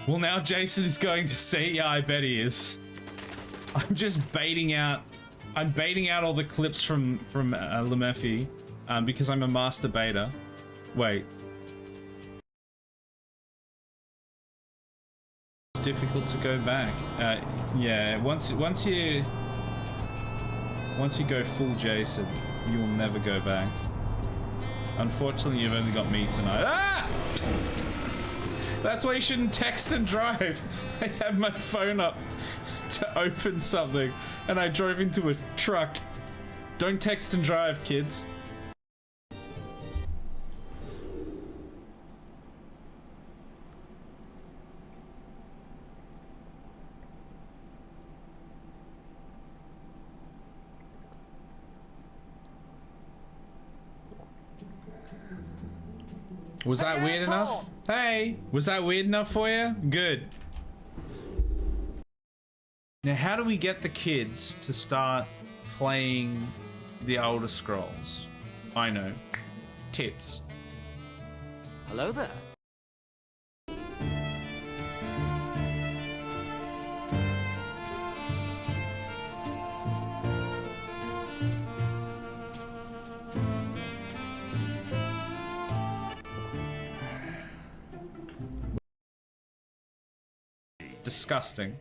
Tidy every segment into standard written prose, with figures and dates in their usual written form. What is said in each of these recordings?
Well, now Jason is going to see. Yeah, I bet he is. I'm just baiting out. I'm baiting out all the clips from Lemurphy, because I'm a master baiter. Wait. It's difficult to go back. Yeah, once you go full Jason, you will never go back. Unfortunately, you've only got me tonight. Ah! That's why you shouldn't text and drive. I have my phone up to open something, and I drove into a truck. Don't text and drive, kids. Was that weird enough? Hey, was that weird enough for you? Good. Now, how do we get the kids to start playing the Elder Scrolls? I know. Tits. Hello there. Disgusting.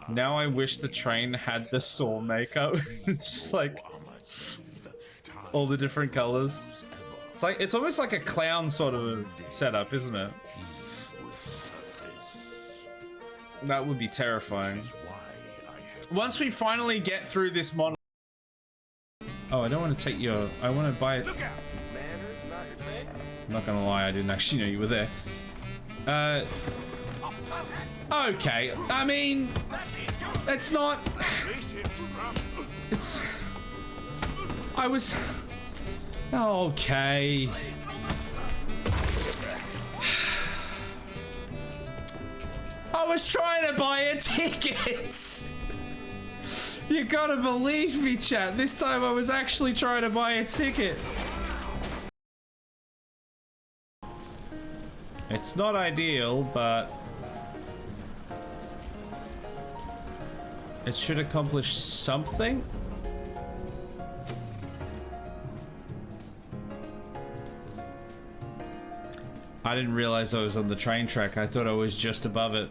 Now I wish the train had the saw makeup. It's just like all the different colors. It's almost like a clown sort of a setup, isn't it? That would be terrifying. Once we finally get through this model. Oh, I don't want to take your. I want to buy it. I'm not gonna lie, I didn't actually know you were there. Okay, I mean, it's not. It's. I was. Okay. I was trying to buy a ticket. You gotta believe me, chat. This time I was actually trying to buy a ticket. It's not ideal, but it should accomplish something. I didn't realize I was on the train track. I thought I was just above it.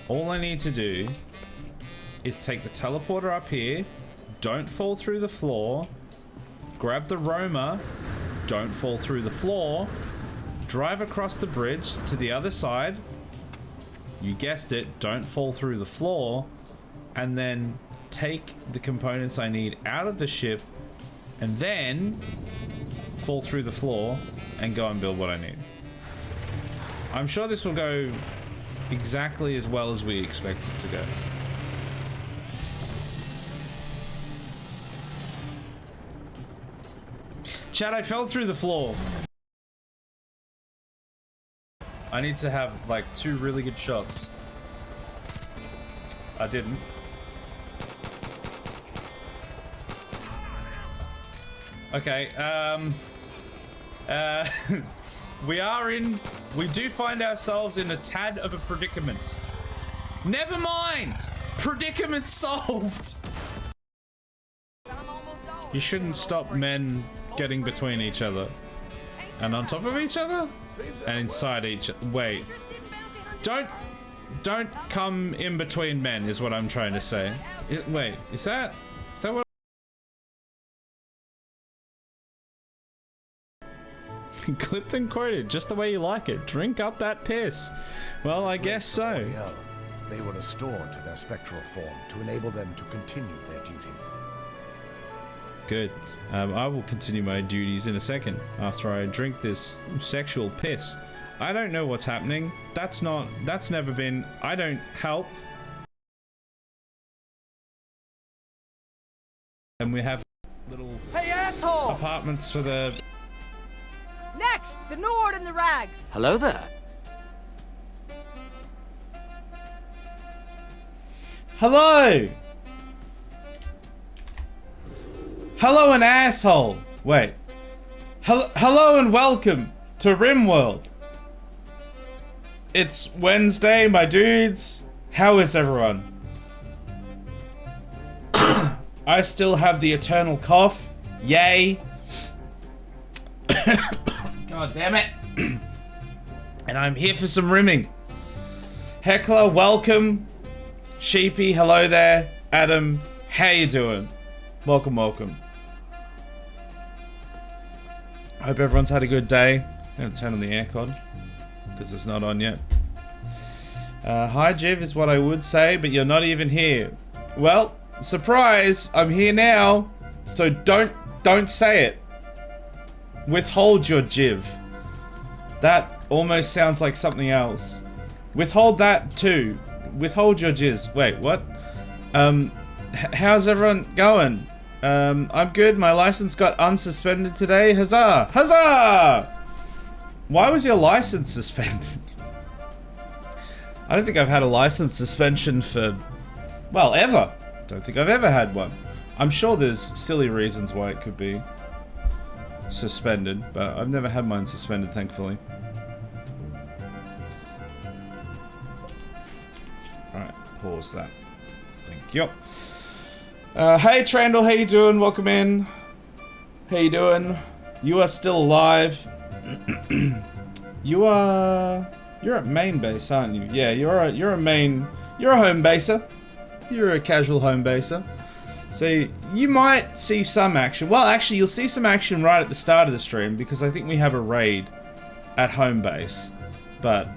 All I need to do is take the teleporter up here, don't fall through the floor, grab the roamer, don't fall through the floor, drive across the bridge to the other side, you guessed it, don't fall through the floor, and then take the components I need out of the ship, and then fall through the floor and go and build what I need. I'm sure this will go exactly as well as we expect it to go. Chat, I fell through the floor. I need to have like 2 really good shots. I didn't. Okay, we do find ourselves in a tad of a predicament. Never mind! Predicament solved! You shouldn't stop men getting between each other. And on top of each other? And inside each other. Wait. Don't come in between men is what I'm trying to say. Wait, is that what? Clipped and quoted, just the way you like it. Drink up that piss. Well, I guess so. They were restored to their spectral form to enable them to continue their duties. Good. I will continue my duties in a second after I drink this sexual piss. I don't know what's happening. That's never been. I don't help. And we have little Hey, asshole! apartments for the. Next, the Nord and the Rags. Hello there. Hello! Hello, an asshole! Wait. Hello and welcome to RimWorld. It's Wednesday, my dudes. How is everyone? I still have the eternal cough. Yay. God damn it. And I'm here for some rimming. Heckler, welcome. Sheepy, hello there. Adam, how you doing? Welcome, welcome. Hope everyone's had a good day. I'm gonna turn on the aircon because it's not on yet. Hi, Jiv is what I would say, but you're not even here. Well, surprise, I'm here now. So don't say it. Withhold your Jiv. That almost sounds like something else. Withhold that too. Withhold your jizz. Wait, what? How's everyone going? I'm good. My license got unsuspended today. Huzzah! Huzzah! Why was your license suspended? I don't think I've had a license suspension for, well, ever. Don't think I've ever had one. I'm sure there's silly reasons why it could be suspended, but I've never had mine suspended, thankfully. Alright, pause that. Thank you. Hey Trandall, how you doing? Welcome in. How you doing? You are still alive. You're at main base, aren't you? Yeah, you're a home baser. You're a casual home baser. So you might see some action. Well, actually, you'll see some action right at the start of the stream because I think we have a raid at home base. But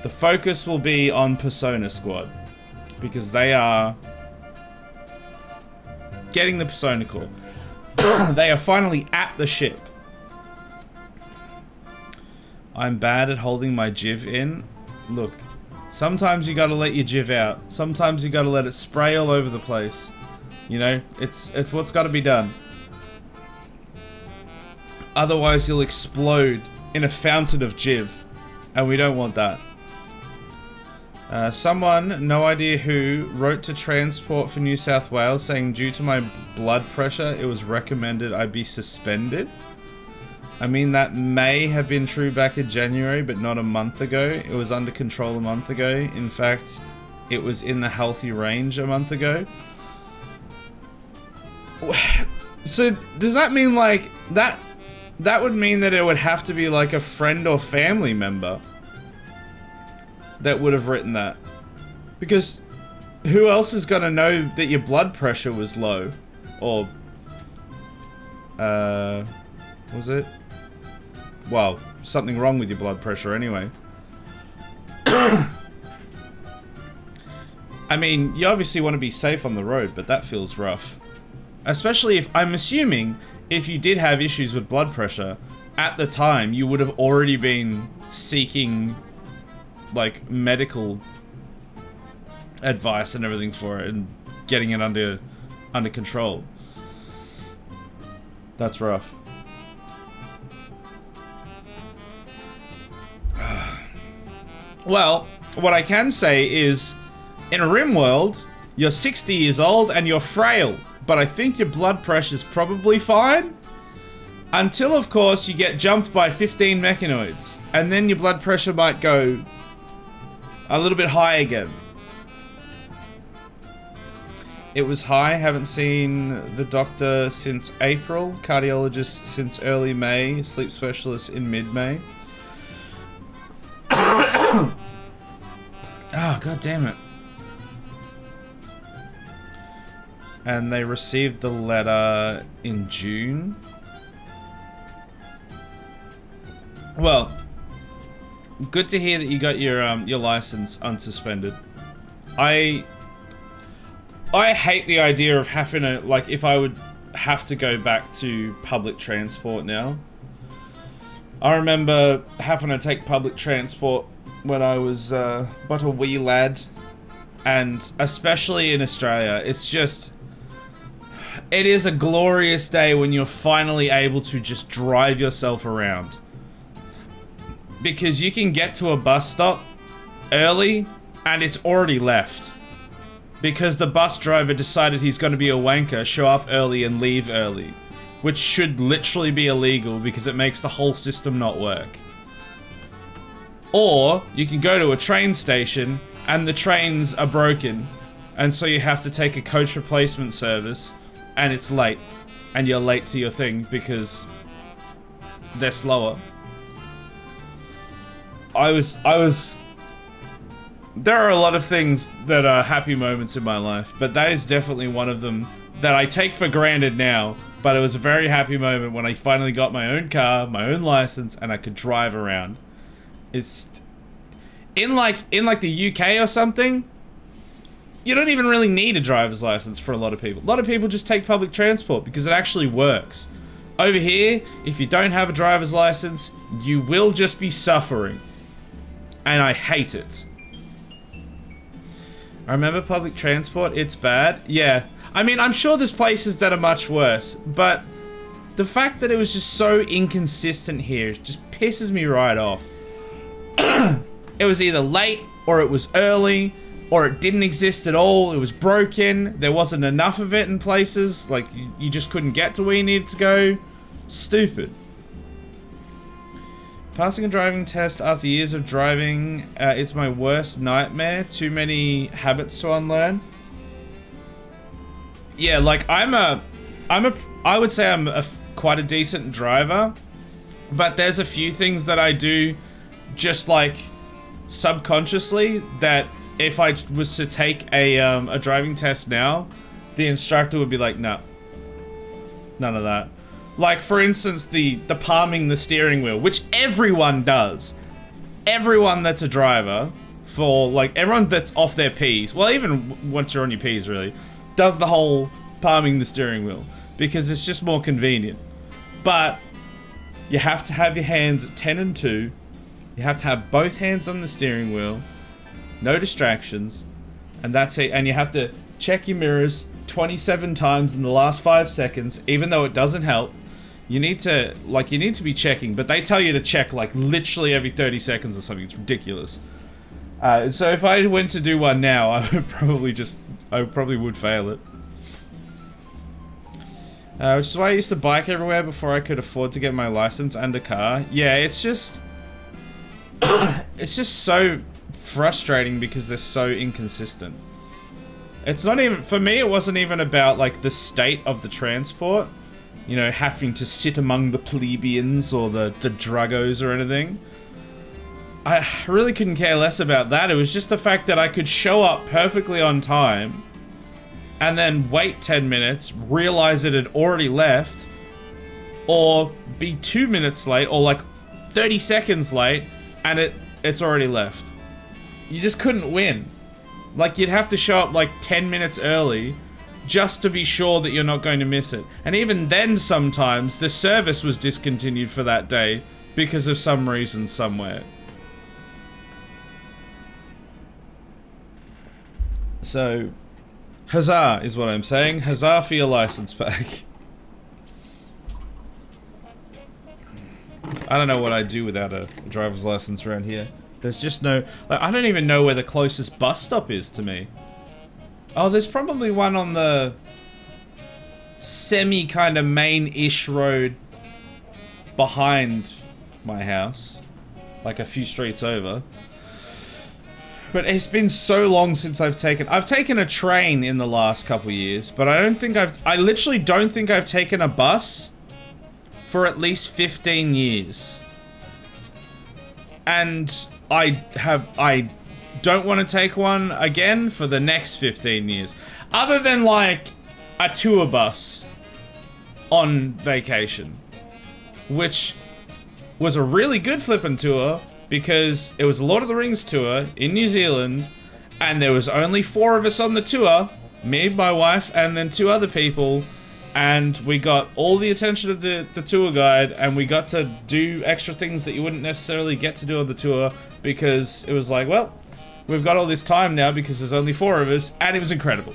the focus will be on Persona Squad because they are getting the Persona Core. They are finally at the ship. I'm bad at holding my Jiv in. Look, sometimes you gotta let your Jiv out. Sometimes you gotta let it spray all over the place. You know, it's what's gotta be done. Otherwise you'll explode in a fountain of Jiv. And we don't want that. Someone, no idea who, wrote to Transport for New South Wales saying due to my blood pressure, it was recommended I be suspended. I mean, that may have been true back in January, but not a month ago. It was under control a month ago. In fact, it was in the healthy range a month ago. So, does that mean, like, that would mean that it would have to be, like, a friend or family member that would have written that? Because who else is gonna know that your blood pressure was low? Or, was it? Well, something wrong with your blood pressure anyway. I mean, you obviously want to be safe on the road, but that feels rough. Especially if, I'm assuming, if you did have issues with blood pressure, at the time, you would have already been seeking, like, medical advice and everything for it, and getting it under control. That's rough. Well, what I can say is, in a RimWorld, you're 60 years old and you're frail, but I think your blood pressure's probably fine. Until, of course, you get jumped by 15 mechanoids, and then your blood pressure might go a little bit high again. It was high, haven't seen the doctor since April, cardiologist since early May, sleep specialist in mid-May. Oh, god damn it. And they received the letter in June. Well, good to hear that you got your license unsuspended. I hate the idea of having to, like, if I would have to go back to public transport now. I remember having to take public transport when I was but a wee lad, and especially in Australia, it's just, it is a glorious day when you're finally able to just drive yourself around. Because you can get to a bus stop early and it's already left. Because the bus driver decided he's going to be a wanker, show up early and leave early. which should literally be illegal because it makes the whole system not work. Or you can go to a train station and the trains are broken, and so you have to take a coach replacement service, and it's late, and you're late to your thing because they're slower. There are a lot of things that are happy moments in my life, but that is definitely one of them that I take for granted now, but it was a very happy moment when I finally got my own car, my own license, and I could drive around. It's in like the UK or something, you don't even really need a driver's license for a lot of people. A lot of people just take public transport because it actually works. Over here, if you don't have a driver's license, you will just be suffering. And I hate it. I remember public transport, it's bad. Yeah, I mean, I'm sure there's places that are much worse, but the fact that it was just so inconsistent here just pisses me right off. It was either late, or it was early, or it didn't exist at all, it was broken, there wasn't enough of it in places, like, you just couldn't get to where you needed to go. Stupid. Passing a driving test after years of driving, it's my worst nightmare. Too many habits to unlearn. Yeah, like, I would say I'm quite a decent driver, but there's a few things that I do just, like, subconsciously that if I was to take a driving test now, the instructor would be like, no, none of that. Like, for instance, the palming the steering wheel, which everyone does. Everyone that's a driver, everyone that's off their P's, well, even once you're on your P's, really, does the whole palming the steering wheel, because it's just more convenient. But you have to have your hands at 10 and 2, you have to have both hands on the steering wheel, no distractions, and that's it. And you have to check your mirrors 27 times in the last 5 seconds, even though it doesn't help. You need to be checking, but they tell you to check like literally every 30 seconds or something. It's ridiculous. So if I went to do one now, I would probably would fail it. Which is why I used to bike everywhere before I could afford to get my license and a car. Yeah, it's just it's just so frustrating because they're so inconsistent. It's not even, for me, it wasn't even about like the state of the transport, you know, having to sit among the plebeians or the druggos or anything. I really couldn't care less about that. It was just the fact that I could show up perfectly on time and then wait 10 minutes, realize it had already left, or be 2 minutes late or like 30 seconds late and it's already left. You just couldn't win. Like, you'd have to show up like 10 minutes early just to be sure that you're not going to miss it. And even then, sometimes, the service was discontinued for that day because of some reason somewhere. So, huzzah is what I'm saying. Huzzah for your license back. I don't know what I'd do without a driver's license around here. There's just no... like, I don't even know where the closest bus stop is to me. Oh, there's probably one on the semi kind of main-ish road behind my house. Like a few streets over. But it's been so long since I've taken a train in the last couple years, but I literally don't think I've taken a bus for at least 15 years. And I don't want to take one again for the next 15 years. Other than like a tour bus on vacation. Which was a really good flippin' tour because it was a Lord of the Rings tour in New Zealand and there was only 4 of us on the tour. Me, my wife, and then 2 other people. And we got all the attention of the tour guide, and we got to do extra things that you wouldn't necessarily get to do on the tour because it was like, well, we've got all this time now because there's only 4 of us, and it was incredible.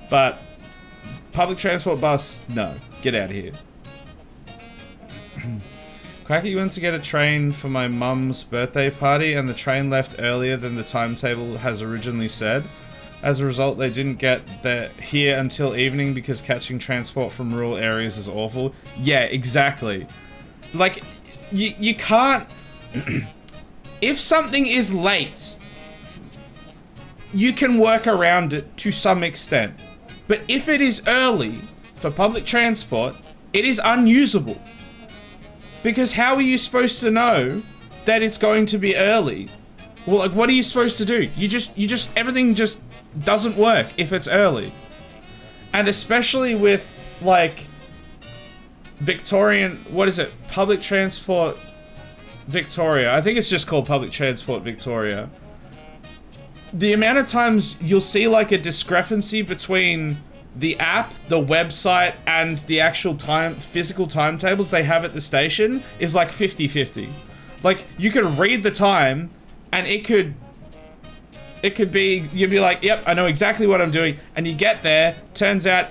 But public transport bus, no. Get out of here. Cracky went to get a train for my mum's birthday party, and the train left earlier than the timetable has originally said. As a result, they didn't get here until evening because catching transport from rural areas is awful. Yeah, exactly. Like, you can't... If something is late, you can work around it to some extent. But if it is early for public transport, it is unusable. Because how are you supposed to know that it's going to be early? Well, like, what are you supposed to do? Everything just doesn't work if it's early. And especially with, like, Victorian, what is it? Public Transport Victoria. I think it's just called Public Transport Victoria. The amount of times you'll see, like, a discrepancy between the app, the website, and the actual physical timetables they have at the station is like 50-50. Like, you could read the time, and it could be, you'd be like, yep, I know exactly what I'm doing, and you get there, turns out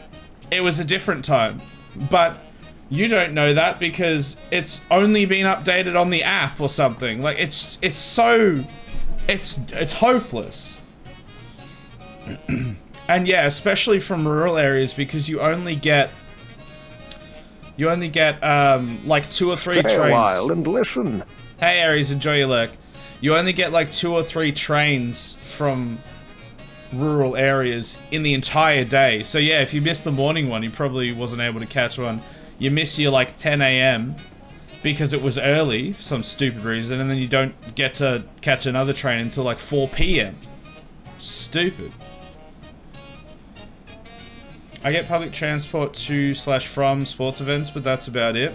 it was a different time. But you don't know that because it's only been updated on the app or something. Like, it's hopeless. And yeah, especially from rural areas, because you only get like 2 or 3 trains. Stay a while and listen. Hey Aries, enjoy your lurk. You only get like 2 or 3 trains from rural areas in the entire day. So yeah, if you missed the morning one, you probably wasn't able to catch one. You miss your like 10 AM because it was early for some stupid reason, and then you don't get to catch another train until like 4 PM. Stupid. I get public transport to/from sports events, but that's about it.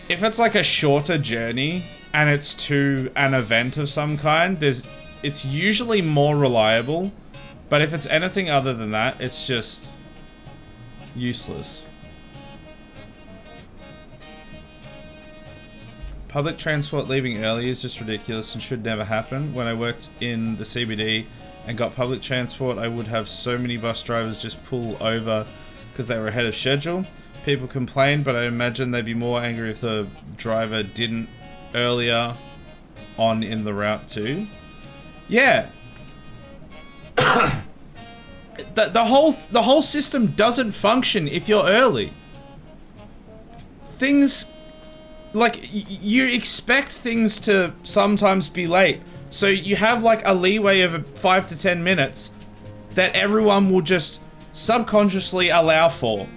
If it's like a shorter journey and it's to an event of some kind, it's usually more reliable. But if it's anything other than that, it's just useless. Public transport leaving early is just ridiculous and should never happen. When I worked in the CBD and got public transport, I would have so many bus drivers just pull over because they were ahead of schedule. People complain, but I imagine they'd be more angry if the driver didn't earlier on in the route too. Yeah. the whole system doesn't function if you're early. Things, like, you expect things to sometimes be late. So you have like a leeway of 5 to 10 minutes that everyone will just subconsciously allow for.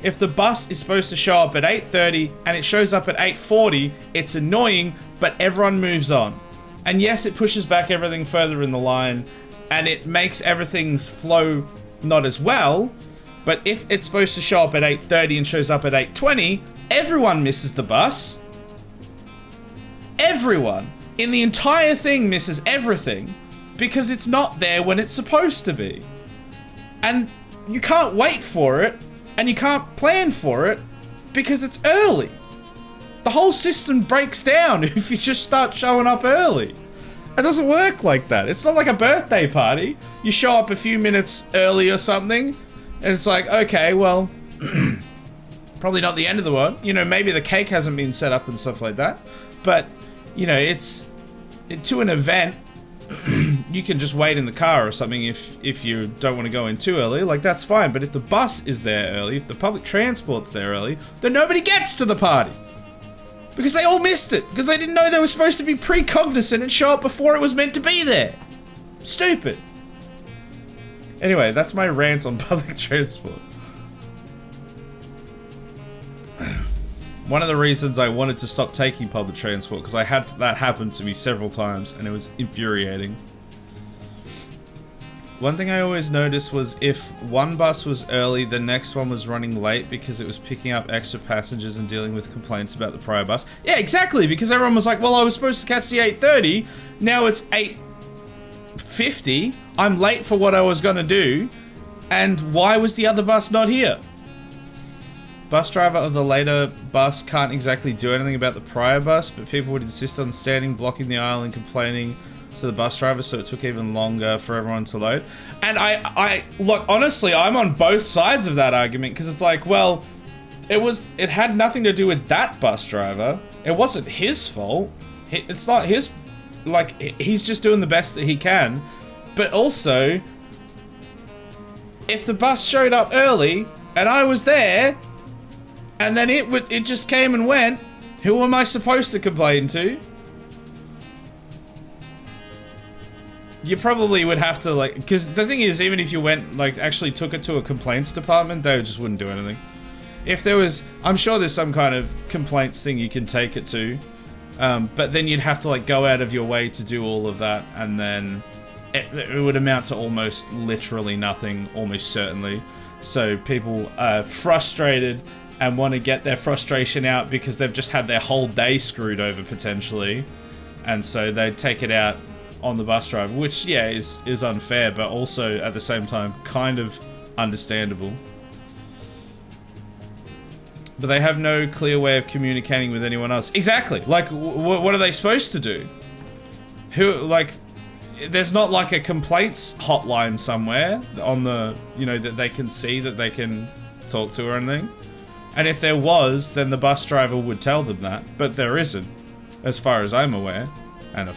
If the bus is supposed to show up at 8:30 and it shows up at 8:40, it's annoying, but everyone moves on. And yes, it pushes back everything further in the line, and it makes everything flow not as well, but if it's supposed to show up at 8:30 and shows up at 8:20, everyone misses the bus. Everyone in the entire thing misses everything because it's not there when it's supposed to be. And you can't wait for it, and you can't plan for it because it's early. The whole system breaks down if you just start showing up early. It doesn't work like that. It's not like a birthday party. You show up a few minutes early or something, and it's like, okay, well, probably not the end of the world. You know, maybe the cake hasn't been set up and stuff like that. But, you know, to an event, you can just wait in the car or something if you don't want to go in too early. Like, that's fine. But if the bus is there early, if the public transport's there early, then nobody gets to the party. Because they all missed it. Because they didn't know they were supposed to be precognizant and show up before it was meant to be there. Stupid. Anyway, that's my rant on public transport. One of the reasons I wanted to stop taking public transport, because I had that happen to me several times, and it was infuriating. One thing I always noticed was if one bus was early, the next one was running late because it was picking up extra passengers and dealing with complaints about the prior bus. Yeah, exactly, because everyone was like, well, I was supposed to catch the 8:30, now it's 8:50, I'm late for what I was gonna do, and why was the other bus not here? Bus driver of the later bus can't exactly do anything about the prior bus, but people would insist on standing, blocking the aisle and complaining to the bus driver, so it took even longer for everyone to load. And I look, honestly, I'm on both sides of that argument, because it's like, well, it had nothing to do with that bus driver. It wasn't his fault. It's not his, like, he's just doing the best that he can. But also, if the bus showed up early and I was there, and then it just came and went, who am I supposed to complain to? You probably would have to, like, because the thing is, even if you went, like, actually took it to a complaints department, they just wouldn't do anything. If there was, I'm sure there's some kind of complaints thing you can take it to, but then you'd have to, like, go out of your way to do all of that, and then it would amount to almost literally nothing, almost certainly. So people are frustrated and want to get their frustration out because they've just had their whole day screwed over, potentially. And so they take it out on the bus driver, which, yeah, is unfair, but also, at the same time, kind of understandable. But they have no clear way of communicating with anyone else. Exactly. Like, what are they supposed to do? Who, like, there's not, like, a complaints hotline somewhere on the, you know, that they can see, that they can talk to or anything. And if there was, then the bus driver would tell them that. But there isn't, as far as I'm aware. And,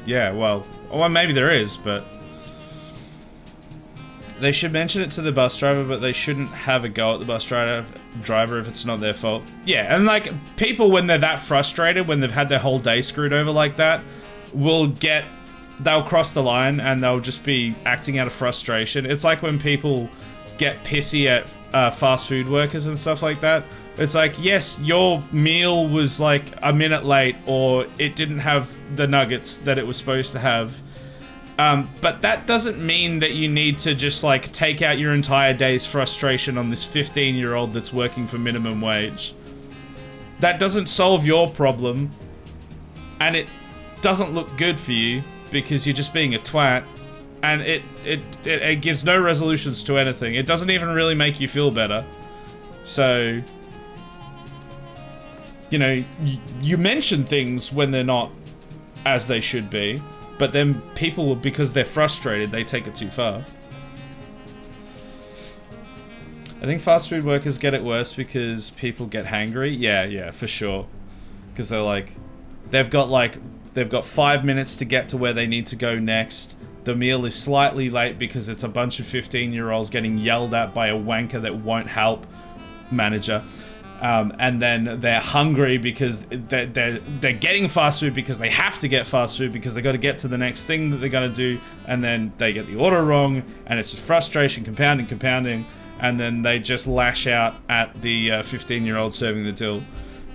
yeah, well, maybe there is, but they should mention it to the bus driver, but they shouldn't have a go at the bus driver if it's not their fault. Yeah, and, like, people, when they're that frustrated, when they've had their whole day screwed over like that, they'll cross the line and they'll just be acting out of frustration. It's like when people get pissy at fast food workers and stuff like that. It's like, yes, your meal was like a minute late, or it didn't have the nuggets that it was supposed to have. But that doesn't mean that you need to just, like, take out your entire day's frustration on this 15-year-old that's working for minimum wage. That doesn't solve your problem, and it doesn't look good for you because you're just being a twat, and it gives no resolutions to anything. It doesn't even really make you feel better. So, you know, you mention things when they're not as they should be, but then people, because they're frustrated, they take it too far. I think fast food workers get it worse because people get hangry. Yeah, for sure. Because they're like, they've got 5 minutes to get to where they need to go next. The meal is slightly late because it's a bunch of 15-year-olds getting yelled at by a wanker that won't help manager. And then they're hungry because they're getting fast food because they have to get fast food because they got to get to the next thing that they're going to do, and then they get the order wrong, and it's just frustration compounding, and then they just lash out at the 15-year-old serving the till,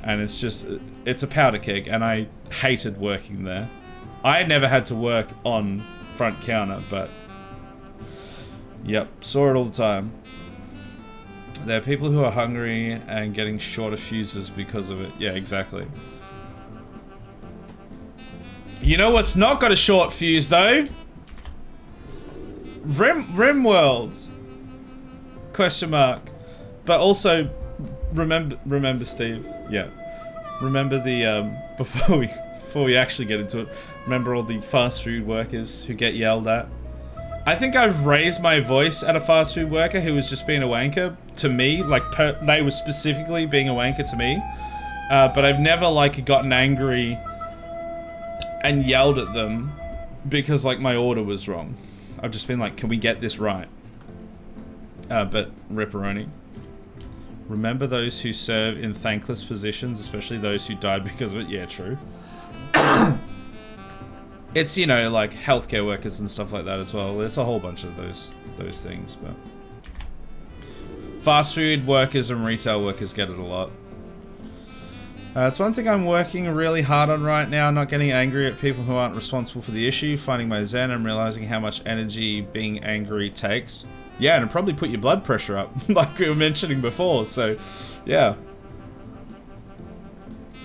and it's a powder keg, and I hated working there. I never had to work on front counter, but yep, saw it all the time. There are people who are hungry and getting shorter fuses because of it. Yeah, exactly. You know what's not got a short fuse, though? RimWorld. Question mark. But also, remember Steve. Yeah. Remember the, before we actually get into it, remember all the fast food workers who get yelled at? I think I've raised my voice at a fast food worker who was just being a wanker to me, like they were specifically being a wanker to me, but I've never, like, gotten angry and yelled at them because, like, my order was wrong. I've just been like, can we get this right? But ripperoni. Remember those who serve in thankless positions, especially those who died because of it? Yeah, true. It's, you know, like healthcare workers and stuff like that as well. There's a whole bunch of those things, but fast food workers and retail workers get it a lot. It's one thing I'm working really hard on right now, not getting angry at people who aren't responsible for the issue, finding my zen and realizing how much energy being angry takes. Yeah, and it'll probably put your blood pressure up, like we were mentioning before, so yeah.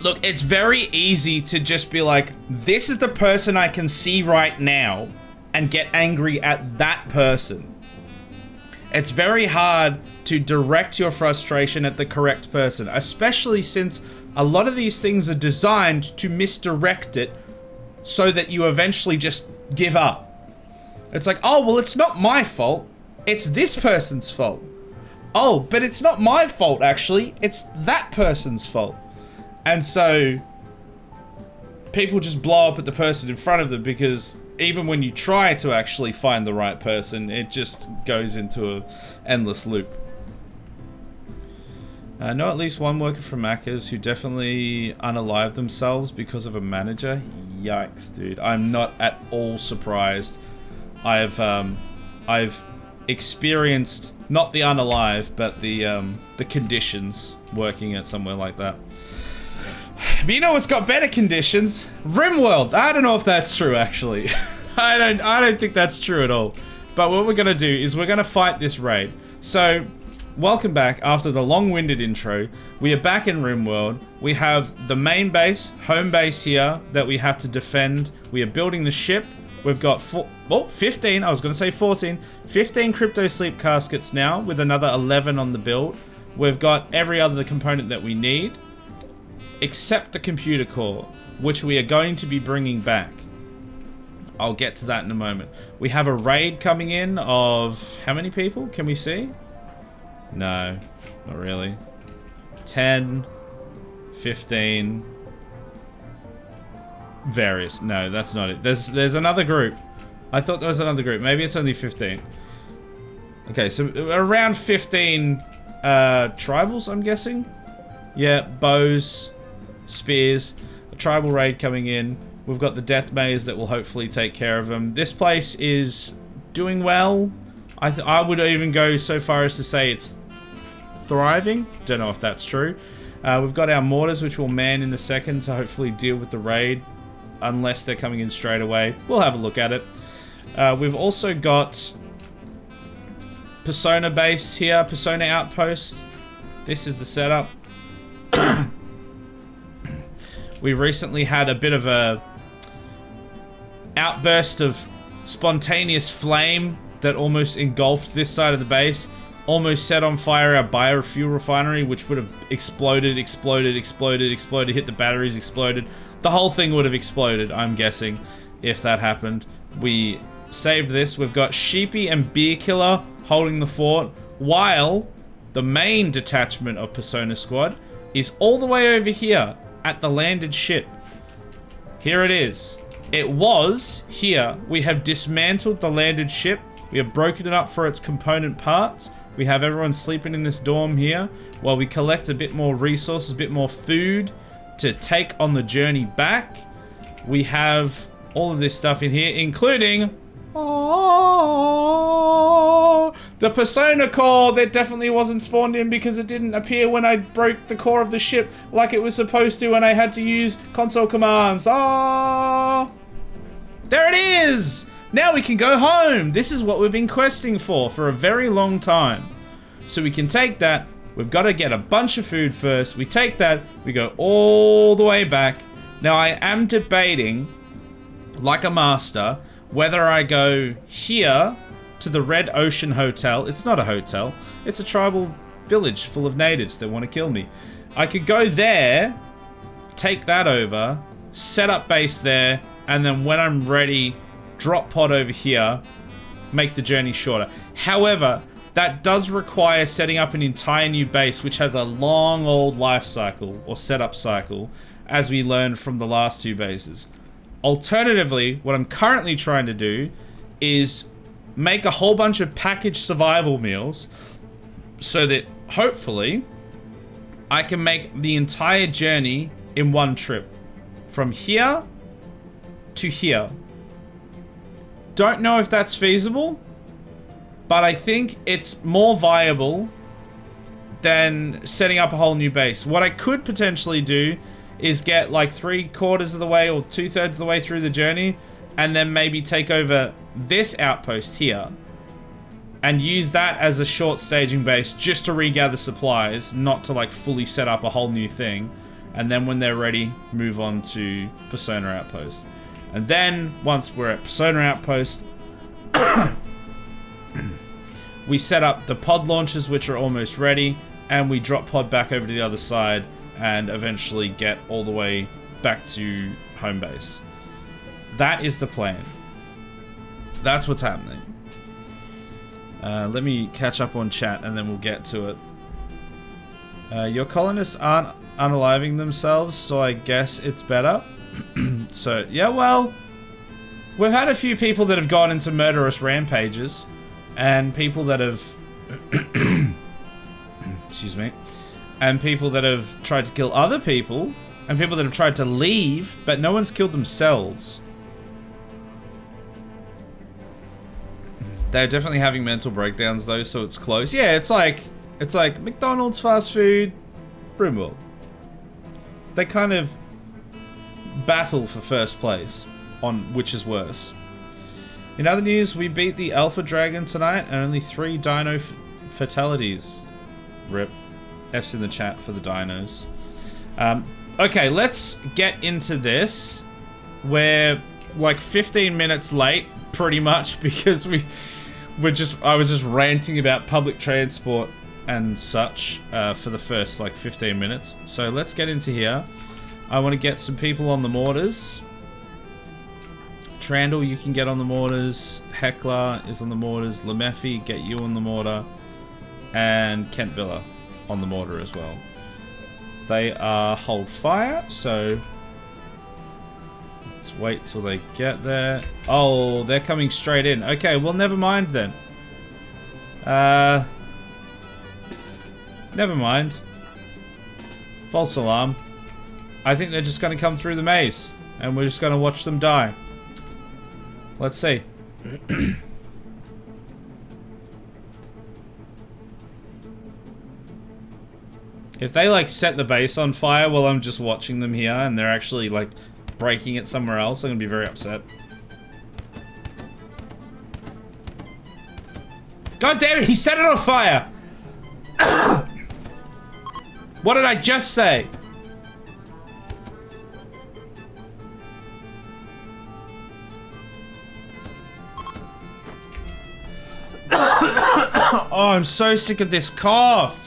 Look, it's very easy to just be like, this is the person I can see right now, and get angry at that person. It's very hard to direct your frustration at the correct person, especially since a lot of these things are designed to misdirect it so that you eventually just give up. It's like, oh, well, it's not my fault. It's this person's fault. Oh, but it's not my fault, actually. It's that person's fault. And so people just blow up at the person in front of them because even when you try to actually find the right person, it just goes into an endless loop. I know at least one worker from Macca's who definitely unalived themselves because of a manager. Yikes, dude. I'm not at all surprised. I've experienced not the unalive, but the conditions working at somewhere like that. But you know what's got better conditions? RimWorld. I don't know if that's true, actually. I don't think that's true at all. But what we're gonna do is we're gonna fight this raid. So, welcome back after the long-winded intro. We are back in RimWorld. We have the main base, home base here that we have to defend. We are building the ship. We've got 15, I was gonna say 14. 15 crypto sleep caskets now with another 11 on the build. We've got every other component that we need, except the computer core, which we are going to be bringing back. I'll get to that in a moment. We have a raid coming in of how many people? Can we see? No, not really. 10, 15, various. No, that's not it. There's another group. I thought there was another group. Maybe it's only 15. Okay, so around 15 tribals, I'm guessing. Yeah, bows, spears, a tribal raid coming in. We've got the death maze that will hopefully take care of them. This place is doing well. I would even go so far as to say it's thriving. Don't know if that's true. We've got our mortars, which we'll man in a second to hopefully deal with the raid, unless they're coming in straight away. We'll have a look at it. We've also got Persona base here, Persona outpost. This is the setup. We recently had a bit of a outburst of spontaneous flame that almost engulfed this side of the base. Almost set on fire our biofuel refinery, which would have exploded, hit the batteries, exploded. The whole thing would have exploded, I'm guessing, if that happened. We saved this. We've got Sheepy and Beer Killer holding the fort, while the main detachment of Persona Squad is all the way over here at the landed ship. Here it is. It was here. We have dismantled the landed ship. We have broken it up for its component parts. We have everyone sleeping in this dorm here while we collect a bit more resources, a bit more food to take on the journey back. We have all of this stuff in here, including the Persona core that definitely wasn't spawned in because it didn't appear when I broke the core of the ship like it was supposed to when I had to use console commands. There it is! Now we can go home! This is what we've been questing for a very long time. So we can take that. We've got to get a bunch of food first. We take that. We go all the way back. Now I am debating, like a master, whether I go here to the Red Ocean Hotel. It's not a hotel. It's a tribal village full of natives that want to kill me. I could go there, take that over, set up base there, and then when I'm ready, drop pod over here, make the journey shorter. However, that does require setting up an entire new base, which has a long old life cycle, or setup cycle, as we learned from the last two bases. Alternatively, what I'm currently trying to do is make a whole bunch of packaged survival meals so that, hopefully, I can make the entire journey in one trip. From here to here. Don't know if that's feasible, but I think it's more viable than setting up a whole new base. What I could potentially do is get like 3/4 of the way or 2/3 of the way through the journey and then maybe take over this outpost here and use that as a short staging base just to regather supplies, not to like fully set up a whole new thing. And then when they're ready, move on to Persona Outpost. And then, once we're at Persona Outpost, we set up the pod launchers, which are almost ready, and we drop pod back over to the other side and eventually get all the way back to home base. That is the plan. That's what's happening. Let me catch up on chat and then we'll get to it. Your colonists aren't unaliving themselves, so I guess it's better. So, yeah, well, We've had a few people that have gone into murderous rampages, and people that have, excuse me, and people that have tried to kill other people, and people that have tried to leave, but no one's killed themselves. They're definitely having mental breakdowns though, so it's close. Yeah, it's like McDonald's, fast food, RimWorld. They kind of battle for first place on which is worse. In other news, we beat the Alpha Dragon tonight and only 3 dino fatalities. Rip. F's in the chat for the dinos. Okay, let's get into this. We're like 15 minutes late, pretty much, because I was just ranting about public transport and such for the first like 15 minutes. So let's get into here. I want to get some people on the mortars. Trandall, you can get on the mortars. Heckler is on the mortars. Lemeffi, get you on the mortar. And Kent Villa on the mortar as well. They are hold fire, so let's wait till they get there. Oh, they're coming straight in. Okay, well, never mind then. Never mind. False alarm. I think they're just going to come through the maze, and we're just going to watch them die. Let's see. If they like set the base on fire while I'm just watching them here and they're actually like breaking it somewhere else, I'm gonna be very upset. God damn it, he set it on fire! What did I just say? Oh, I'm so sick of this cough.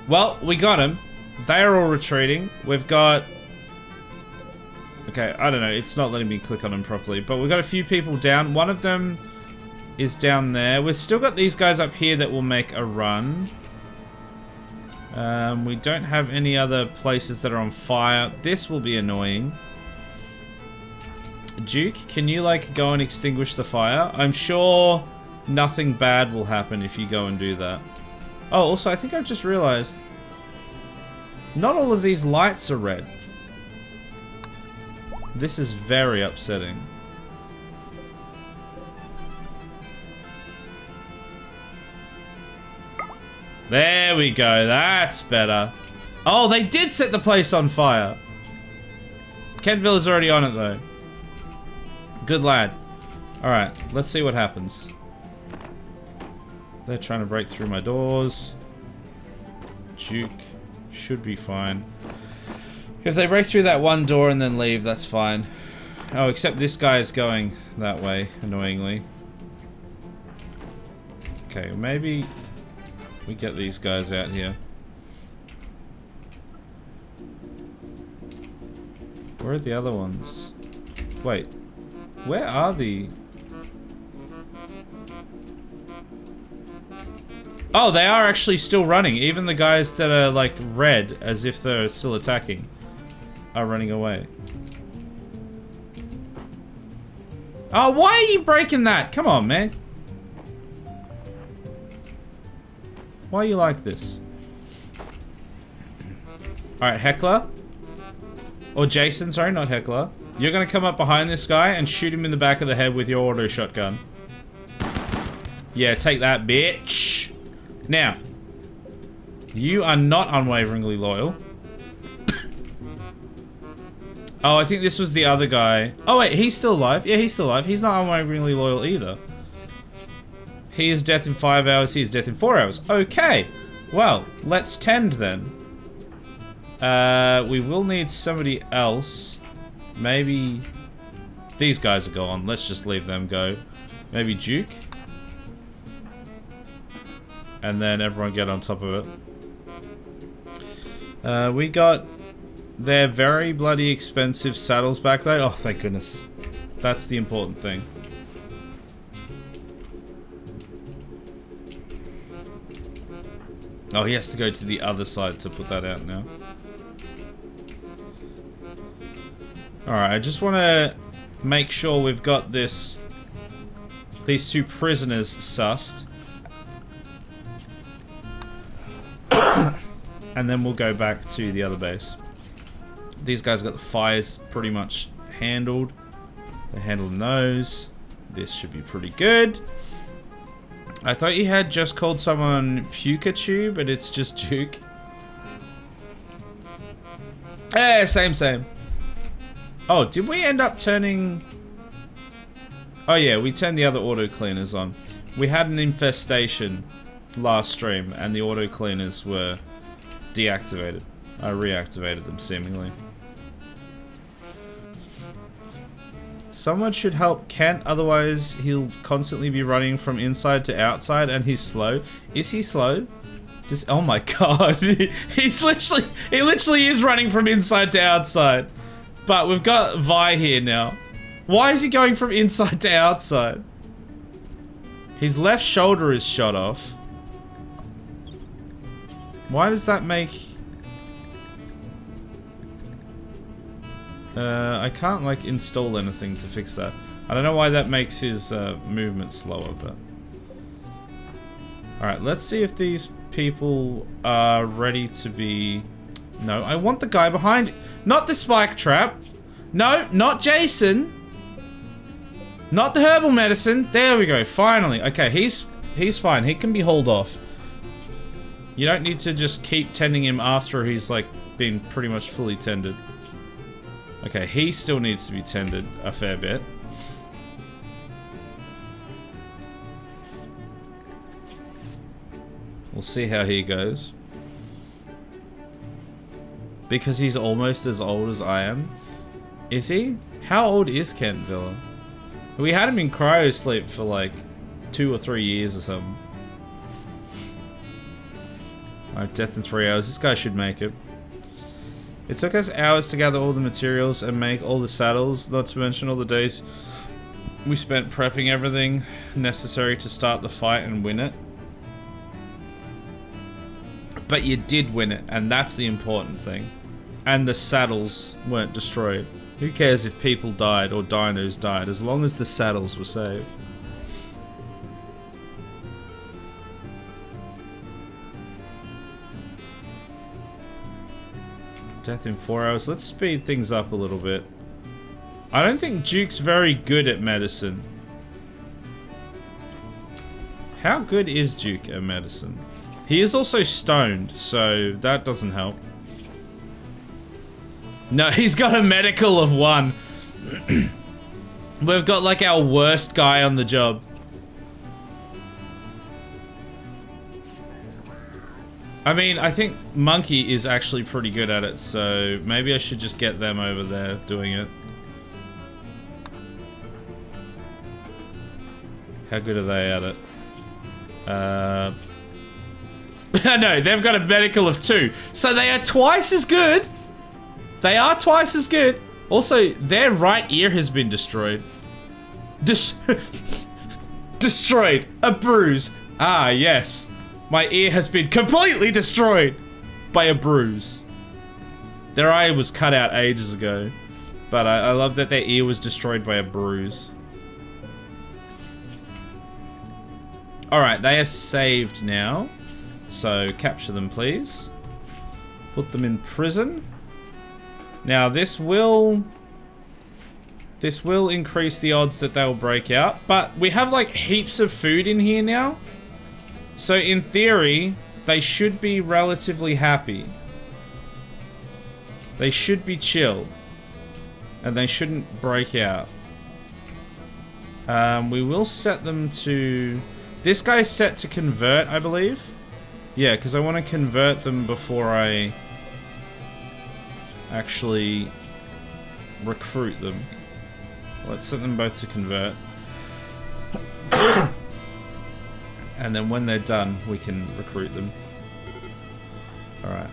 Well, we got him. They are all retreating. We've got... Okay, I don't know. It's not letting me click on them properly. But we've got a few people down. One of them is down there. We've still got these guys up here that will make a run. We don't have any other places that are on fire. This will be annoying. Duke, can you, like, go and extinguish the fire? I'm sure nothing bad will happen if you go and do that. Oh, also, I think I've just realized not all of these lights are red. This is very upsetting. There we go. That's better. Oh, they did set the place on fire. Kentville is already on it, though. Good lad. Alright, let's see what happens. They're trying to break through my doors. Duke should be fine. If they break through that one door and then leave, that's fine. Oh, except this guy is going that way, annoyingly. Okay, maybe we get these guys out here. Where are the other ones? Wait, where are the... Oh, they are actually still running. Even the guys that are, like, red, as if they're still attacking, are running away. Oh, why are you breaking that? Come on, man. Why are you like this? Alright, Heckler. Or Jason, sorry, not Heckler. You're gonna come up behind this guy and shoot him in the back of the head with your auto shotgun. Yeah, take that, bitch. Now, you are not unwaveringly loyal. Oh, I think this was the other guy. Oh wait, he's still alive. Yeah, he's still alive. He's not unwaveringly loyal either. He is death in 5 hours, he is death in 4 hours. Okay, well, let's tend then. We will need somebody else. Maybe these guys are gone. Let's just leave them go. Maybe Duke. And then everyone get on top of it. We got their very bloody expensive saddles back though. Oh, thank goodness. That's the important thing. Oh, he has to go to the other side to put that out now. Alright, I just want to make sure we've got these two prisoners sussed. And then we'll go back to the other base. These guys got the fires pretty much handled. They're handling those. This should be pretty good. I thought you had just called someone Pikachu, but it's just Duke. Eh, same. Oh, did we end up turning... Oh yeah, we turned the other auto cleaners on. We had an infestation last stream, and the auto cleaners were deactivated. I reactivated them, seemingly. Someone should help Kent, otherwise he'll constantly be running from inside to outside, and he's slow. Is he slow? Oh my god, he literally is running from inside to outside. But we've got Vi here now. Why is he going from inside to outside? His left shoulder is shot off. Why does that make... I can't like install anything to fix that. I don't know why that makes his movement slower, but... Alright, let's see if these people are ready to be... No, I want the guy behind... Not the spike trap. No, not Jason. Not the herbal medicine. There we go, finally. Okay, he's fine. He can be hauled off. You don't need to just keep tending him after he's like been pretty much fully tended. Okay, he still needs to be tended a fair bit. We'll see how he goes. Because he's almost as old as I am. Is he? How old is Kent Villa? We had him in cryo sleep for like 2 or 3 years or something. Alright, death in 3 hours. This guy should make it. It took us hours to gather all the materials and make all the saddles, not to mention all the days we spent prepping everything necessary to start the fight and win it. But you did win it, and that's the important thing. And the saddles weren't destroyed. Who cares if people died or dinos died, as long as the saddles were saved. Death in 4 hours. Let's speed things up a little bit. I don't think Duke's very good at medicine. How good is Duke at medicine? He is also stoned, so that doesn't help. No, he's got a medical of 1. We've got like our worst guy on the job. I mean, I think Monkey is actually pretty good at it, so maybe I should just get them over there doing it. How good are they at it? No, they've got a medical of 2. So they are twice as good. They are twice as good. Also, their right ear has been destroyed. Destroyed. A bruise. Ah, yes. My ear has been completely destroyed by a bruise. Their eye was cut out ages ago. But I love that their ear was destroyed by a bruise. Alright, they are saved now. So, capture them, please. Put them in prison. Now, this will increase the odds that they'll break out. But we have, like, heaps of food in here now. So, in theory, they should be relatively happy. They should be chill. And they shouldn't break out. We will set them to... This guy's set to convert, I believe. Yeah, because I want to convert them before I actually recruit them. Let's set them both to convert. And then when they're done, we can recruit them. Alright.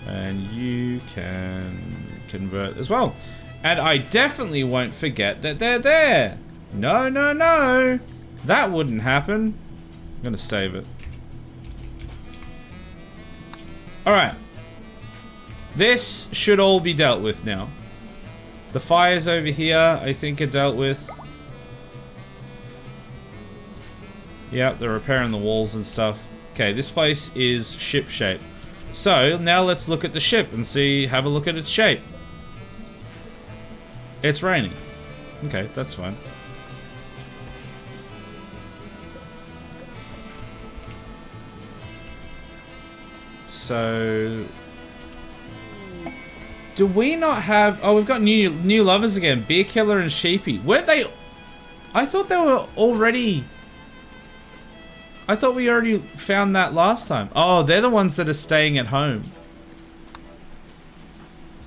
And you can convert as well. And I definitely won't forget that they're there. No, no, no. That wouldn't happen. I'm gonna save it. Alright. This should all be dealt with now. The fires over here, I think, are dealt with. Yep, they're repairing the walls and stuff. Okay, this place is ship shape. So, now let's look at the ship and have a look at its shape. It's raining. Okay, that's fine. So... do we not have... oh, we've got new lovers again. Beer Killer and Sheepy. Weren't they... I thought they were already... I thought we already found that last time. Oh, they're the ones that are staying at home.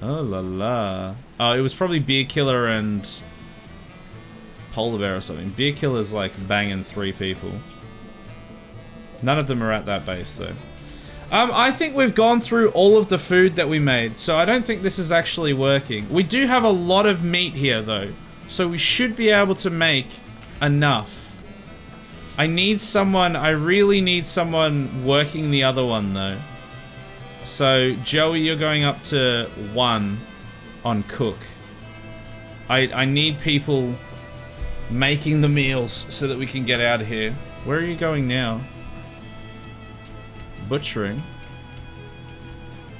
Oh la la. Oh, it was probably Beer Killer and... Polar Bear or something. Beer Killer's like banging 3 people. None of them are at that base though. I think we've gone through all of the food that we made, so I don't think this is actually working. We do have a lot of meat here, though, so we should be able to make enough. I really need someone working the other one, though. So, Joey, you're going up to 1 on cook. I need people making the meals so that we can get out of here. Where are you going now? Butchering.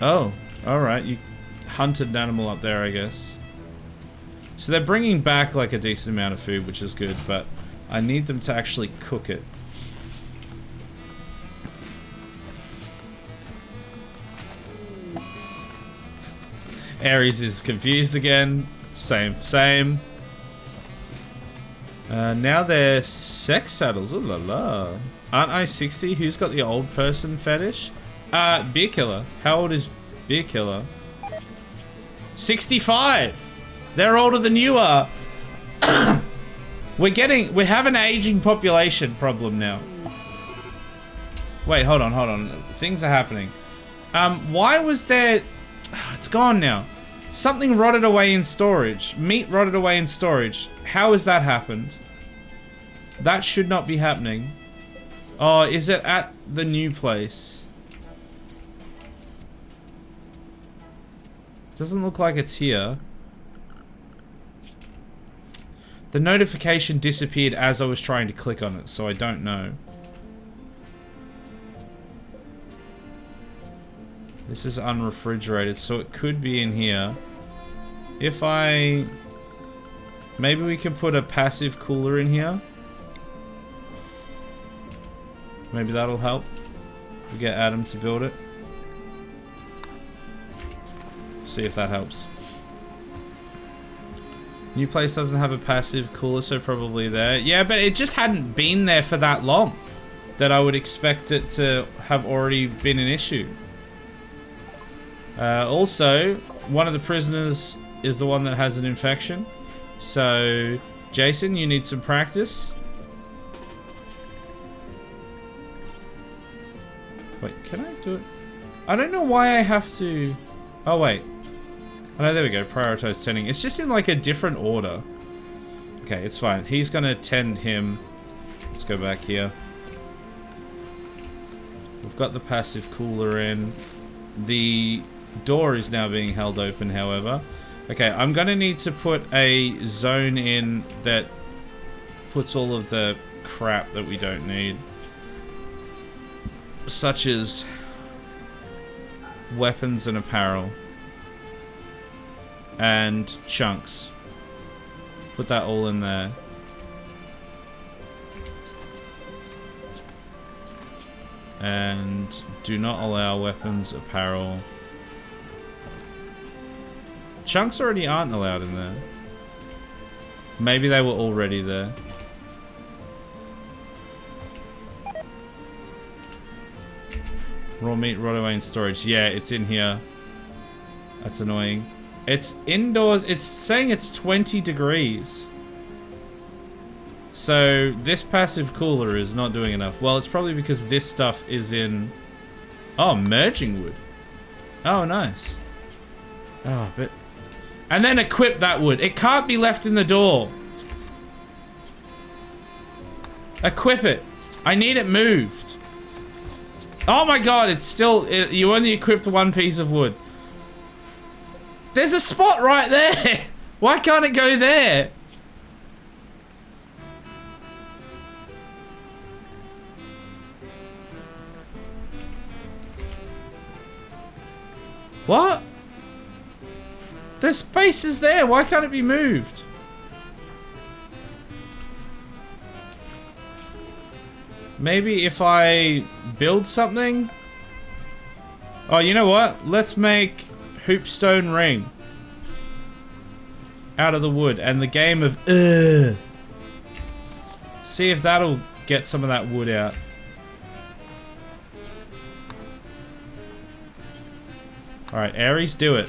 Oh, alright. You hunted an animal up there, I guess. So they're bringing back like a decent amount of food, which is good, but I need them to actually cook it. Ares is confused again. Same. Now they're sex saddles. Ooh la la. Aren't I 60? Who's got the old person fetish? Beer Killer. How old is Beer Killer? 65! They're older than you are. We have an aging population problem now. Wait, hold on. Things are happening. Why was there... it's gone now. Something rotted away in storage. Meat rotted away in storage. How has that happened? That should not be happening. Oh, is it at the new place? Doesn't look like it's here. The notification disappeared as I was trying to click on it, so I don't know. This is unrefrigerated, so it could be in here. If I... maybe we can put a passive cooler in here. Maybe that'll help. We get Adam to build it. See if that helps. New place doesn't have a passive cooler, so probably there. Yeah, but it just hadn't been there for that long that I would expect it to have already been an issue. Also, one of the prisoners is the one that has an infection. So, Jason, you need some practice. Wait, can I do it? I don't know why I have to... oh, wait. Oh, no, there we go. Prioritize tending. It's just in, like, a different order. Okay, it's fine. He's gonna tend him. Let's go back here. We've got the passive cooler in. The door is now being held open, however. Okay, I'm gonna need to put a zone in that puts all of the crap that we don't need. Such as weapons and apparel. And chunks. Put that all in there. And do not allow weapons, apparel. Chunks already aren't allowed in there. Maybe they were already there. Raw meat, rot away in storage. Yeah, it's in here. That's annoying. It's indoors. It's saying it's 20 degrees. So this passive cooler is not doing enough. Well, it's probably because this stuff is in... oh, merging wood. Oh, nice. Oh, but... and then equip that wood. It can't be left in the door. Equip it. I need it moved. Oh my god, it's still... you only equipped 1 piece of wood. There's a spot right there! Why can't it go there? What? The space is there. Why can't it be moved? Maybe if I build something? Oh, you know what? Let's make hoopstone ring out of the wood and the game of see if that'll get some of that wood out. Alright, Ares, do it.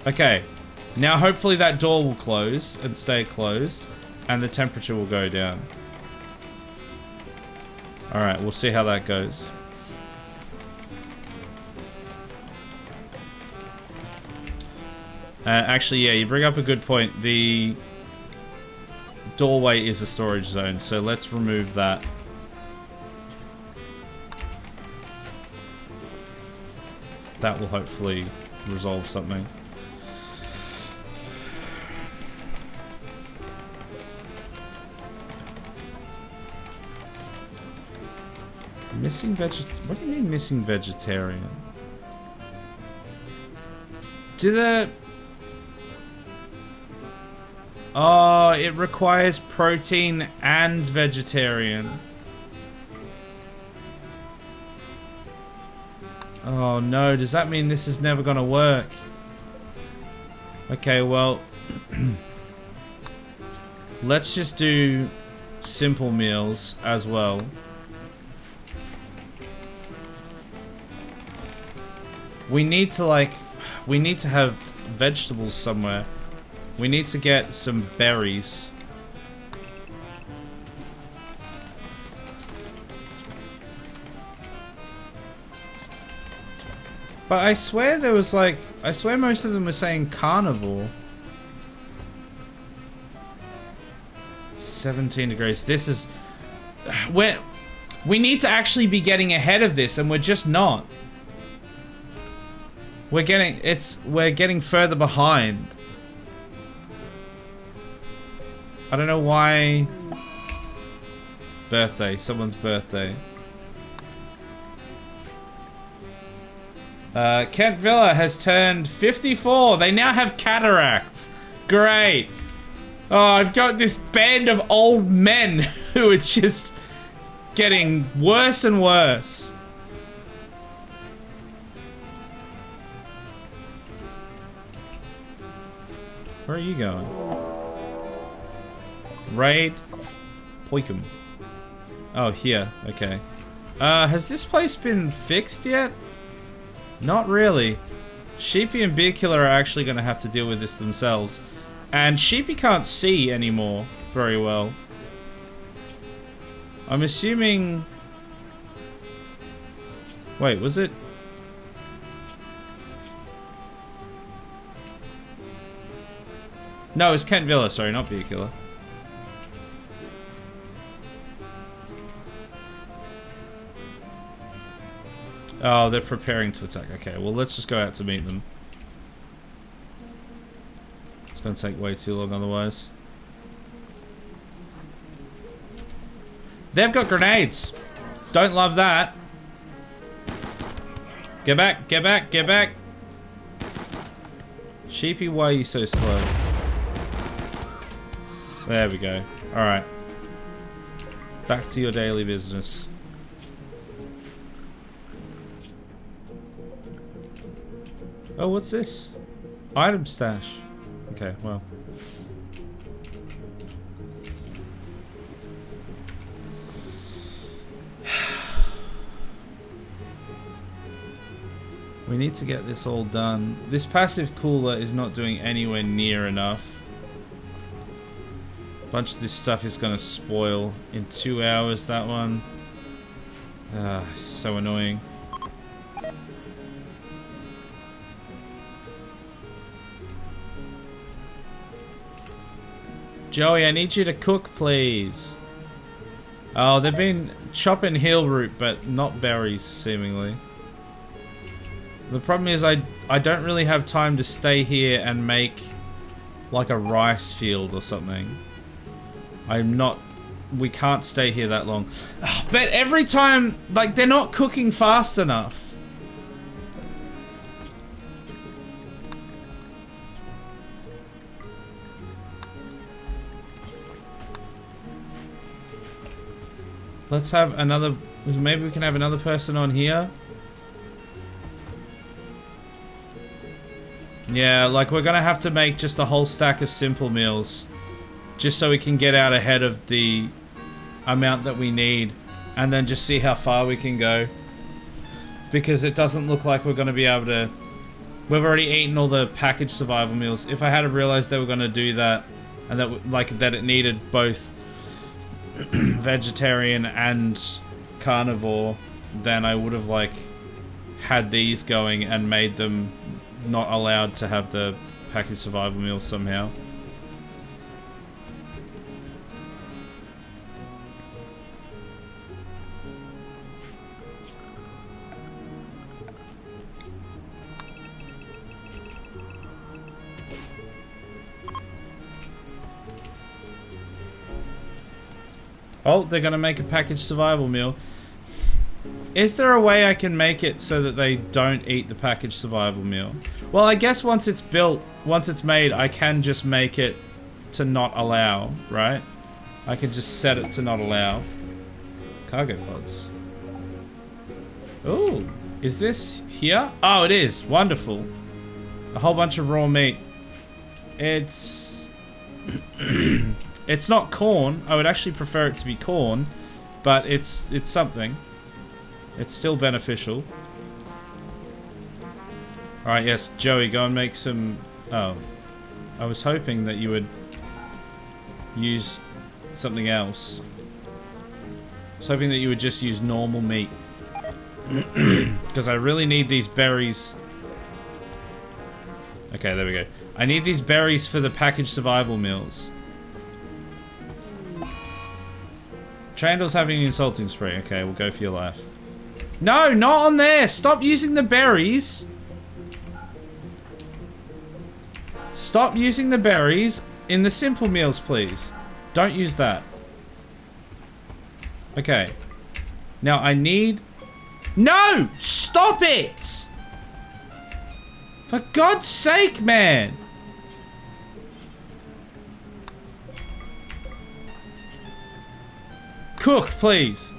Okay. Now hopefully that door will close and stay closed. And the temperature will go down. Alright, we'll see how that goes. Actually, yeah, you bring up a good point. The doorway is a storage zone, so let's remove that. That will hopefully resolve something. Missing what do you mean missing vegetarian? Oh, it requires protein and vegetarian. Oh no, does that mean this is never gonna work? Okay, well, let's just do simple meals as well. We need to have vegetables somewhere. We need to get some berries. But I swear there was like, I swear most of them were saying carnivore. 17 degrees. This is, we need to actually be getting ahead of this and we're just not. We're getting further behind. I don't know why. Birthday, someone's birthday. Kent Villa has turned 54. They now have cataracts. Great. Oh, I've got this band of old men who are just getting worse and worse. Where are you going? Raid Poikum. Oh, here. Okay. Has this place been fixed yet? Not really. Sheepy and Beer Killer are actually going to have to deal with this themselves. And Sheepy can't see anymore very well. I'm assuming... Wait, was it... No, it's Kent Villa, sorry, not Beer Killer. Oh, they're preparing to attack. Okay, well, let's just go out to meet them. It's gonna take way too long otherwise. They've got grenades! Don't love that. Get back, get back, get back! Sheepy, why are you so slow? There we go. Alright. Back to your daily business. Oh, what's this? Item stash. Okay, well. We need to get this all done. This passive cooler is not doing anywhere near enough. A bunch of this stuff is gonna spoil in 2 hours, that one. So annoying. Joey, I need you to cook, please. Oh, they've been chopping heel root, but not berries, seemingly. The problem is I don't really have time to stay here and make like a rice field or something. We can't stay here that long. But every time, like, they're not cooking fast enough. Let's have another, maybe we can have another person on here. Yeah, like we're gonna have to make just a whole stack of simple meals. Just so we can get out ahead of the amount that we need. And then just see how far we can go. Because it doesn't look like we're gonna be able to... We've already eaten all the packaged survival meals. If I had realized they were gonna do that, and that it needed both vegetarian and carnivore, then I would have like had these going and made them not allowed to have the packaged survival meals somehow. Oh, they're gonna make a packaged survival meal. Is there a way I can make it so that they don't eat the packaged survival meal? Well, I guess once it's built, once it's made, I can just make it to not allow, right? I can just set it to not allow. Cargo pods. Oh, is this here? Oh, it is. Wonderful. A whole bunch of raw meat. It's... It's not corn. I would actually prefer it to be corn, but it's something. It's still beneficial. Alright, yes, Joey, go and make some... Oh. I was hoping that you would use something else. I was hoping that you would just use normal meat. Because I really need these berries. Okay, there we go. I need these berries for the packaged survival meals. Trandall's having an insulting spree. Okay, we'll go for your life. No, not on there! Stop using the berries! Stop using the berries in the simple meals, please. Don't use that. Okay. Now I need... No! Stop it! For God's sake, man! Cook, please.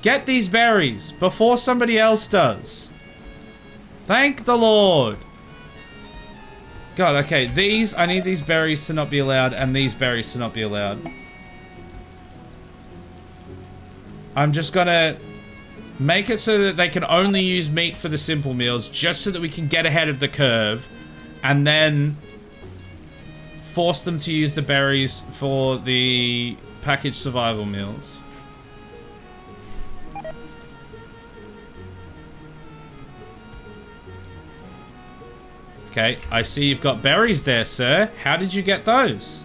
Get these berries before somebody else does. Thank the Lord. God, okay. These, I need these berries to not be allowed and these berries to not be allowed. I'm just gonna make it so that they can only use meat for the simple meals just so that we can get ahead of the curve and then force them to use the berries for the packaged survival meals. Okay, I see you've got berries there, sir. How did you get those?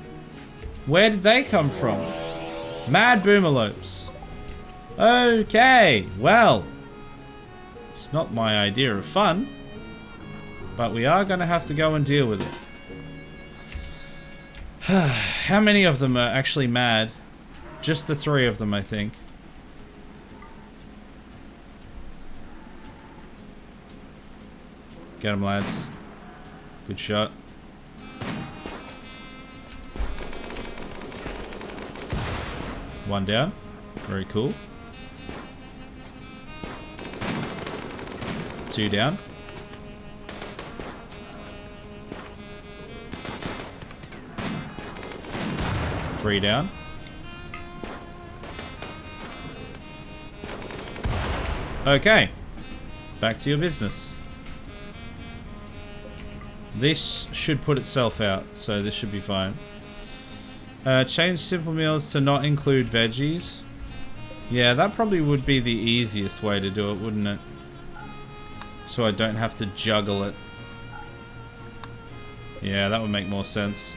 Where did they come from? Mad boomalopes. Okay, well. It's not my idea of fun. But we are going to have to go and deal with it. How many of them are actually mad? Just the 3 of them, I think. Get them, lads. Good shot. One down. Very cool. 2 down. Three down. Okay. Back to your business. This should put itself out, so this should be fine. Change simple meals to not include veggies. Yeah, that probably would be the easiest way to do it, wouldn't it? So I don't have to juggle it. Yeah, that would make more sense.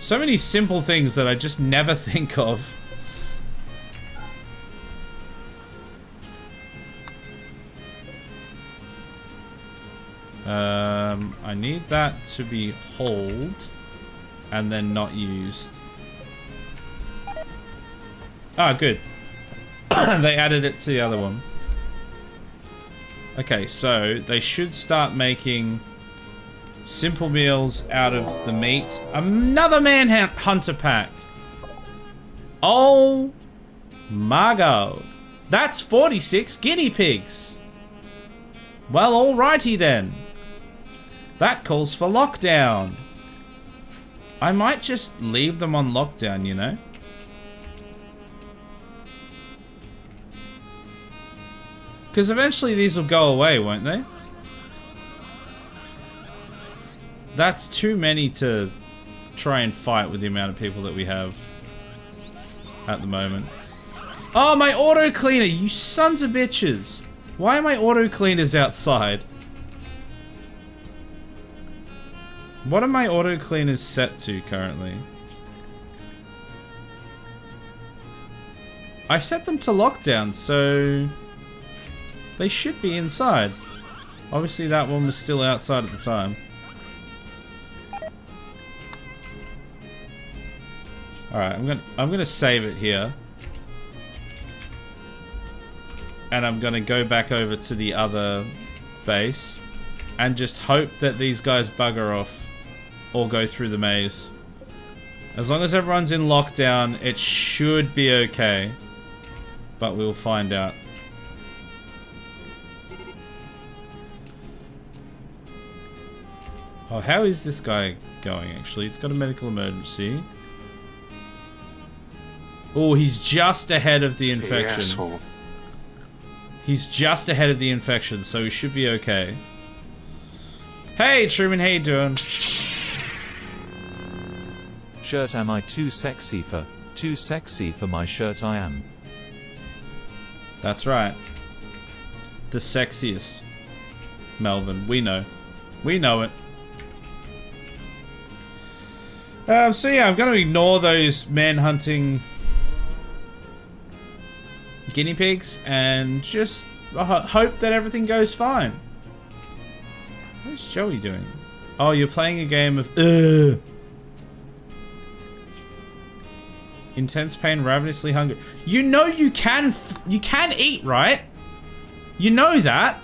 So many simple things that I just never think of. I need that to be hold and then not used. Ah, good. They added it to the other one. Okay, so they should start making simple meals out of the meat. Another manhunter pack. Oh my god. That's 46 guinea pigs. Well, alrighty then. That calls for lockdown. I might just leave them on lockdown, you know? Because eventually these will go away, won't they? That's too many to try and fight with the amount of people that we have at the moment. Oh, my auto cleaner, you sons of bitches. Why are my auto cleaners outside? What are my auto cleaners set to currently? I set them to lockdown, so they should be inside. Obviously that one was still outside at the time. Alright, I'm gonna save it here. And I'm gonna go back over to the other base and just hope that these guys bugger off or go through the maze. As long as everyone's in lockdown, it should be okay. But we'll find out. Oh, how is this guy going actually? He's got a medical emergency. Oh, he's just ahead of the infection. Asshole. He's just ahead of the infection, so he should be okay. Hey, Truman, how you doing? Shirt, am I too sexy for my shirt? I am. That's right. The sexiest. Melvin, we know. We know it. So yeah, I'm going to ignore those man-hunting guinea pigs and just hope that everything goes fine. What's Joey doing? Oh, you're playing a game of intense pain, ravenously hungry. You know you can eat, right? You know that.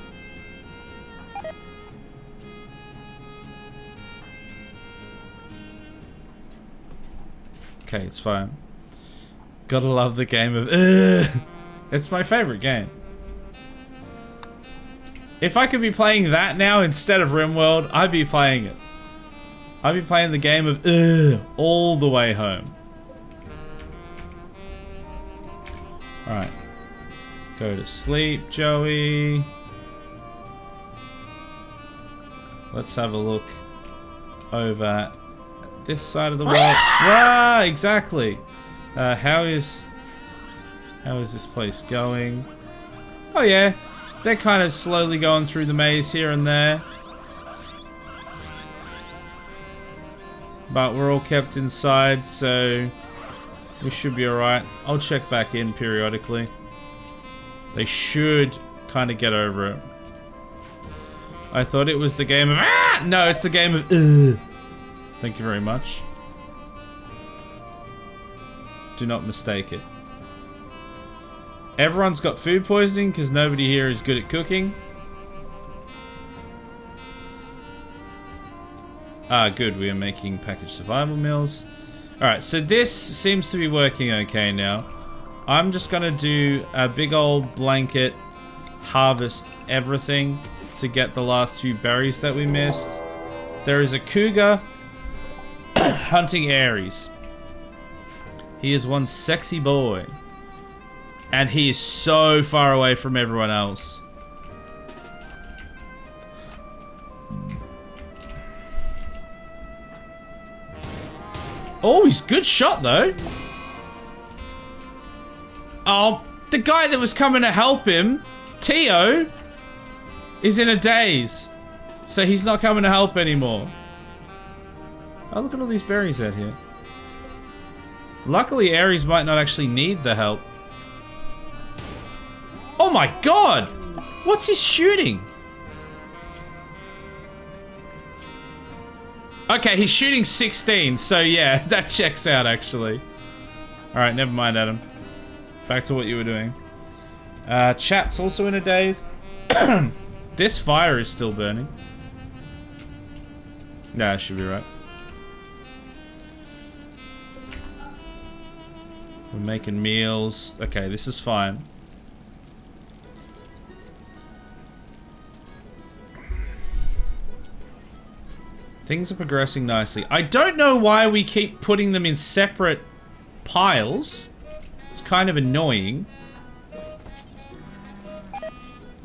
Okay, it's fine. Gotta love the game of It's my favorite game. If I could be playing that now instead of RimWorld, I'd be playing it. I'd be playing the game of all the way home. Alright. Go to sleep, Joey. Let's have a look over at this side of the world. Ah, exactly. How is this place going? Oh yeah, they're kind of slowly going through the maze here and there. But we're all kept inside, so we should be alright. I'll check back in periodically. They should kind of get over it. I thought it was the game of no, it's the game of Thank you very much. Do not mistake it. Everyone's got food poisoning because nobody here is good at cooking. Ah, good. We are making packaged survival meals. Alright, so this seems to be working okay now. I'm just going to do a big old blanket harvest everything to get the last few berries that we missed. There is a cougar hunting Aries. He is one sexy boy. And he is so far away from everyone else. Oh, he's a good shot though. Oh, the guy that was coming to help him, Tio, is in a daze. So he's not coming to help anymore. Oh, look at all these berries out here. Luckily, Ares might not actually need the help. Oh my god! What's he shooting? Okay, he's shooting 16, so yeah, that checks out, actually. Alright, never mind, Adam. Back to what you were doing. Chat's also in a daze. This fire is still burning. Nah, I should be right. We're making meals. Okay, this is fine. Things are progressing nicely. I don't know why we keep putting them in separate piles. It's kind of annoying.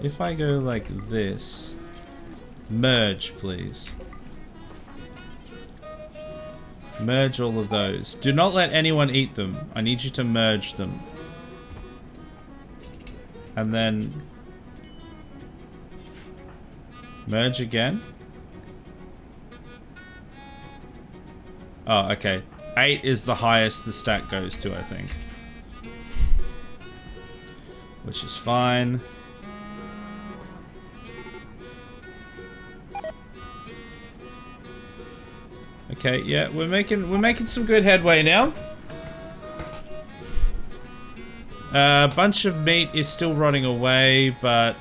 If I go like this, merge, please. Merge all of those. Do not let anyone eat them. I need you to merge them. And then merge again. Oh, okay. 8 is the highest the stack goes to, I think. Which is fine. Okay, yeah, we're making some good headway now. A bunch of meat is still rotting away, but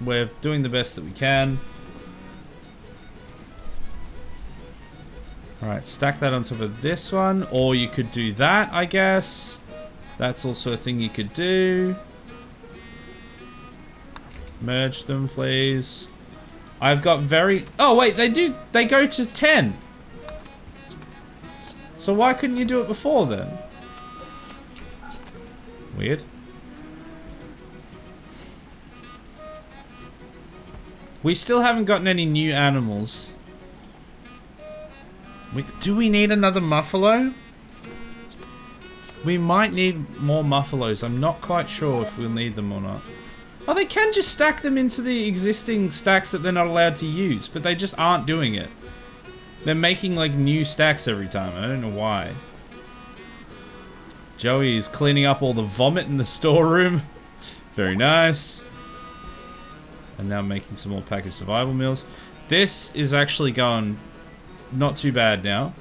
we're doing the best that we can. Alright, stack that on top of this one, or you could do that, I guess. That's also a thing you could do. Merge them, please. I've got very... Oh, wait, they go to 10. So why couldn't you do it before then? Weird. We still haven't gotten any new animals. Do we need another muffalo? We might need more muffalos. I'm not quite sure if we'll need them or not. Oh, they can just stack them into the existing stacks that they're not allowed to use, but they just aren't doing it. They're making like new stacks every time. I don't know why. Joey is cleaning up all the vomit in the storeroom. Very nice. And now making some more packaged survival meals. This is actually going not too bad now.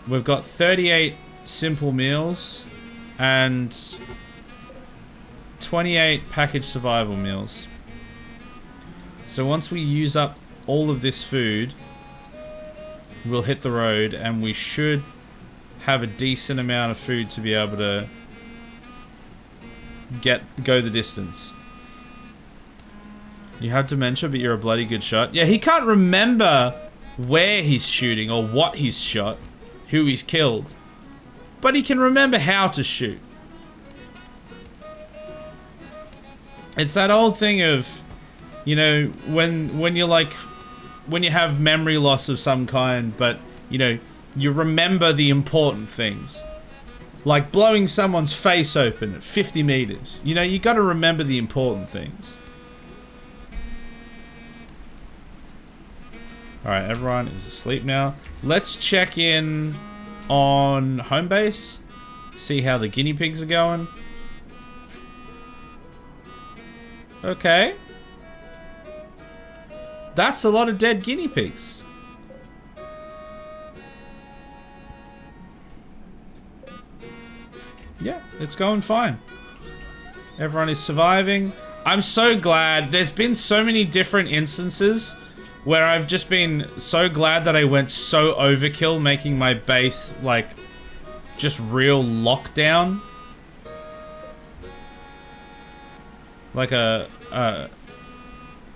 We've got 38 simple meals and 28 packaged survival meals. So once we use up all of this food, we'll hit the road and we should have a decent amount of food to be able to go the distance. You have dementia, but you're a bloody good shot. Yeah, he can't remember where he's shooting or what he's shot, who he's killed, but he can remember how to shoot. It's that old thing of, you know, when you're like, when you have memory loss of some kind, but you know, you remember the important things, like blowing someone's face open at 50 meters. You know, you got to remember the important things. Alright, everyone is asleep now. Let's check in on home base. See how the guinea pigs are going. Okay. That's a lot of dead guinea pigs. Yeah, it's going fine. Everyone is surviving. I'm so glad. There's been so many different instances where I've just been so glad that I went so overkill, making my base, like, just real lockdown. Like a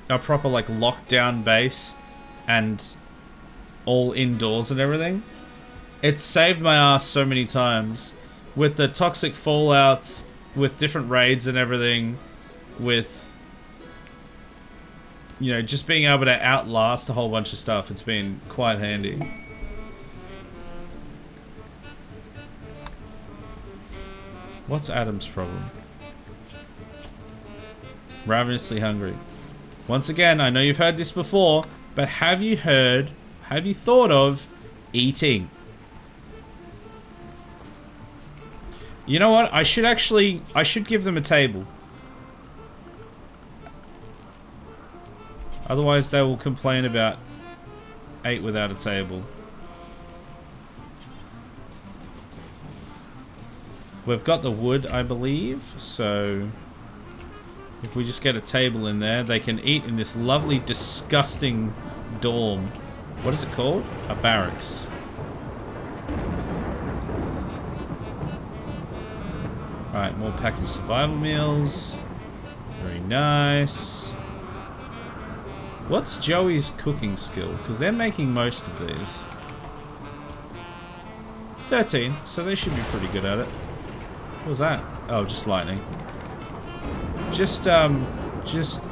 proper, like, lockdown base. And all indoors and everything. It's saved my ass so many times. With the toxic fallouts, with different raids and everything. With... you know, just being able to outlast a whole bunch of stuff, it's been quite handy. What's Adam's problem? Ravenously hungry. Once again, I know you've heard this before, but have you thought of eating? You know what? I should give them a table. Otherwise, they will complain about 8 without a table. We've got the wood, I believe, so if we just get a table in there, they can eat in this lovely, disgusting dorm. What is it called? A barracks. Alright, more packaged survival meals. Very nice. What's Joey's cooking skill? Because they're making most of these. 13, so they should be pretty good at it. What was that? Oh, just lightning. Just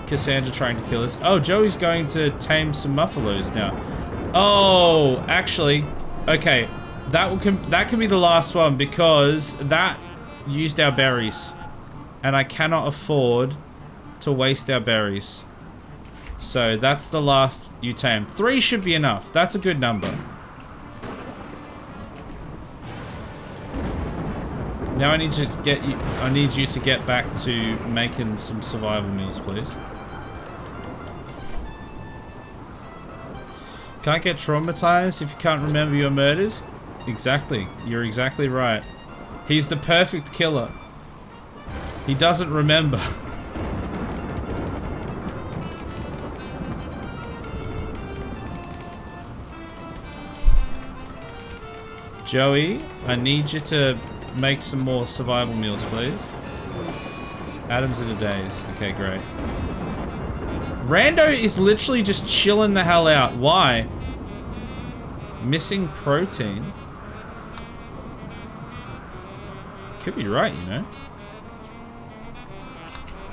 Cassandra trying to kill us. Oh, Joey's going to tame some muffaloes now. Oh, actually, okay. That can be the last one because that used our berries. And I cannot afford to waste our berries. So that's the last you tame. 3 should be enough. That's a good number. Now I need you to get back to making some survival meals, please. Can't get traumatized if you can't remember your murders? Exactly. You're exactly right. He's the perfect killer. He doesn't remember. Joey, I need you to make some more survival meals, please. Adams in a daze. Okay, great. Rando is literally just chilling the hell out. Why? Missing protein? Could be right, you know.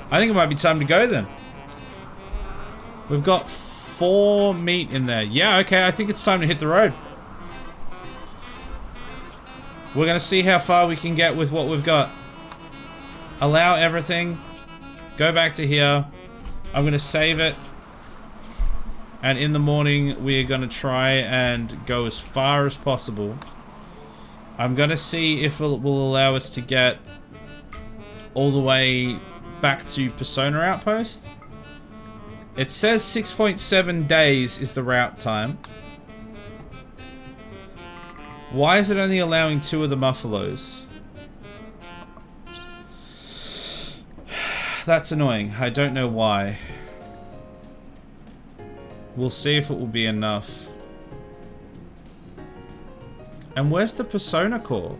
I think it might be time to go then. We've got 4 meat in there. Yeah, okay, I think it's time to hit the road. We're gonna see how far we can get with what we've got. Allow everything. Go back to here. I'm gonna save it. And in the morning, we are gonna try and go as far as possible. I'm gonna see if it will allow us to get all the way back to Persona Outpost. It says 6.7 days is the route time. Why is it only allowing 2 of the Muffalos? That's annoying. I don't know why. We'll see if it will be enough. And where's the Persona Core?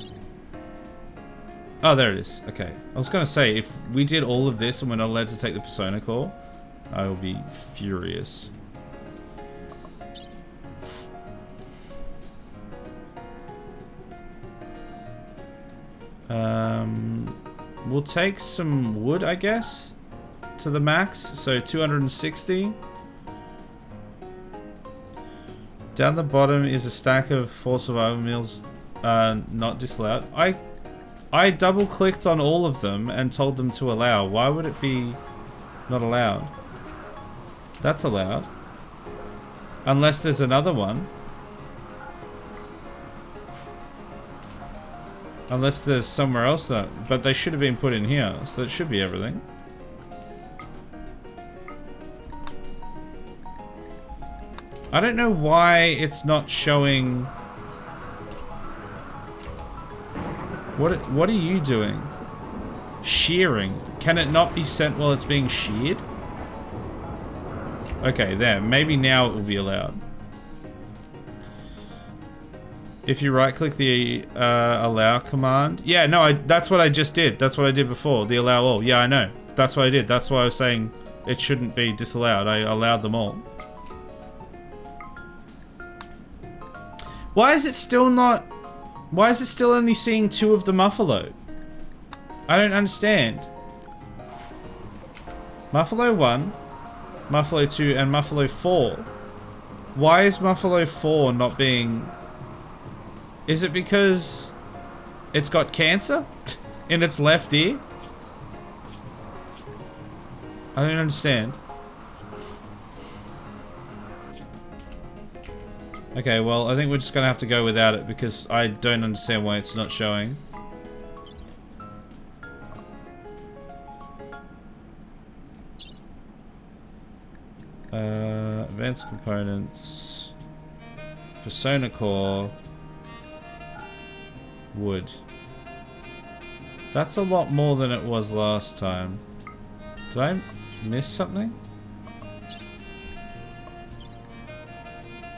Oh, there it is. Okay. I was going to say, if we did all of this and we're not allowed to take the Persona Core, I will be furious. We'll take some wood, I guess, to the max. So 260. Down the bottom is a stack of 4 survival meals, not disallowed. I double-clicked on all of them and told them to allow. Why would it be not allowed? That's allowed. Unless there's another one. Unless there's somewhere else that... But they should have been put in here, so that should be everything. I don't know why it's not showing... What are you doing? Shearing. Can it not be sent while it's being sheared? Okay, there. Maybe now it will be allowed. If you right-click the allow command. Yeah, no, that's what I just did. That's what I did before. The allow all. Yeah, I know. That's what I did. That's why I was saying it shouldn't be disallowed. I allowed them all. Why is it still not... Why is it still only seeing 2 of the Muffalo? I don't understand. Muffalo 1, Muffalo 2, and Muffalo 4. Why is Muffalo 4 not being... Is it because it's got cancer in its left ear? I don't understand. Okay, well, I think we're just gonna have to go without it because I don't understand why it's not showing. Advanced components, Persona Core, wood. That's a lot more than it was last time. Did I miss something?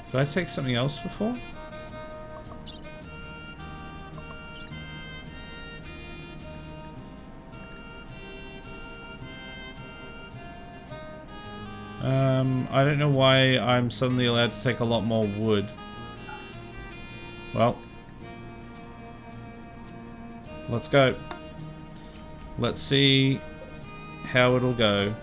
Did I take something else before? I don't know why I'm suddenly allowed to take a lot more wood. Well. Let's go. Let's see how it'll go.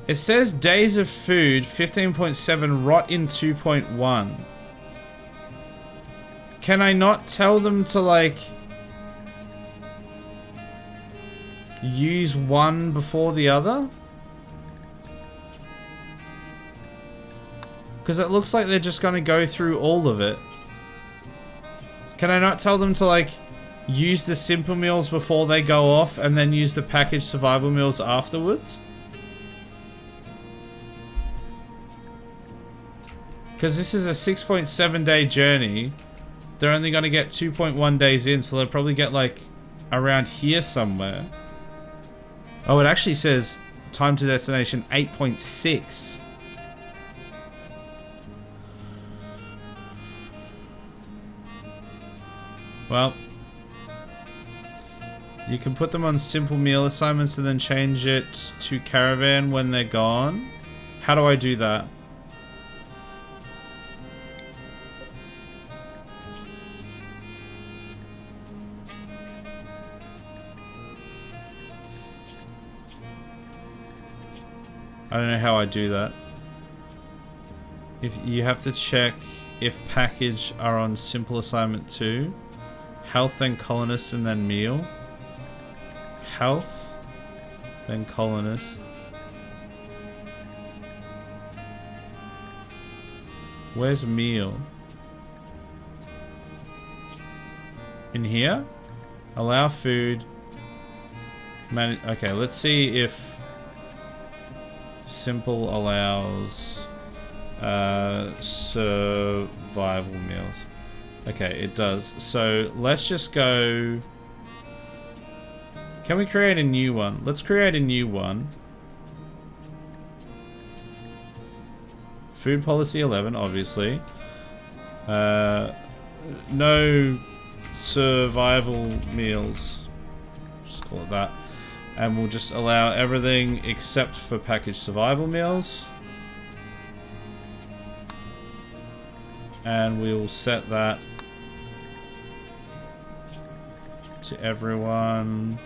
It says days of food, 15.7, rot in 2.1. Can I not tell them to, like, use one before the other? Because it looks like they're just going to go through all of it. Can I not tell them to, like, use the simple meals before they go off and then use the packaged survival meals afterwards? Because this is a 6.7 day journey. They're only going to get 2.1 days in, so they'll probably get, like, around here somewhere. Oh, it actually says time to destination 8.6. Well, you can put them on simple meal assignments and then change it to caravan when they're gone. How do I do that? I don't know how I do that. If you have to check if package are on simple assignment 2. Health, then colonist, and then meal. Health, then colonist. Where's meal? In here? Allow food. Okay, let's see if simple allows survival meals. Okay, it does. So let's just go. Can we create a new one? Let's create a new one. Food policy 11, obviously. No survival meals. Just call it that. And we'll just allow everything except for packaged survival meals. And we'll set that to everyone.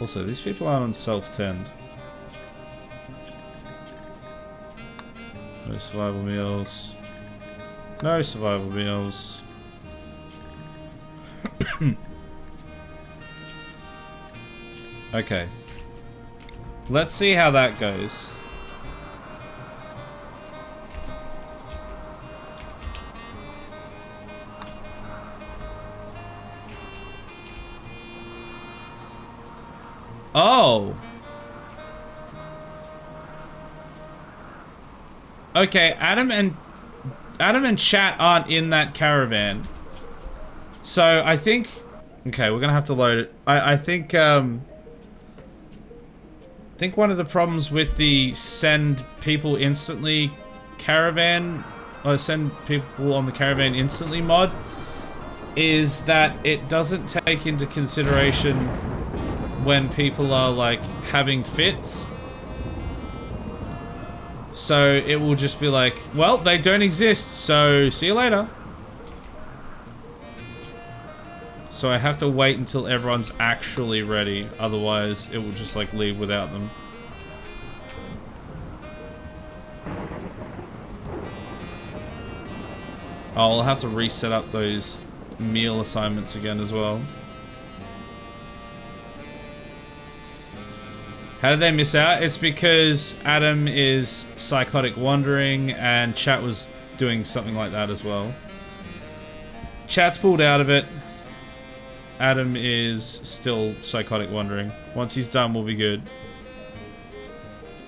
Also, these people aren't on self-tend. No survival meals. No survival meals. Okay. Let's see how that goes. Oh. Okay, Adam and chat aren't in that caravan. So I think, okay, we're gonna have to load it. I think one of the problems with the send people instantly caravan, or send people on the caravan instantly mod, is that it doesn't take into consideration when people are like having fits. So it will just be like, well, they don't exist, so see you later. So I have to wait until everyone's actually ready, otherwise it will just like leave without them. I'll have to reset up those meal assignments again as well. How did they miss out? It's because Adam is psychotic wandering and chat was doing something like that as well. Chat's pulled out of it. Adam is still psychotic wandering. Once he's done, we'll be good.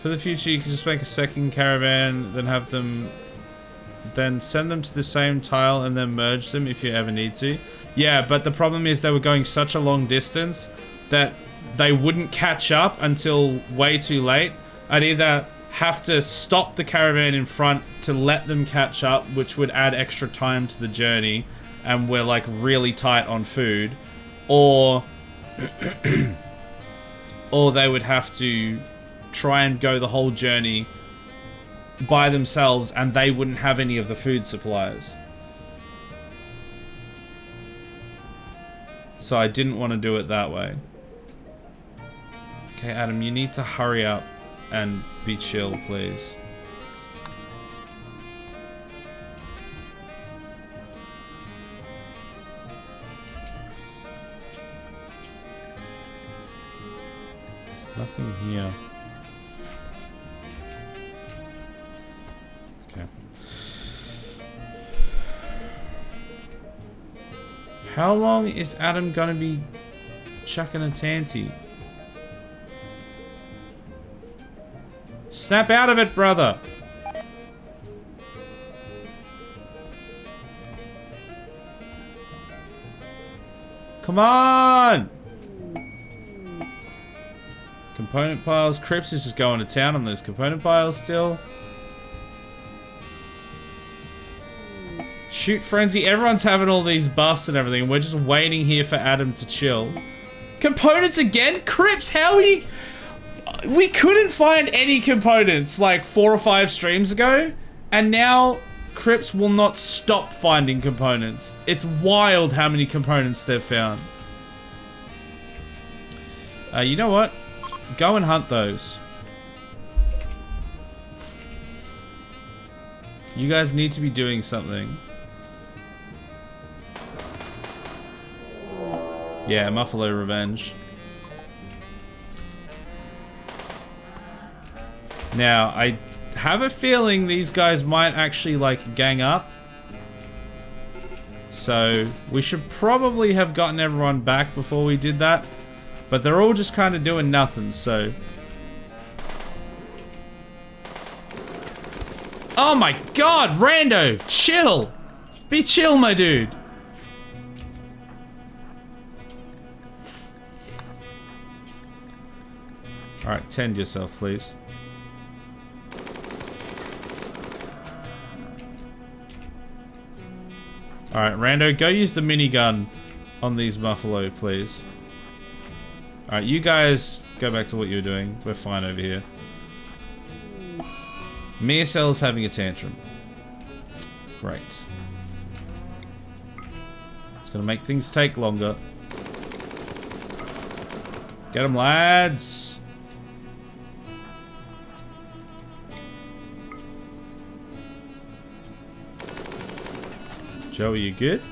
For the future, you can just make a second caravan, then have them then send them to the same tile and then merge them if you ever need to. Yeah, but the problem is they were going such a long distance that they wouldn't catch up until way too late. I'd either have to stop the caravan in front to let them catch up, which would add extra time to the journey, and we're like really tight on food, or or they would have to try and go the whole journey by themselves and they wouldn't have any of the food supplies. So I didn't want to do it that way. Okay, Adam, you need to hurry up and be chill, please. There's nothing here. Okay. How long is Adam gonna be chucking a tanty? Snap out of it, brother! Come on! Component piles. Crips is just going to town on those component piles still. Shoot Frenzy. Everyone's having all these buffs and everything. We're just waiting here for Adam to chill. Components again? Crips, how are you... We couldn't find any components like 4 or 5 streams ago, and now Crips will not stop finding components. It's wild how many components they've found. You know what? Go and hunt those. You guys need to be doing something. Yeah, Muffalo Revenge. Now, I have a feeling these guys might actually, like, gang up. So, we should probably have gotten everyone back before we did that. But they're all just kind of doing nothing, so... Oh my god, Rando! Chill! Be chill, my dude! Alright, tend yourself, please. Alright, Rando, go use the minigun on these Buffalo, please. Alright, you guys go back to what you were doing. We're fine over here. Miacel's having a tantrum. Great. It's gonna make things take longer. Get them, lads! Joe, are you good?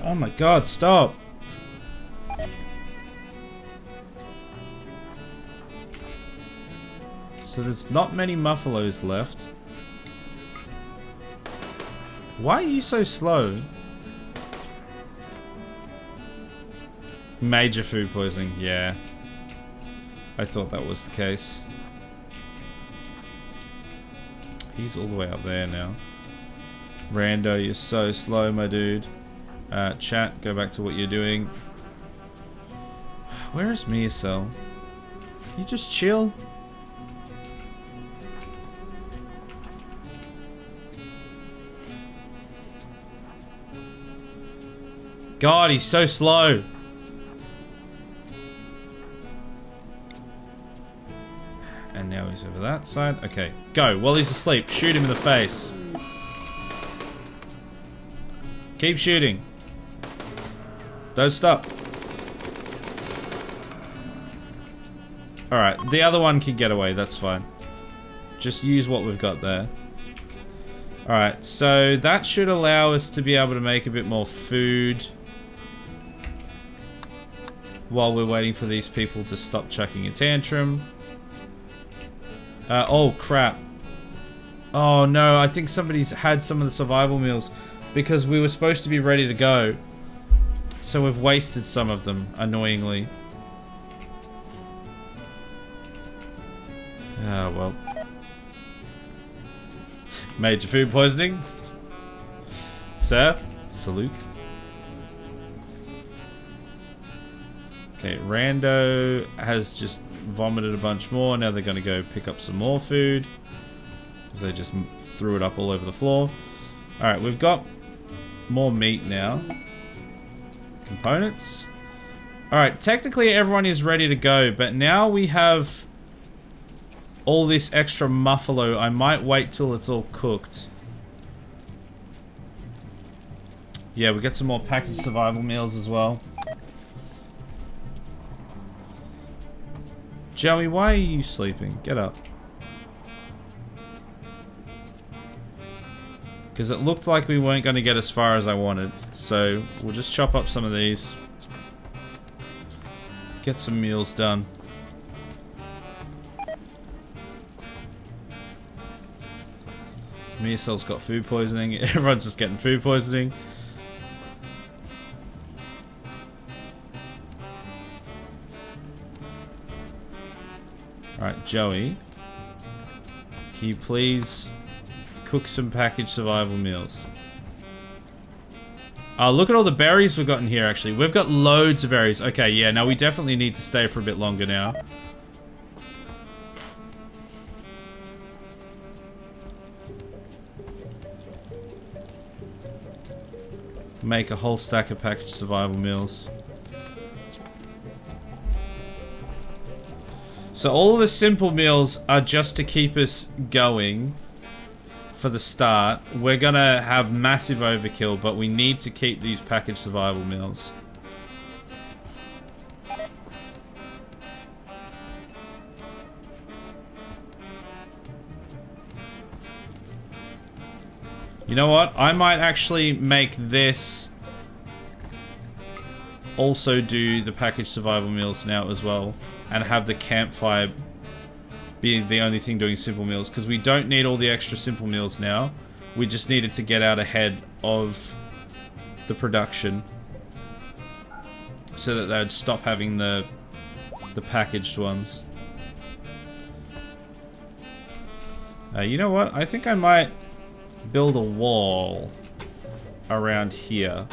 Oh my god, stop! So there's not many Muffalos left. Why are you so slow? Major food poisoning, yeah. I thought that was the case. He's all the way up there now. Rando, you're so slow, my dude. Chat, go back to what you're doing. Where is Miacel? You just chill? God, he's so slow. And now he's over that side. Okay, go. While he's asleep, shoot him in the face. Keep shooting. Don't stop. Alright, the other one can get away, that's fine. Just use what we've got there. Alright, so that should allow us to be able to make a bit more food while we're waiting for these people to stop chucking a tantrum. Oh crap. Oh no, I think somebody's had some of the survival meals because we were supposed to be ready to go. So we've wasted some of them, annoyingly. Ah, well. Major food poisoning. Sir, salute. Okay, Rando has just vomited a bunch more. Now they're going to go pick up some more food. Because they just threw it up all over the floor. Alright, we've got more meat now. Components. Alright, technically everyone is ready to go. But now we have all this extra muffalo. I might wait till it's all cooked. Yeah, we get some more packaged survival meals as well. Joey, why are you sleeping? Get up. Because it looked like we weren't going to get as far as I wanted. So, we'll just chop up some of these. Get some meals done. Miacel's got food poisoning. Everyone's just getting food poisoning. Alright, Joey. Can you please cook some packaged survival meals? Oh, look at all the berries we've got in here, actually. We've got loads of berries. Okay, yeah, now we definitely need to stay for a bit longer now. Make a whole stack of packaged survival meals. So all of the simple meals are just to keep us going for the start. We're gonna have massive overkill, but we need to keep these packaged survival meals. You know what? I might actually make this also do the packaged survival meals now as well. And have the campfire be the only thing doing simple meals. Because we don't need all the extra simple meals now. We just needed to get out ahead of the production. So that they'd stop having the packaged ones. You know what? I think I might build a wall around here.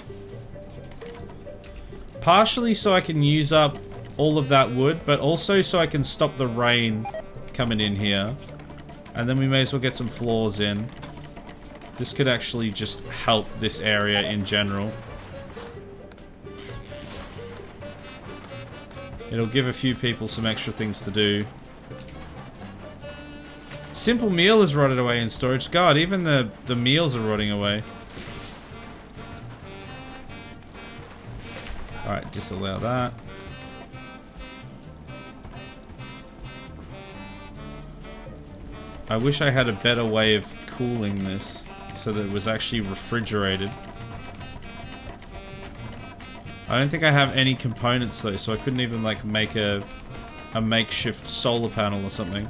Partially so I can use up all of that wood, but also so I can stop the rain coming in here. And then we may as well get some floors in. This could actually just help this area in general. It'll give a few people some extra things to do. Simple meal is rotted away in storage. God, even the meals are rotting away. Alright, disallow that. I wish I had a better way of cooling this so that it was actually refrigerated. I don't think I have any components though, so I couldn't even like make a makeshift solar panel or something.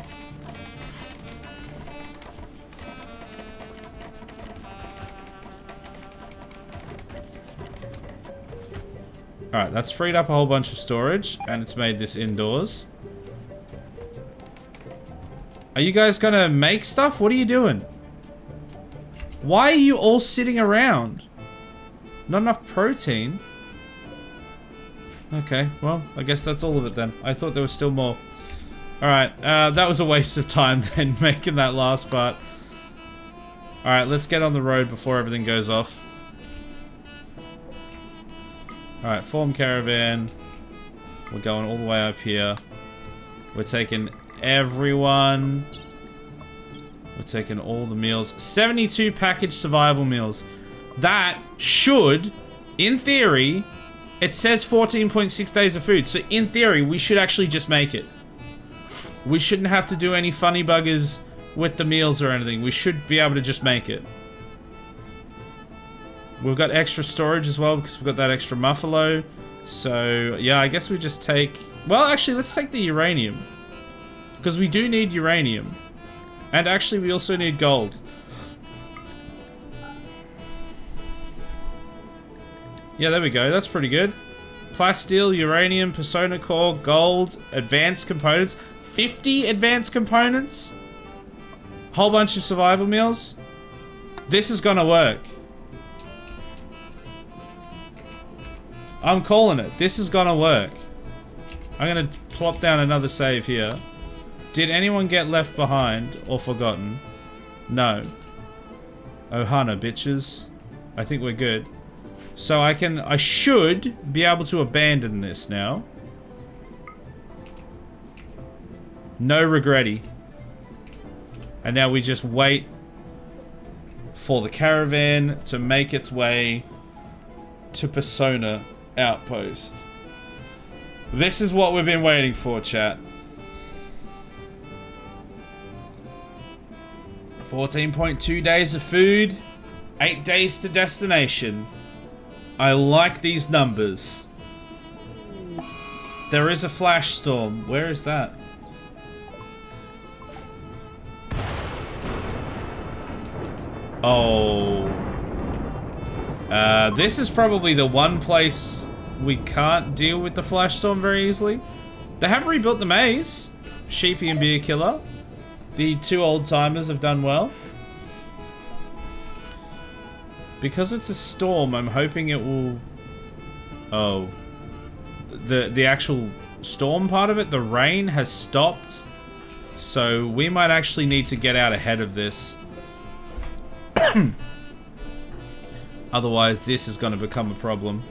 Alright, that's freed up a whole bunch of storage and it's made this indoors. Are you guys gonna make stuff? What are you doing? Why are you all sitting around? Not enough protein? Okay, well, I guess that's all of it then. I thought there was still more. Alright, that was a waste of time then, making that last part. Alright, let's get on the road before everything goes off. Alright, form caravan. We're going all the way up here. We're taking everyone. We're taking all the meals. 72 packaged survival meals. That should, in theory, it says 14.6 days of food. So in theory, we should actually just make it. We shouldn't have to do any funny buggers with the meals or anything. We should be able to just make it. We've got extra storage as well because we've got that extra muffalo. So yeah, I guess we just take... Well, actually, let's take the uranium. Because we do need uranium. And actually, we also need gold. Yeah, there we go. That's pretty good. Plasteel, uranium, persona core, gold, advanced components. 50 advanced components? Whole bunch of survival meals? This is gonna work. I'm calling it. This is gonna work. I'm gonna plop down another save here. Did anyone get left behind or forgotten? No. Ohana, bitches. I think we're good. So I should be able to abandon this now. No regretty. And now we just wait for the caravan to make its way to Persona Outpost. This is what we've been waiting for, chat. 14.2 days of food, 8 days to destination. I like these numbers. There is a flash storm. Where is that? Oh. This is probably the one place we can't deal with the flash storm very easily. They have rebuilt the maze. Sheepy and Beer Killer. The two old timers have done well. Because it's a storm, I'm hoping it will... Oh. The actual storm part of it, the rain has stopped. So we might actually need to get out ahead of this. Otherwise, this is going to become a problem.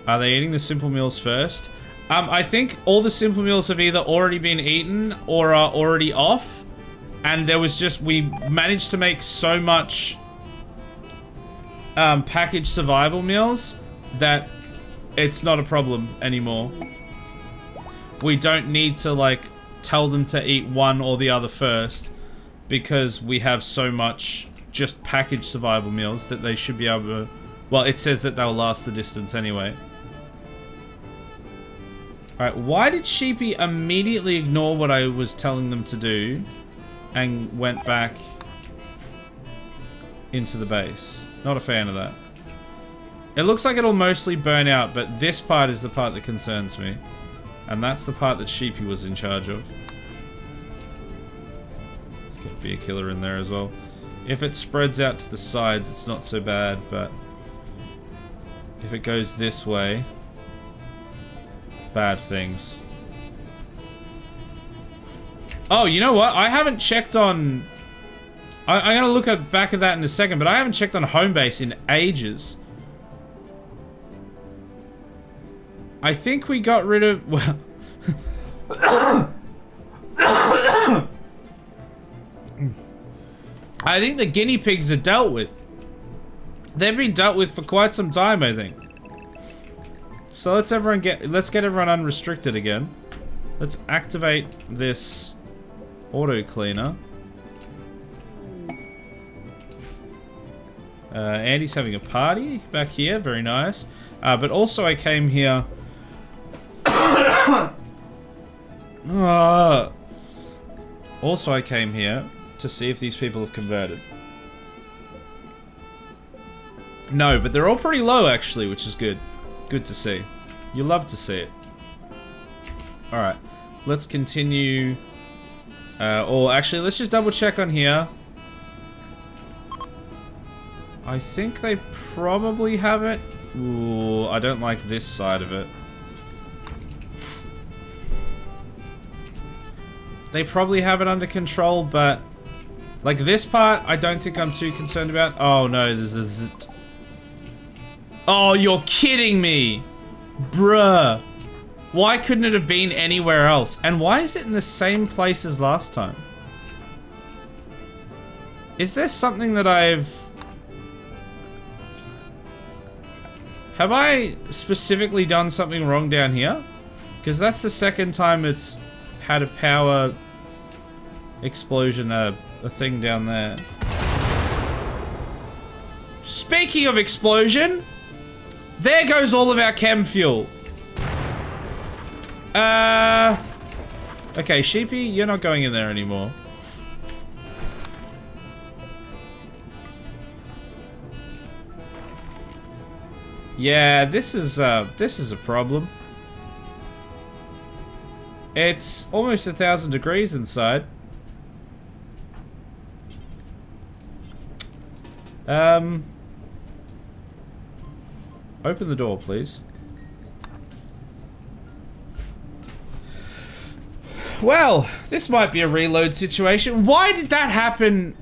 Are they eating the simple meals first? I think all the simple meals have either already been eaten or are already off. And there was just, we managed to make so much packaged survival meals that it's not a problem anymore. We don't need to, like, tell them to eat one or the other first because we have so much just packaged survival meals that they should be able to... Well, it says that they'll last the distance anyway. Alright, why did Sheepy immediately ignore what I was telling them to do and went back into the base? Not a fan of that. It looks like it'll mostly burn out, but this part is the part that concerns me. And that's the part that Sheepy was in charge of. Let's get Beer Killer in there as well. If it spreads out to the sides, it's not so bad, but if it goes this way, bad things. Oh, you know what? I haven't checked on... I'm going to look at back at that in a second, but I haven't checked on Homebase in ages. I think we got rid of... Well... I think the guinea pigs are dealt with. They've been dealt with for quite some time, I think. So let's get everyone unrestricted again. Let's activate this auto cleaner. Andy's having a party back here, very nice. But also I came here. Also I came here to see if these people have converted. No, but they're all pretty low actually, which is good. Good to see. You love to see it. Alright, let's continue. Or actually, let's just double check on here. I think they probably have it. Ooh, I don't like this side of it. They probably have it under control, but like this part, I don't think I'm too concerned about. Oh no, there's a zit. Oh, you're kidding me! Bruh. Why couldn't it have been anywhere else? And why is it in the same place as last time? Is there something that I've... Have I specifically done something wrong down here? Because that's the second time it's had a power explosion, a thing down there. Speaking of explosion, there goes all of our chem fuel. Okay, Sheepy, you're not going in there anymore. Yeah, this is a problem. It's almost 1,000 degrees inside. Open the door, please. Well, this might be a reload situation. Why did that happen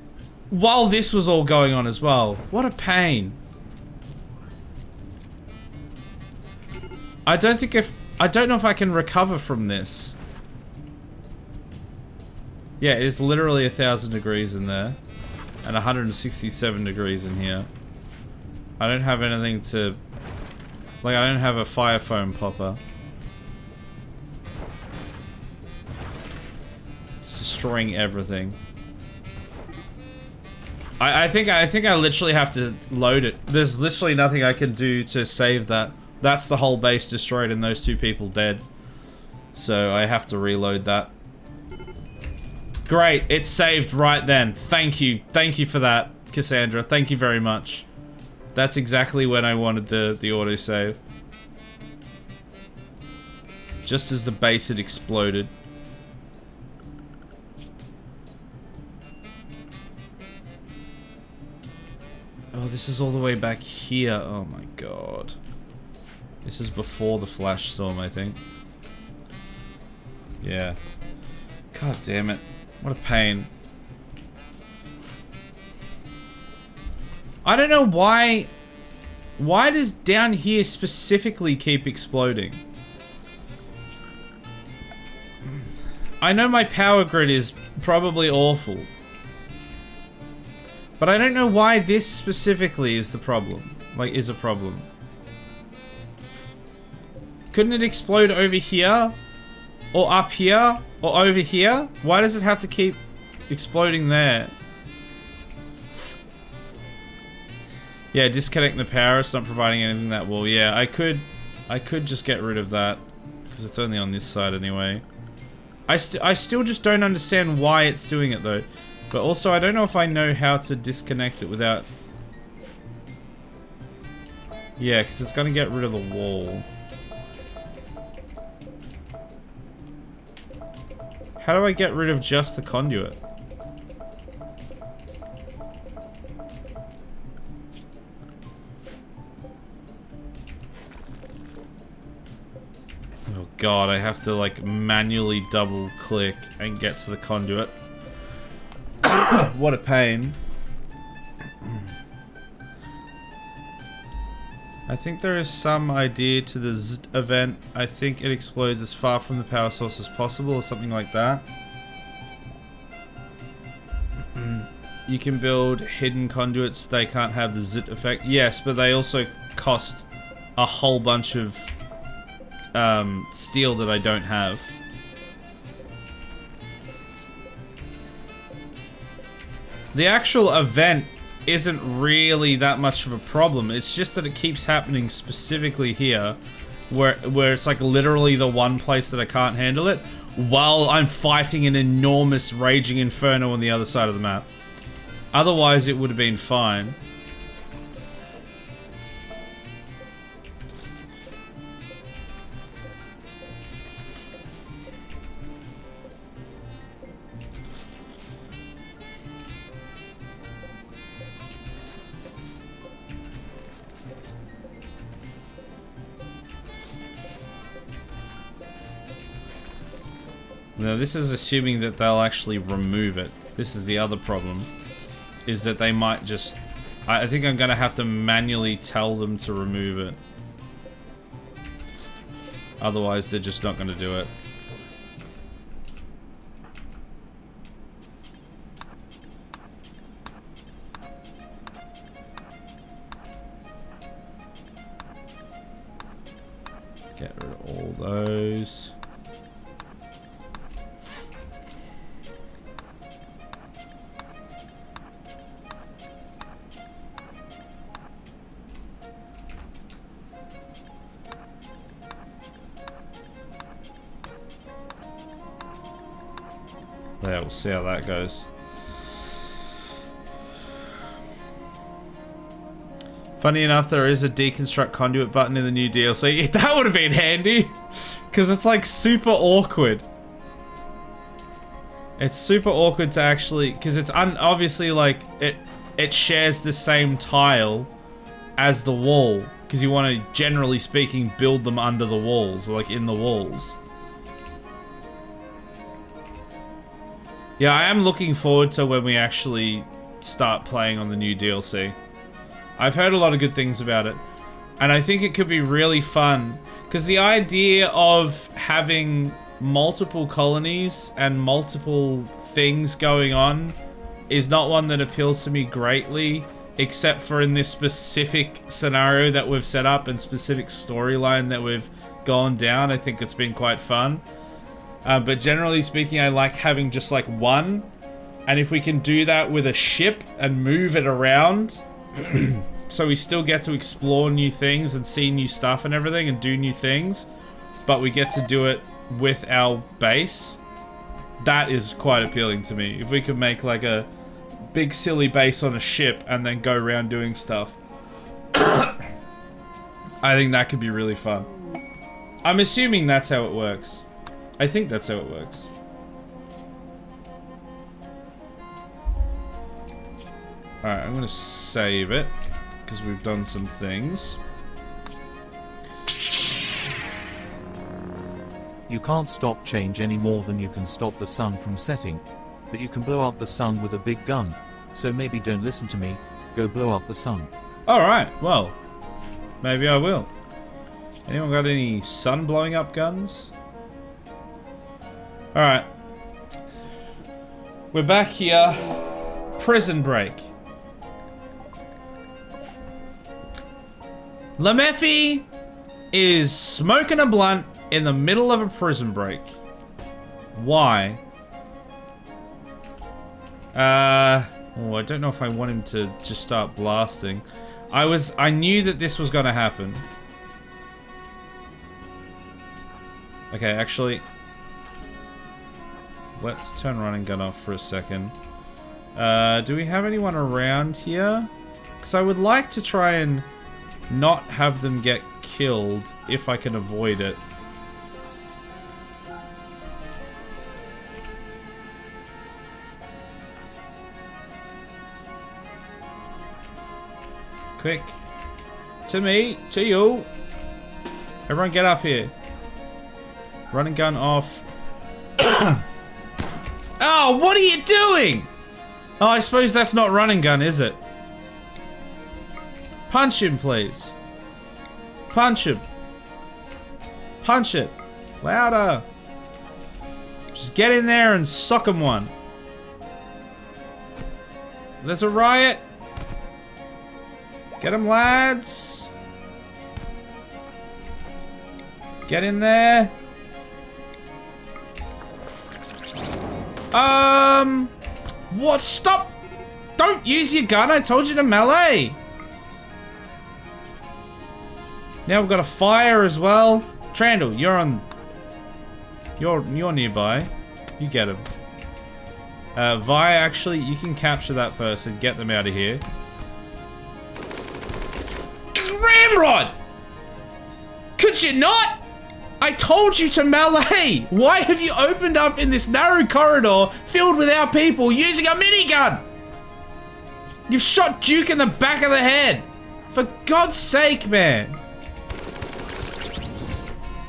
while this was all going on as well? What a pain. I don't know if I can recover from this. Yeah, it is literally 1,000 degrees in there. And 167 degrees in here. I don't have anything to... Like, I don't have a fire foam popper. It's destroying everything. I think I literally have to load it. There's literally nothing I can do to save that. That's the whole base destroyed and those 2 people dead. So I have to reload that. Great, it's saved right then. Thank you for that, Cassandra. Thank you very much. That's exactly when I wanted the autosave. Just as the base had exploded. Oh, this is all the way back here. Oh my god. This is before the flash storm, I think. Yeah. God damn it. What a pain. I don't know why... Why does down here specifically keep exploding? I know my power grid is probably awful. But I don't know why this specifically is the problem. Like, is a problem. Couldn't it explode over here? Or up here? Or over here? Why does it have to keep exploding there? Yeah, disconnecting the power, it's not providing anything that will. Yeah, I could just get rid of that. Because it's only on this side anyway. I still just don't understand why it's doing it though. But also, I don't know if I know how to disconnect it without... Yeah, because it's going to get rid of the wall. How do I get rid of just the conduit? Oh god, I have to like manually double click and get to the conduit. What a pain. I think there is some idea to the Z event. I think it explodes as far from the power source as possible or something like that. You can build hidden conduits. They can't have the Z effect. Yes, but they also cost a whole bunch of steel that I don't have. The actual event isn't really that much of a problem. It's just that it keeps happening specifically here, where it's like literally the one place that I can't handle it, while I'm fighting an enormous raging inferno on the other side of the map. Otherwise, it would have been fine. Now, this is assuming that they'll actually remove it. This is the other problem. Is that they might just... I think I'm going to have to manually tell them to remove it. Otherwise, they're just not going to do it. Get rid of all those. Yeah, we'll see how that goes. Funny enough, there is a deconstruct conduit button in the new DLC. That would have been handy, because it's like super awkward. It's super awkward to actually, because it's obviously like it shares the same tile as the wall, because you want to, generally speaking, build them under the walls, like in the walls. Yeah, I am looking forward to when we actually start playing on the new DLC. I've heard a lot of good things about it, and I think it could be really fun, because the idea of having multiple colonies and multiple things going on is not one that appeals to me greatly, except for in this specific scenario that we've set up and specific storyline that we've gone down. I think it's been quite fun. But generally speaking, I like having just like one, and if we can do that with a ship and move it around so we still get to explore new things and see new stuff and everything and do new things, but we get to do it with our base, that is quite appealing to me. If we could make like a big silly base on a ship and then go around doing stuff, I think that could be really fun. I'm assuming that's how it works. I think that's how it works. Alright, I'm gonna save it, because we've done some things. You can't stop change any more than you can stop the sun from setting. But you can blow up the sun with a big gun. So maybe don't listen to me, go blow up the sun. Alright, well, maybe I will. Anyone got any sun blowing up guns? Alright. We're back here. Prison break. Lemeffi is smoking a blunt in the middle of a prison break. Why? Oh, I don't know if I want him to just start blasting. I knew that this was gonna happen. Okay, actually, let's turn run and gun off for a second. Do we have anyone around here? Because I would like to try and not have them get killed if I can avoid it. Quick. To me. To you. Everyone get up here. Run and gun off. Oh, what are you doing? Oh, I suppose that's not run and gun, is it? Punch him, please. Punch him. Punch it. Louder. Just get in there and sock him one. There's a riot. Get him, lads. Get in there. What? Stop! Don't use your gun. I told you to melee. Now we've got a fire as well. Trandall, you're on. You're nearby. You get him. Vi, actually, you can capture that person. Get them out of here. Ramrod! Could you not? I told you to melee! Why have you opened up in this narrow corridor filled with our people using a minigun? You've shot Duke in the back of the head. For God's sake, man.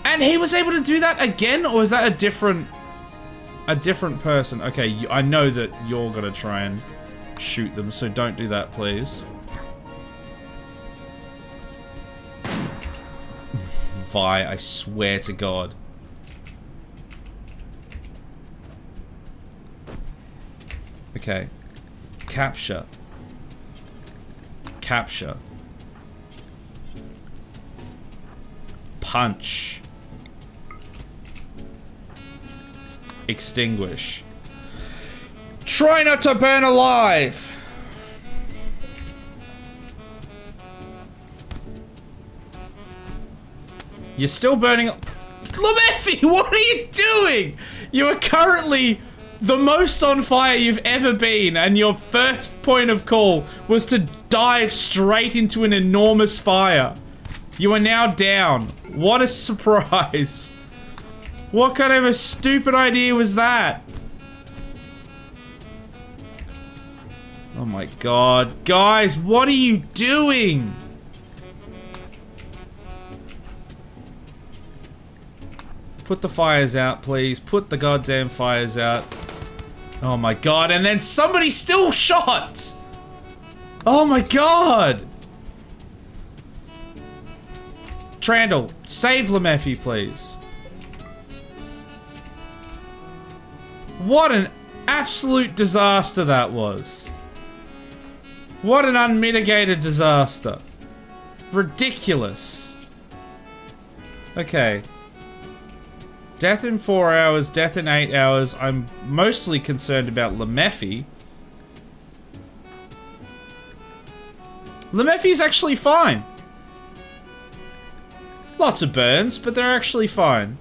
And he was able to do that again? Or is that a different person? Okay, I know that you're gonna try and shoot them, so don't do that, please. Vi, I swear to God. Okay. Capture. Capture. Punch. Extinguish. Try not to burn alive! You're still burning. Lemeffi, what are you doing? You are currently the most on fire you've ever been, and your first point of call was to dive straight into an enormous fire. You are now down. What a surprise. What kind of a stupid idea was that? Oh my god. Guys, what are you doing? Put the fires out, please. Put the goddamn fires out. Oh my god, and then somebody still shot! Oh my god! Trandall, save Lemeffy, please. What an absolute disaster that was. What an unmitigated disaster. Ridiculous. Okay. Death in 4 hours, death in 8 hours. I'm mostly concerned about Lemeffy. Lemeffy's actually fine. Lots of burns, but they're actually fine.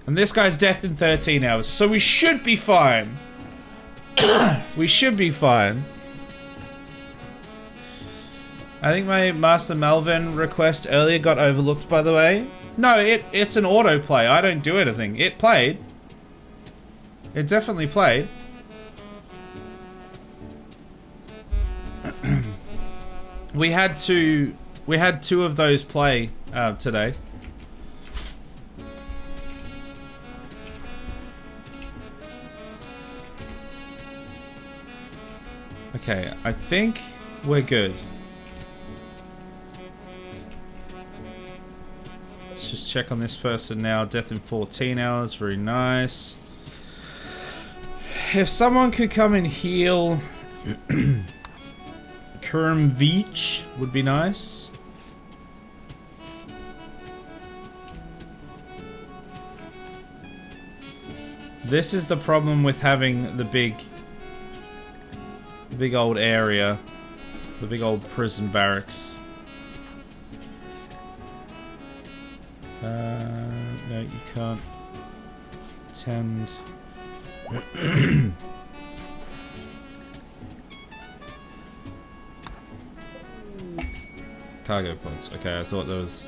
And this guy's death in 13 hours, so we should be fine. We should be fine. I think my Master Melvin request earlier got overlooked, by the way. No, it's an autoplay. I don't do anything. It played. It definitely played. We had two of those play today. Okay, I think we're good. Let's just check on this person now. Death in 14 hours, very nice. If someone could come and heal Kurmvich would be nice. This is the problem with having the big old area, the big old prison barracks. No, you can't tend. Cargo pods. Okay, I thought there was.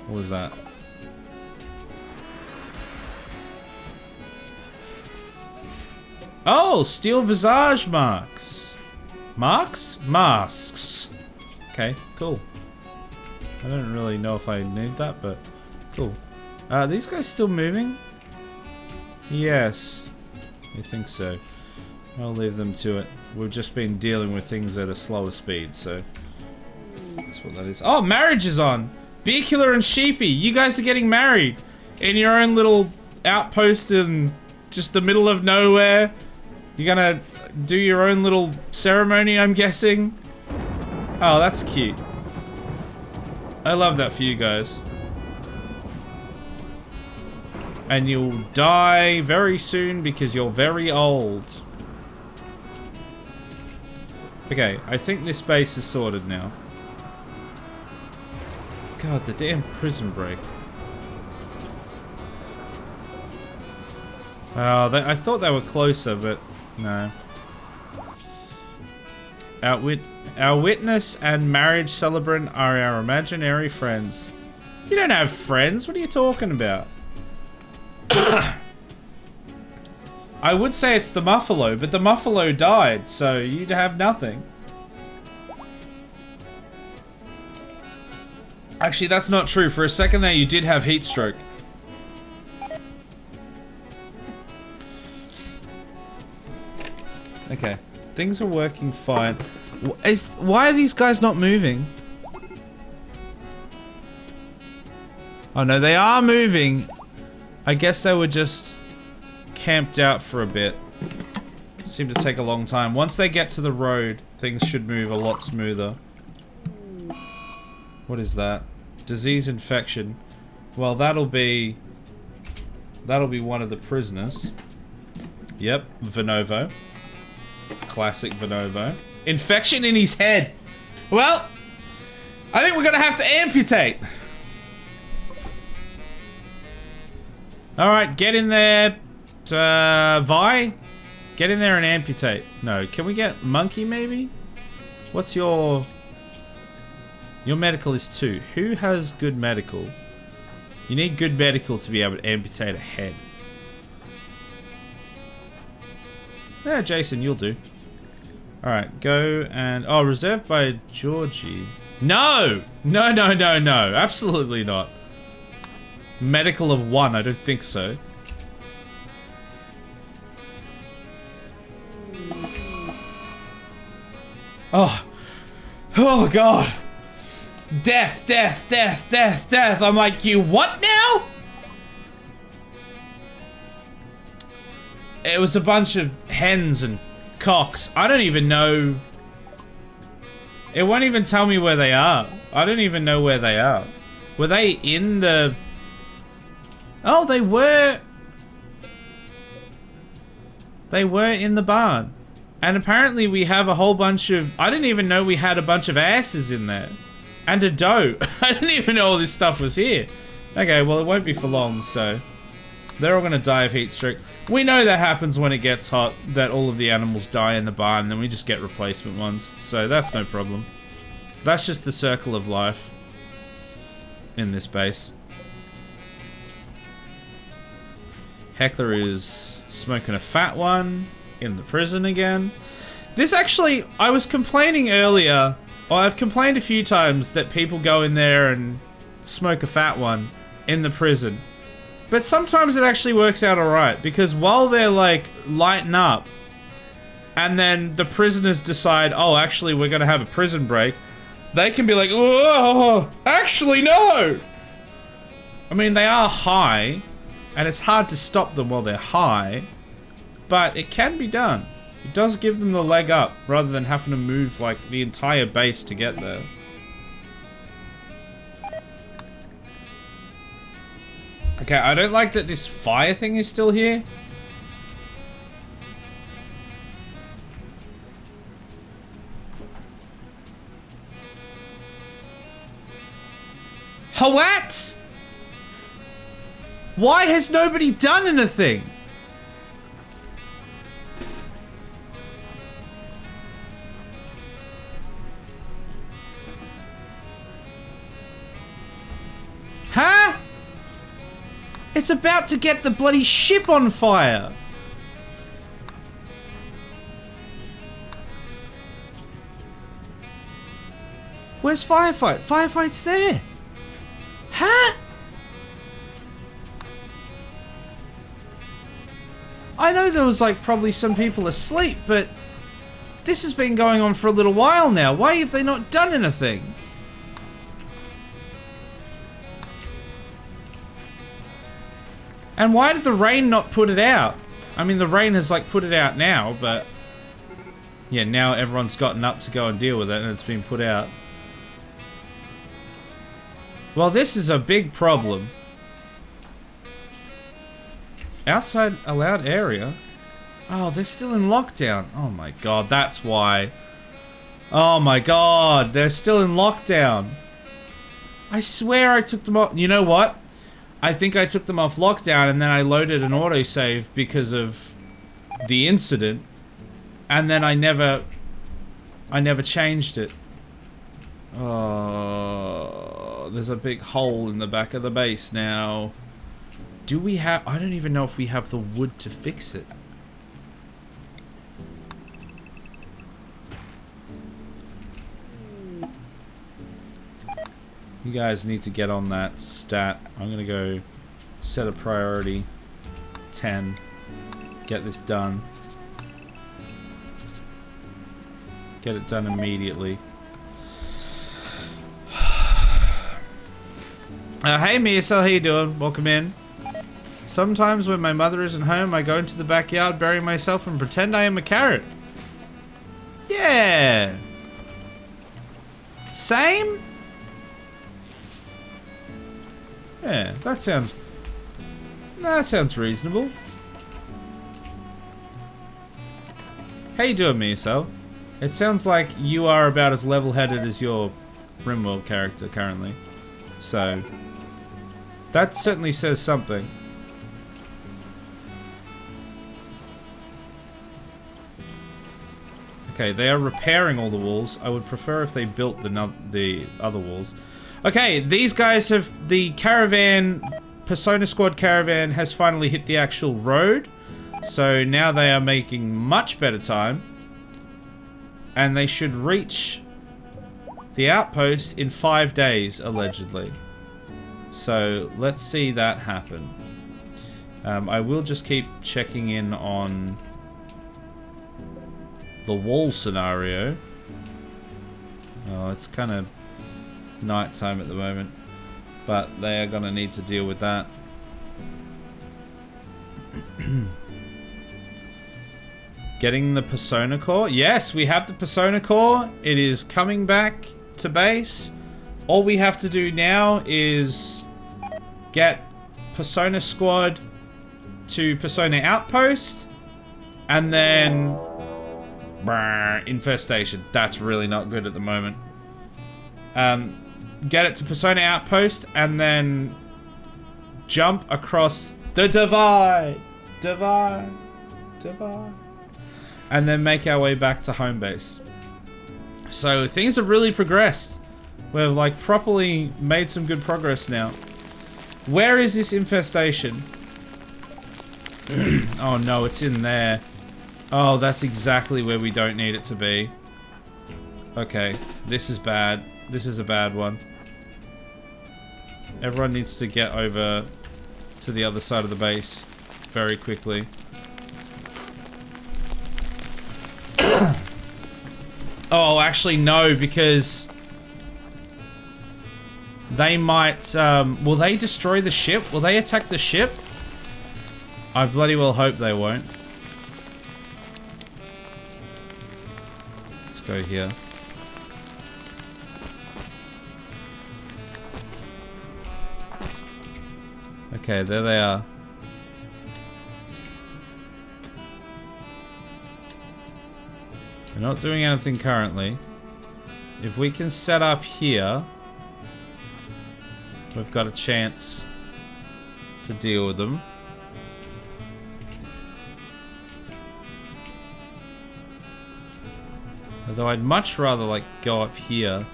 What was that? Oh, steel visage marks. Marks? Masks. Okay, cool. I don't really know if I need that, but cool. Are these guys still moving? Yes. I think so. I'll leave them to it. We've just been dealing with things at a slower speed, so that's what that is. Oh, marriage is on! Beer Killer and Sheepy, you guys are getting married in your own little outpost in just the middle of nowhere. You're gonna do your own little ceremony, I'm guessing? Oh, that's cute. I love that for you guys. And you'll die very soon because you're very old. Okay, I think this base is sorted now. God, the damn prison break. Oh, I thought they were closer, but no. Our witness and marriage celebrant are our imaginary friends. You don't have friends. What are you talking about? I would say it's the Muffalo, but the Muffalo died, so you'd have nothing. Actually, that's not true. For a second there, you did have heat stroke. Okay, things are working fine. Why are these guys not moving? Oh no, they are moving. I guess they were just camped out for a bit. Seemed to take a long time. Once they get to the road, things should move a lot smoother. What is that? Disease infection. Well, that'll be one of the prisoners. Yep, Venovo. Classic Venovo. Infection in his head. Well, I think we're gonna have to amputate. Alright, get in there, Vi. Get in there and amputate. No, can we get monkey maybe? What's your... Your medical is 2. Who has good medical? You need good medical to be able to amputate a head. Yeah, Jason, you'll do. Alright, go and... Oh, reserved by Georgie. No! No, no, no, no. Absolutely not. Medical of 1, I don't think so. Oh. Oh, God. Death, death, death, death, death. I'm like, you what now? It was a bunch of hens and cocks. I don't even know. It won't even tell me where they are. I don't even know where they are. Were they in the... Oh, they were... They were in the barn. And apparently we have a whole bunch of... I didn't even know we had a bunch of asses in there. And a doe. I didn't even know all this stuff was here. Okay, well it won't be for long, so... They're all gonna die of heat stroke. We know that happens when it gets hot, that all of the animals die in the barn, then we just get replacement ones. So that's no problem. That's just the circle of life in this base. Heckler is smoking a fat one in the prison again. This actually, I was complaining earlier, or I've complained a few times that people go in there and smoke a fat one in the prison. But sometimes it actually works out alright, because while they're like lighting up, and then the prisoners decide, oh, actually we're gonna have a prison break, they can be like, oh, actually no! I mean, they are high, and it's hard to stop them while they're high, but it can be done. It does give them the leg up, rather than having to move like the entire base to get there. Okay, I don't like that this fire thing is still here. What? Why has nobody done anything? Huh? It's about to get the bloody ship on fire. Where's firefight? Firefight's there. Huh? I know there was like probably some people asleep, but this has been going on for a little while now. Why have they not done anything? And why did the rain not put it out? I mean, the rain has like put it out now, but yeah, now everyone's gotten up to go and deal with it and it's been put out. Well, this is a big problem. Outside allowed area? Oh, they're still in lockdown. Oh my god, that's why. Oh my god, they're still in lockdown. I swear I took them off. You know what? I think I took them off lockdown and then I loaded an autosave because of the incident. And then I never changed it. Oh, there's a big hole in the back of the base now. Do we have... I don't even know if we have the wood to fix it. You guys need to get on that stat. I'm gonna go set a priority 10. Get this done. Get it done immediately. Hey Misa, how you doing? Welcome in. Sometimes when my mother isn't home, I go into the backyard, bury myself, and pretend I am a carrot. Yeah. Same? Yeah, that sounds reasonable. How you doing, Miso? It sounds like you are about as level-headed as your RimWorld character currently. So, that certainly says something. Okay, they are repairing all the walls. I would prefer if they built the other walls. Okay, these guys have... The caravan... Persona Squad caravan has finally hit the actual road. So now they are making much better time. And they should reach the outpost in 5 days, allegedly. So let's see that happen. I will just keep checking in on the wall scenario. Oh, it's kind of nighttime at the moment, but they are going to need to deal with that. Getting the Persona Core. Yes, we have the Persona Core. It is coming back to base. All we have to do now is get Persona Squad to Persona Outpost, and then Infestation. That's really not good at the moment. Get it to Persona Outpost, and then jump across the divide, and then make our way back to home base. So things have really progressed. We've like properly made some good progress now. Where is this infestation? Oh no, it's in there. Oh, that's exactly where we don't need it to be. Okay, this is bad. This is a bad one. Everyone needs to get over to the other side of the base very quickly. Oh, actually no, because they might, will they destroy the ship? Will they attack the ship? I bloody well hope they won't. Let's go here. Okay, there they are. They're not doing anything currently. If we can set up here, we've got a chance to deal with them. Although I'd much rather like go up here.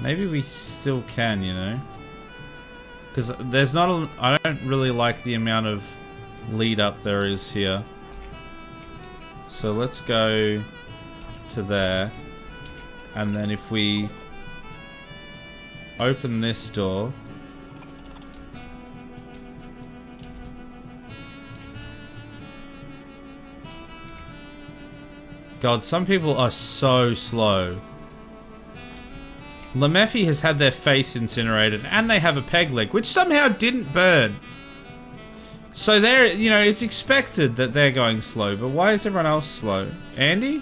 Maybe we still can, you know? Because there's not a... I don't really like the amount of lead up there is here. So let's go to there. And then if we open this door... God, some people are so slow. Lemeffi has had their face incinerated, and they have a peg leg, which somehow didn't burn. So they're, you know, it's expected that they're going slow, but why is everyone else slow? Andy?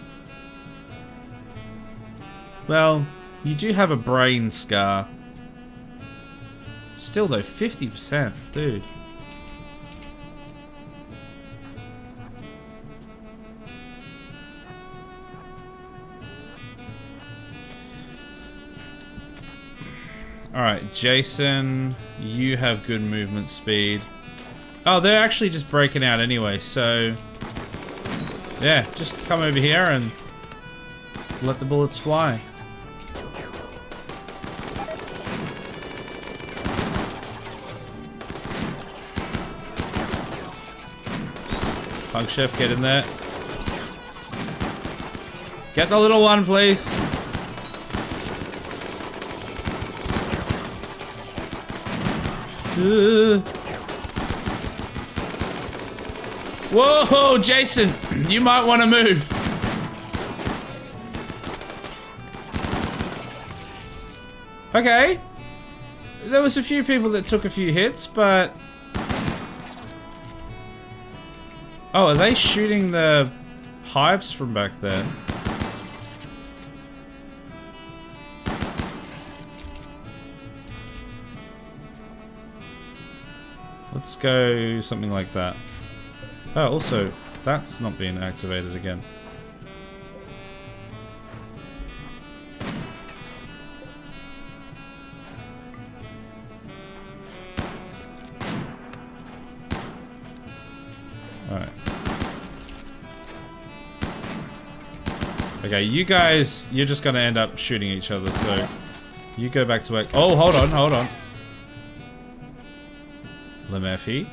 Well, you do have a brain scar. Still though, 50%, dude. Alright, Jason, you have good movement speed. Oh, they're actually just breaking out anyway, so... yeah, just come over here and let the bullets fly. Punk Chef, get in there. Get the little one, please. Whoa, Jason, you might want to move. Okay. There was a few people that took a few hits, but... oh, are they shooting the hives from back there? Let's go something like that. Oh, also, that's not being activated again. Alright. Okay, you guys, you're just gonna end up shooting each other, so you go back to work. Oh, hold on, hold on. Lemurphy.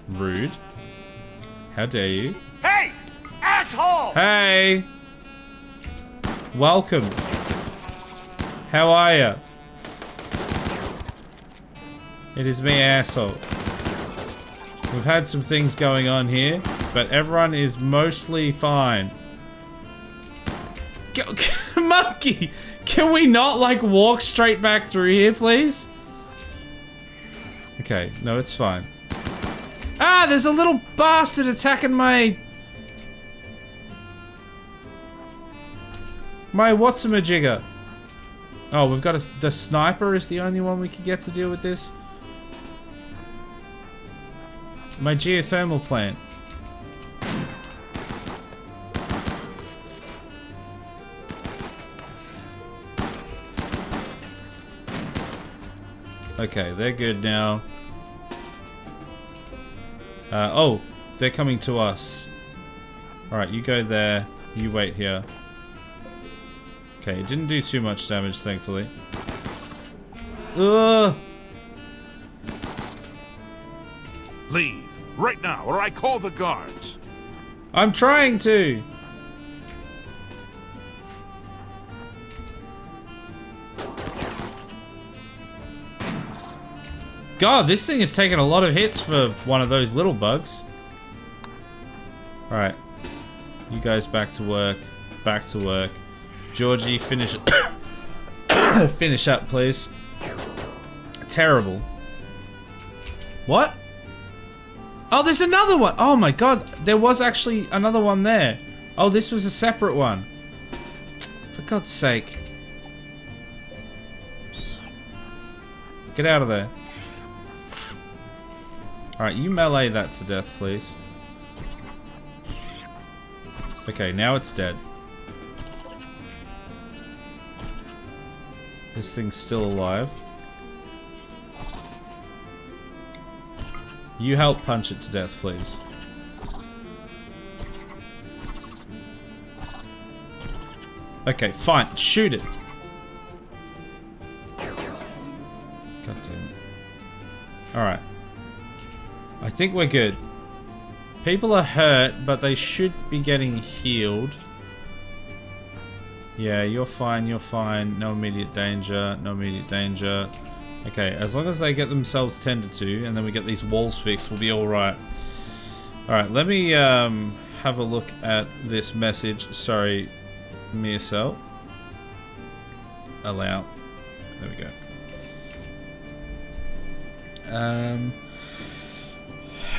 Rude. How dare you? Hey! Asshole! Hey! Welcome. How are ya? It is me, asshole. We've had some things going on here, but everyone is mostly fine. Monkey! Can we not, like, walk straight back through here, please? Okay, no, it's fine. Ah, there's a little bastard attacking my what's-a-majigger. Oh, we've got the sniper is the only one we could get to deal with this. My geothermal plant. Okay, they're good now. Oh, they're coming to us. Alright, you go there. You wait here. Okay, it didn't do too much damage, thankfully. Ugh! Leave. Right now, or I call the guards. I'm trying to! God, this thing is taking a lot of hits for one of those little bugs. Alright. You guys back to work. Back to work. Georgie, finish finish up, please. Terrible. What? Oh, there's another one! Oh my god, there was actually another one there. Oh, this was a separate one. For God's sake. Get out of there. Alright, you melee that to death, please. Okay, now it's dead. This thing's still alive. You help punch it to death, please. Okay, fine. Shoot it. God damn it. Alright. I think we're good. People are hurt, but they should be getting healed. Yeah, you're fine, you're fine. No immediate danger, no immediate danger. Okay, as long as they get themselves tended to, and then we get these walls fixed, we'll be alright. Alright, let me have a look at this message. Sorry, Mircell. Allow. There we go.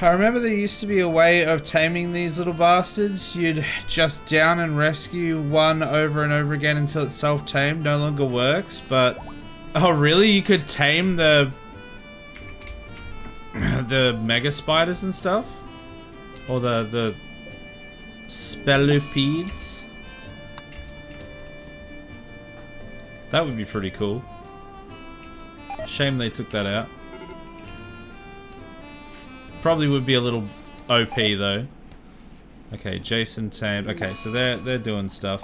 I remember there used to be a way of taming these little bastards. You'd just down and rescue one over and over again until it's self-tamed. No longer works, but... Oh, really? You could tame the mega spiders and stuff? Or the spellupides? That would be pretty cool. Shame they took that out. Probably would be a little OP though. Okay, Jason tamed. Okay, so they're doing stuff.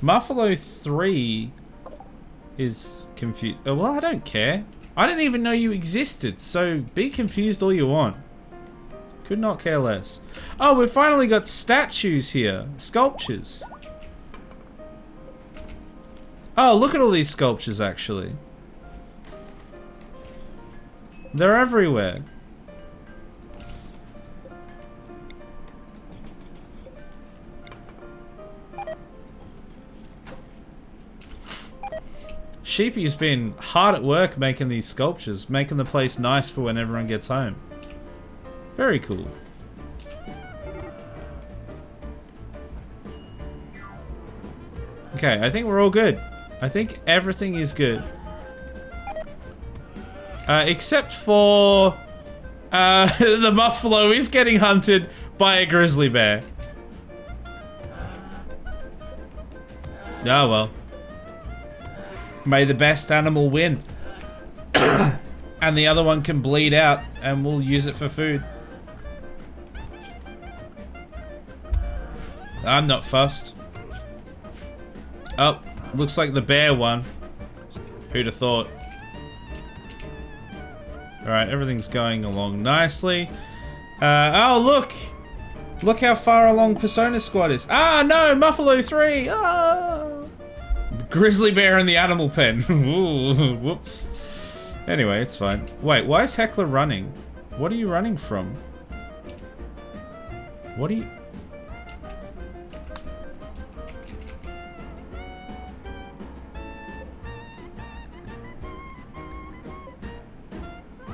Muffalo 3 is confused. Oh, well, I don't care. I didn't even know you existed, so be confused all you want. Could not care less. Oh, we've finally got statues here. Sculptures. Oh, look at all these sculptures, actually. They're everywhere. Sheepy's been hard at work making these sculptures, making the place nice for when everyone gets home. Very cool. Okay, I think we're all good. I think everything is good. Except for... the buffalo is getting hunted by a grizzly bear. Oh well. May the best animal win. And the other one can bleed out and we'll use it for food. I'm not fussed. Oh, looks like the bear won. Who'd have thought? Alright, everything's going along nicely. Oh, look! Look how far along Persona Squad is. Ah, no! Muffalo 3! Ah! Grizzly bear in the animal pen. Ooh, whoops. Anyway, it's fine. Wait, why is Heckler running? What are you running from? What are you...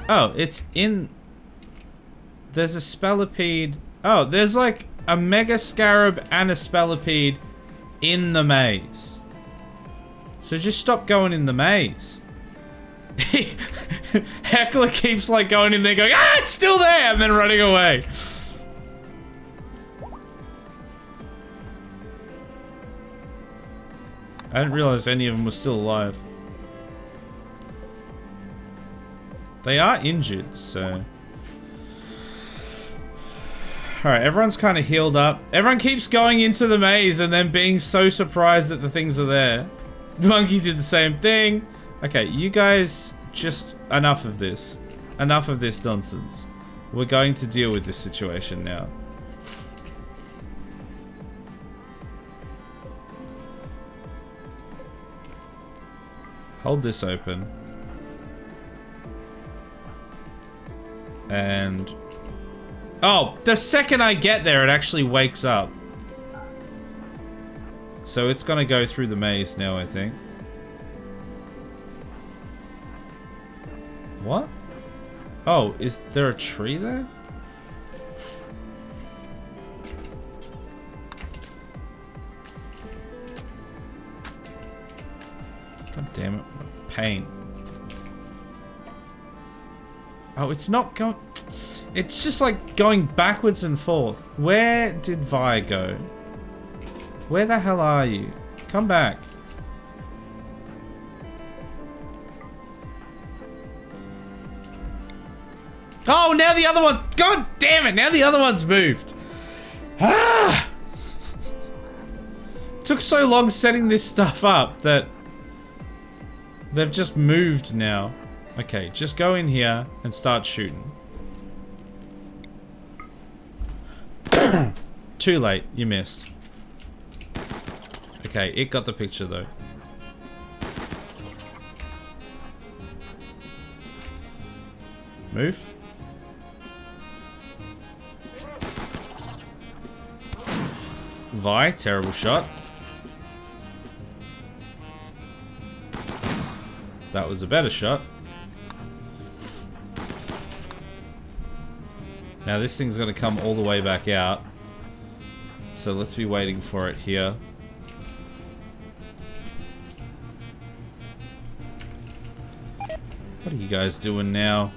Oh, it's in... There's a Spellipede... Oh, there's like a Mega Scarab and a Spellipede in the maze. So just stop going in the maze. Heckler keeps like going in there going, ah, it's still there, and then running away. I didn't realize any of them were still alive. They are injured, so... Alright, everyone's kind of healed up. Everyone keeps going into the maze and then being so surprised that the things are there. Monkey did the same thing. Okay, you guys, just enough of this. Enough of this nonsense. We're going to deal with this situation now. Hold this open. And... Oh, the second I get there, it actually wakes up. So it's gonna go through the maze now, I think. What? Oh, is there a tree there? God damn it, what a pain. Oh, it's not going... It's just like going backwards and forth. Where did Vi go? Where the hell are you? Come back. Oh, now the other one... God damn it, now the other one's moved. Ah! Took so long setting this stuff up that... They've just moved now. Okay, just go in here and start shooting. Too late, you missed. Okay, it got the picture though. Move. Vi, terrible shot. That was a better shot. Now this thing's gonna come all the way back out. So let's be waiting for it here. What are you guys doing now?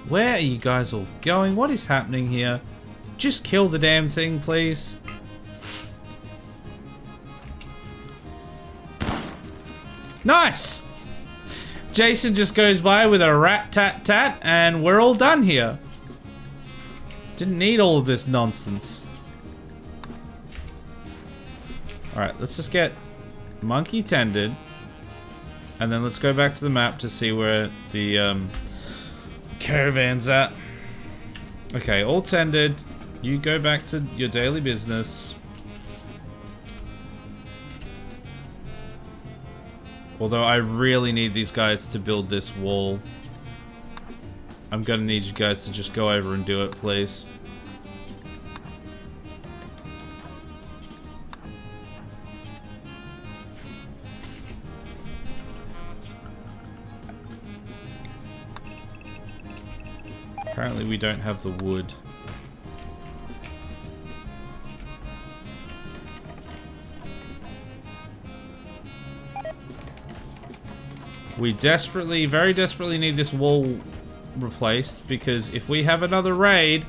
Where are you guys all going? What is happening here? Just kill the damn thing, please. Nice! Jason just goes by with a rat-tat-tat, and we're all done here. Didn't need all of this nonsense. Alright, let's just get monkey tended. And then let's go back to the map to see where the caravan's at. Okay, all tended. You go back to your daily business. Although I really need these guys to build this wall. I'm gonna need you guys to just go over and do it, please. Apparently we don't have the wood. We desperately, very desperately need this wall replaced, because if we have another raid,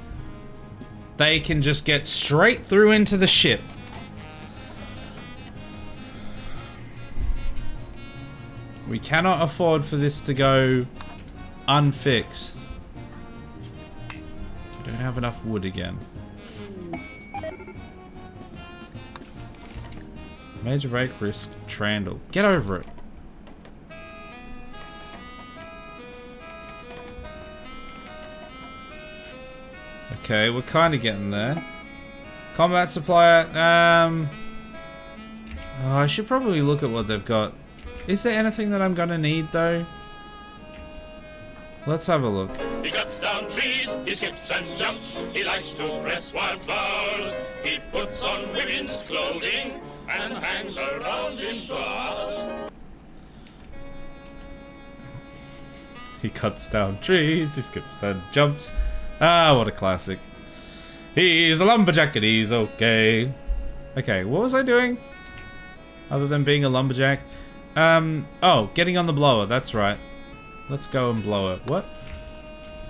they can just get straight through into the ship. We cannot afford for this to go unfixed. have enough wood again. Major break risk, Trandle. Get over it. Okay, we're kind of getting there. Combat supplier. Oh, I should probably look at what they've got. Is there anything that I'm gonna need though? Let's have a look. He cuts down trees, he skips and jumps, he likes to press wildflowers. He puts on women's clothing and hangs around in bars. He cuts down trees, he skips and jumps. Ah, what a classic. He's a lumberjack and he's okay. Okay, what was I doing? Other than being a lumberjack? Oh, getting on the blower, that's right. Let's go and blow it. What?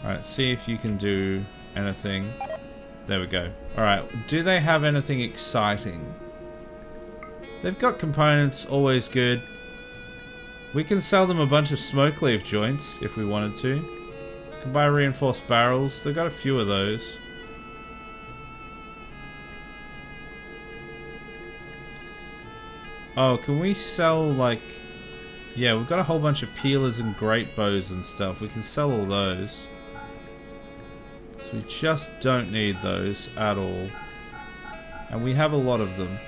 Alright, see if you can do anything. There we go. Alright, do they have anything exciting? They've got components, always good. We can sell them a bunch of smoke leaf joints if we wanted to. We can buy reinforced barrels. They've got a few of those. Oh, can we sell like... Yeah, we've got a whole bunch of peelers and great bows and stuff. We can sell all those. So we just don't need those at all. And we have a lot of them.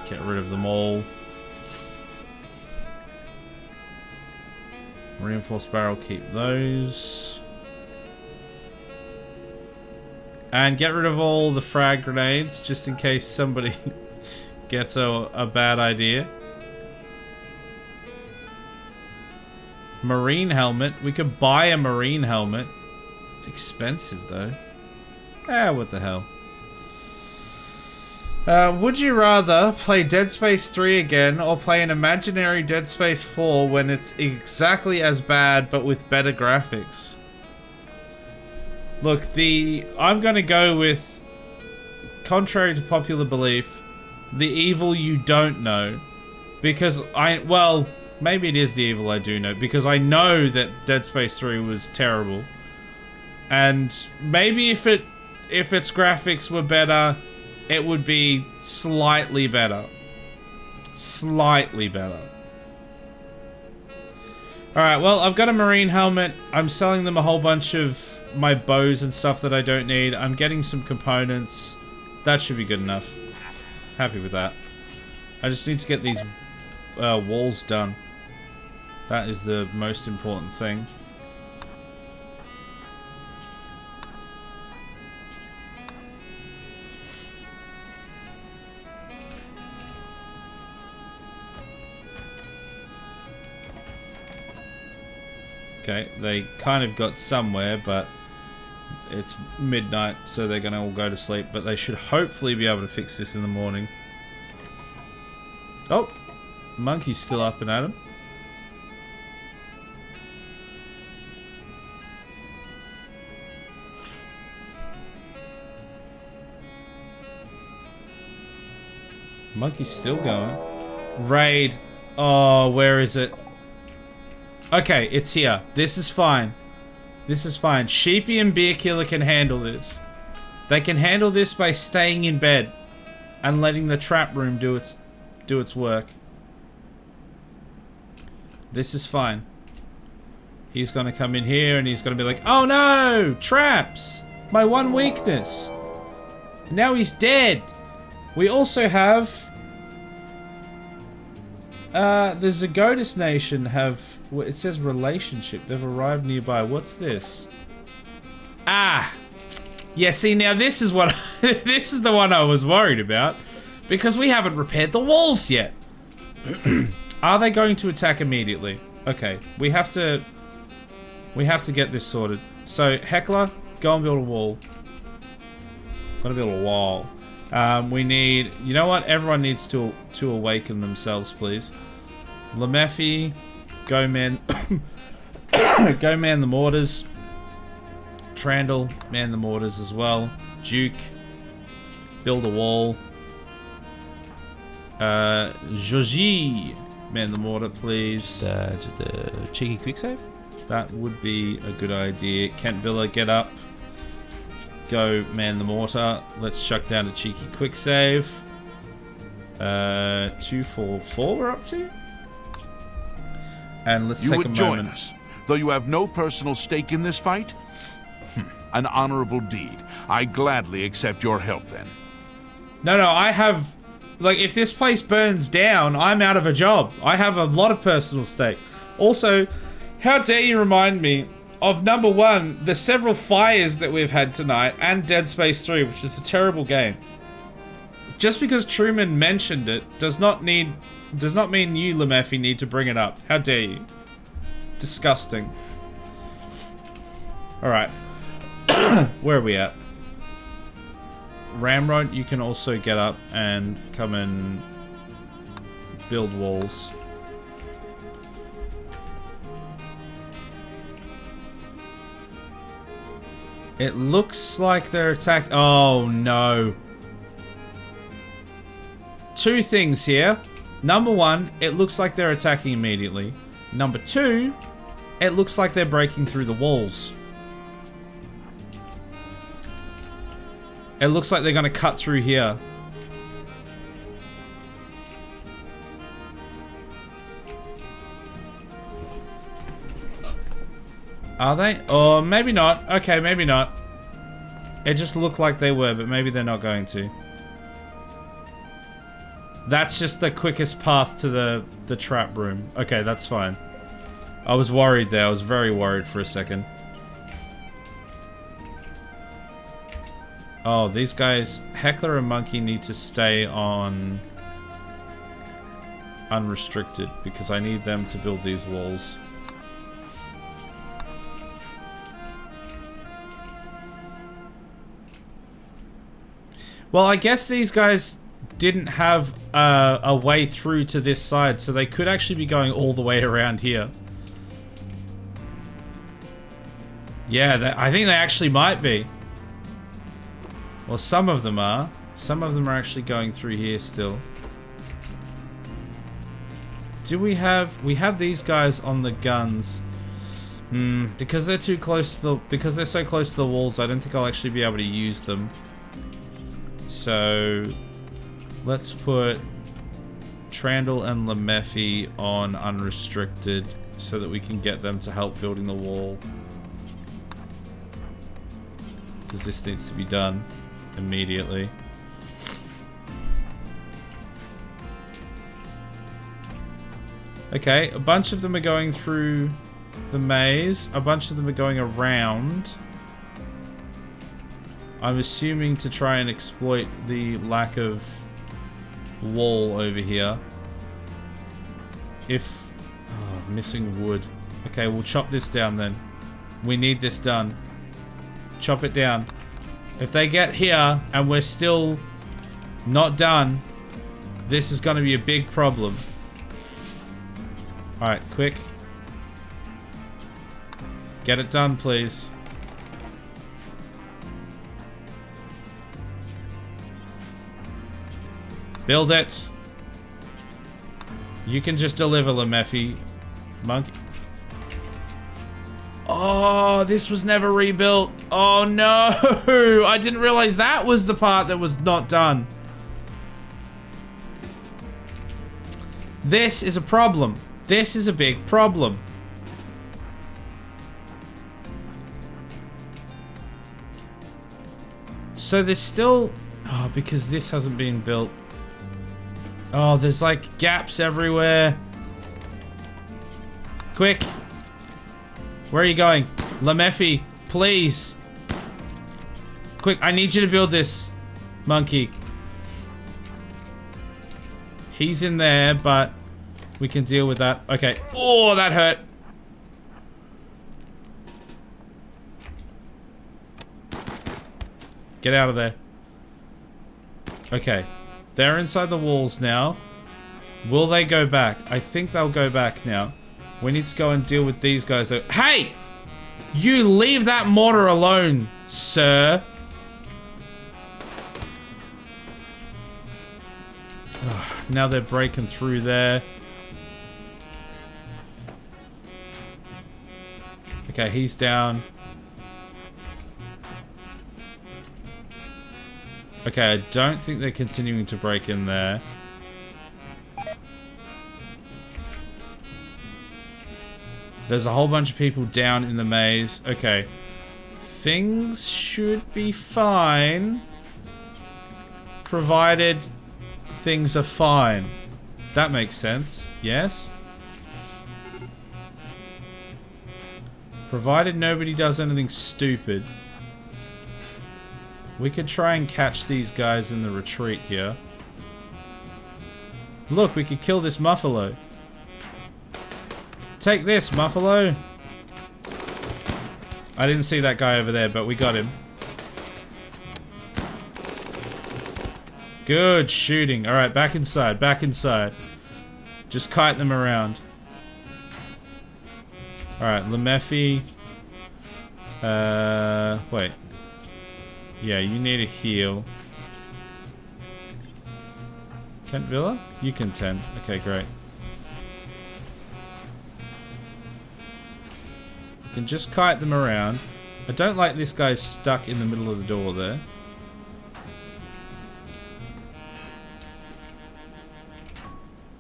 Get rid of them all. Reinforced barrel, keep those. And get rid of all the frag grenades, just in case somebody gets a bad idea. Marine helmet. We could buy a marine helmet. It's expensive, though. Ah, what the hell. Would you rather play Dead Space 3 again or play an imaginary Dead Space 4 when it's exactly as bad but with better graphics? Look, I'm gonna go with, contrary to popular belief, the evil you don't know. Because well, maybe it is the evil I do know, because I know that Dead Space 3 was terrible. And maybe if its graphics were better, it would be slightly better. Slightly better. Alright, well, I've got a marine helmet. I'm selling them a whole bunch of my bows and stuff that I don't need. I'm getting some components. That should be good enough. Happy with that. I just need to get these walls done. That is the most important thing. Okay, they kind of got somewhere, but it's midnight, so they're going to all go to sleep. But they should hopefully be able to fix this in the morning. Oh, monkey's still up and at him. Monkey's still going. Raid. Oh, where is it? Okay, it's here. This is fine. This is fine. Sheepy and Beer Killer can handle this. They can handle this by staying in bed and letting the trap room do its work. This is fine. He's gonna come in here and he's gonna be like, oh no! Traps! My one weakness! Now he's dead! We also have... the Zagotis Nation have... It says relationship. They've arrived nearby. What's this? Ah! Yeah, see, now this is what... this is the one I was worried about. Because we haven't repaired the walls yet. Are they going to attack immediately? Okay, we have to get this sorted. So, Heckler, go and build a wall. Gotta build a wall. We need... You know what? Everyone needs to awaken themselves, please. Lemeffi, go man... go man the mortars. Trandle, man the mortars as well. Duke, build a wall. Joji, man the mortar, please. Just a cheeky quick save. That would be a good idea. Kent Villa, get up. Go man the mortar. Let's chuck down a cheeky quick save. 244 we're up to? And let's You take a would join moment. us, though you have no personal stake in this fight? An honorable deed. I gladly accept your help then. No, I have... Like, if this place burns down, I'm out of a job. I have a lot of personal stake. Also, how dare you remind me of number one, the several fires that we've had tonight, and Dead Space 3, which is a terrible game. Just because Truman mentioned it does not mean you, Lemeffy, need to bring it up. How dare you? Disgusting. Alright. Where are we at? Ramrod, you can also get up and come and build walls. It looks like they're attacking. Oh no. Two things here. Number one, it looks like they're attacking immediately. Number two, it looks like they're breaking through the walls. It looks like they're going to cut through here. Are they? Or maybe not. Okay, maybe not. It just looked like they were, but maybe they're not going to. That's just the quickest path to the trap room. Okay, that's fine. I was worried there. I was very worried for a second. Oh, these guys, Heckler and Monkey, need to stay on unrestricted because I need them to build these walls. Well, I guess these guys didn't have a way through to this side, so they could actually be going all the way around here. Yeah, I think they actually might be. Well, some of them are. Some of them are actually going through here still. Do we have... We have these guys on the guns. Because they're too close to the... Because they're so close to the walls, I don't think I'll actually be able to use them. So... Let's put Trandall and Lemeffy on unrestricted so that we can get them to help building the wall. Because this needs to be done immediately. Okay, a bunch of them are going through the maze. A bunch of them are going around. I'm assuming to try and exploit the lack of wall over here. If... Oh, missing wood. Okay, we'll chop this down then. We need this done. Chop it down. If they get here and we're still not done, this is going to be a big problem. Alright, quick. Get it done, please. Build it. You can just deliver, Lemeffy. Monkey. Oh, this was never rebuilt. Oh no! I didn't realize that was the part that was not done. This is a problem. This is a big problem. So there's still... Oh, because this hasn't been built. Oh, there's like gaps everywhere. Quick. Where are you going? Lemeffy, please. Quick, I need you to build this. Monkey. He's in there, but we can deal with that. Okay. Oh, that hurt. Get out of there. Okay. They're inside the walls now. Will they go back? I think they'll go back now. We need to go and deal with these guys though. Hey! You leave that mortar alone, sir. Ugh, now they're breaking through there. Okay, he's down. Okay, I don't think they're continuing to break in there. There's a whole bunch of people down in the maze. Okay. Things should be fine. Provided things are fine. That makes sense. Yes? Provided nobody does anything stupid. We could try and catch these guys in the retreat here. Look, we could kill this Muffalo. Take this, Muffalo. I didn't see that guy over there, but we got him. Good shooting. Alright, back inside, back inside. Just kite them around. Alright, Lemephi. Wait. Yeah, you need a heal. Kent Villa? You can tend. Okay, great. You can just kite them around. I don't like this guy stuck in the middle of the door there.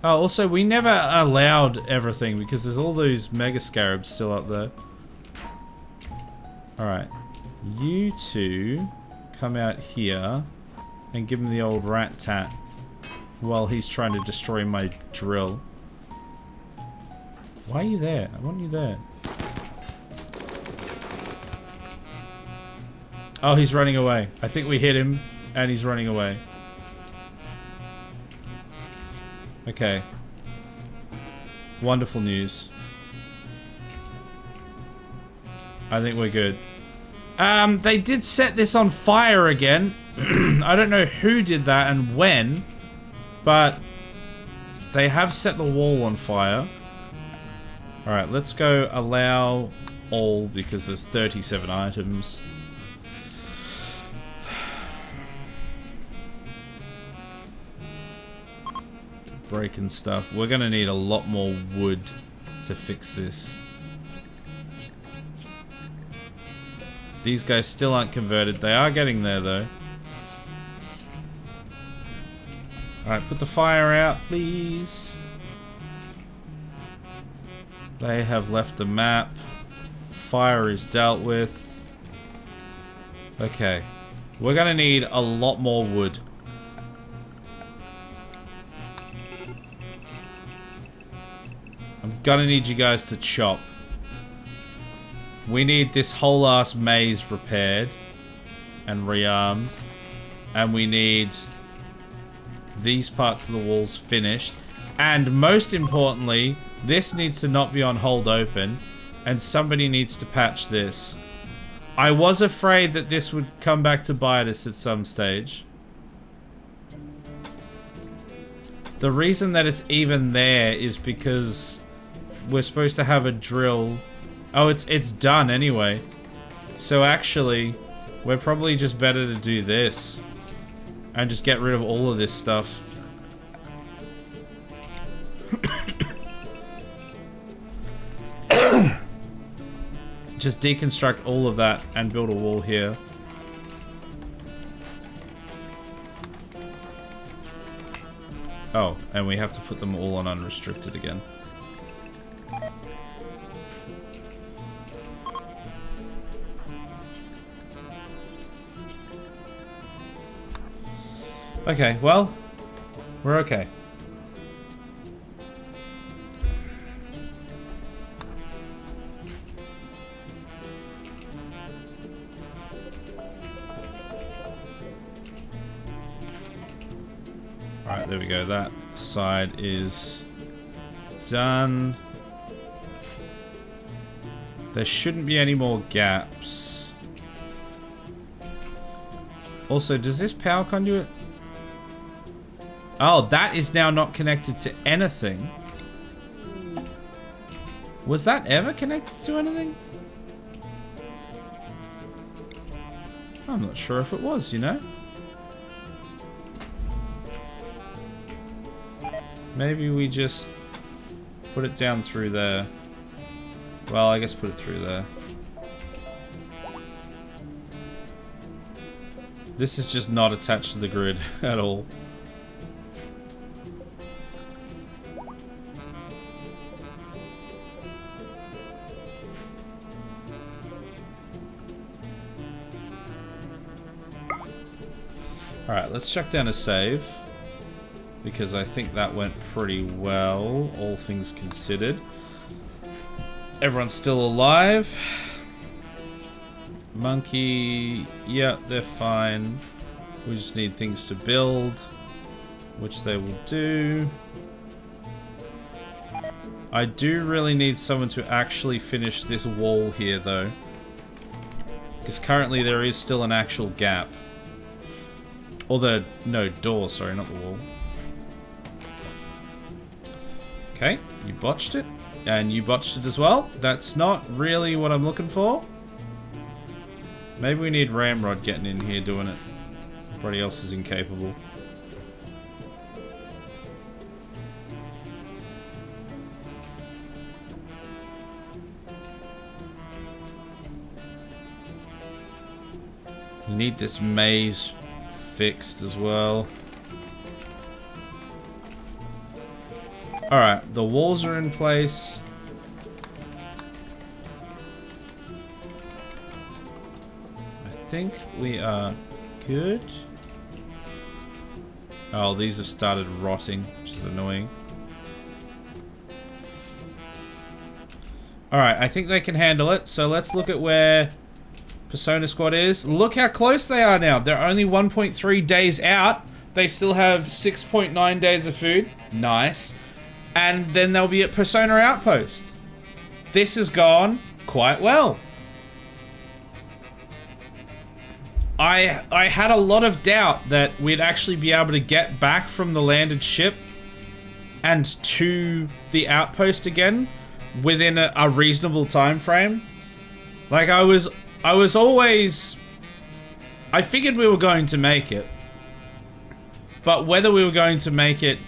Oh, also, we never allowed everything because there's all those mega scarabs still up there. Alright. You two come out here and give him the old rat-tat while he's trying to destroy my drill. Why are you there? I want you there. Oh, he's running away. I think we hit him and he's running away. Okay. Wonderful news. I think we're good. They did set this on fire again. I don't know who did that and when, but they have set the wall on fire. Alright, let's go allow all because there's 37 items. Breaking stuff. We're gonna need a lot more wood to fix this. These guys still aren't converted. They are getting there though. Alright, put the fire out, please. They have left the map. Fire is dealt with. Okay. We're gonna need a lot more wood. I'm gonna need you guys to chop. We need this whole ass maze repaired and rearmed. And we need these parts of the walls finished. And most importantly, this needs to not be on hold open. And somebody needs to patch this. I was afraid that this would come back to bite us at some stage. The reason that it's even there is because we're supposed to have a drill. Oh, it's done anyway. So actually, we're probably just better to do this. And just get rid of all of this stuff. Just deconstruct all of that and build a wall here. Oh, and we have to put them all on unrestricted again. Okay, well, we're okay. Alright, there we go. That side is done. There shouldn't be any more gaps. Also, does this power conduit... Oh, that is now not connected to anything. Was that ever connected to anything? I'm not sure if it was, you know? Maybe we just put it down through there. Well, I guess put it through there. This is just not attached to the grid at all. Alright, let's check down a save. Because I think that went pretty well, all things considered. Everyone's still alive. Monkey, yeah, they're fine. We just need things to build, which they will do. I do really need someone to actually finish this wall here, though. Because currently there is still an actual gap. Or the, no, door, sorry, not the wall. Okay, you botched it. And you botched it as well. That's not really what I'm looking for. Maybe we need Ramrod getting in here doing it. Everybody else is incapable. We need this maze fixed as well. Alright, the walls are in place. I think we are good. Oh, these have started rotting, which is annoying. Alright, I think they can handle it. So let's look at where Persona Squad is. Look how close they are now. They're only 1.3 days out. They still have 6.9 days of food. Nice. And then they'll be at Persona Outpost. This has gone quite well. I had a lot of doubt that we'd actually be able to get back from the landed ship and to the outpost again within a reasonable time frame. Like I was always, I figured we were going to make it, but whether we were going to make it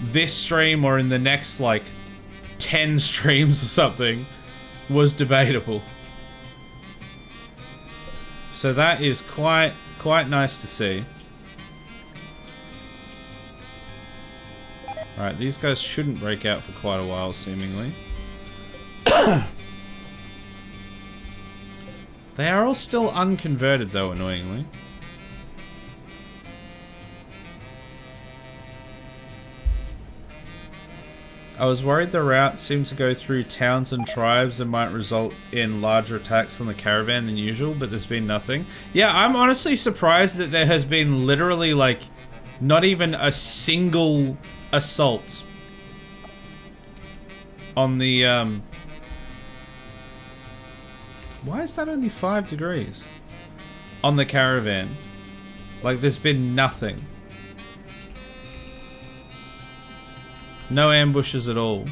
this stream or in the next like 10 streams or something was debatable. So that is quite nice to see. Alright, these guys shouldn't break out for quite a while, seemingly. They are all still unconverted, though, annoyingly. I was worried the route seemed to go through towns and tribes and might result in larger attacks on the caravan than usual, but there's been nothing. Yeah, I'm honestly surprised that there has been literally, like, not even a single assault on the, Why is that only 5 degrees? On the caravan. Like, there's been nothing. No ambushes at all.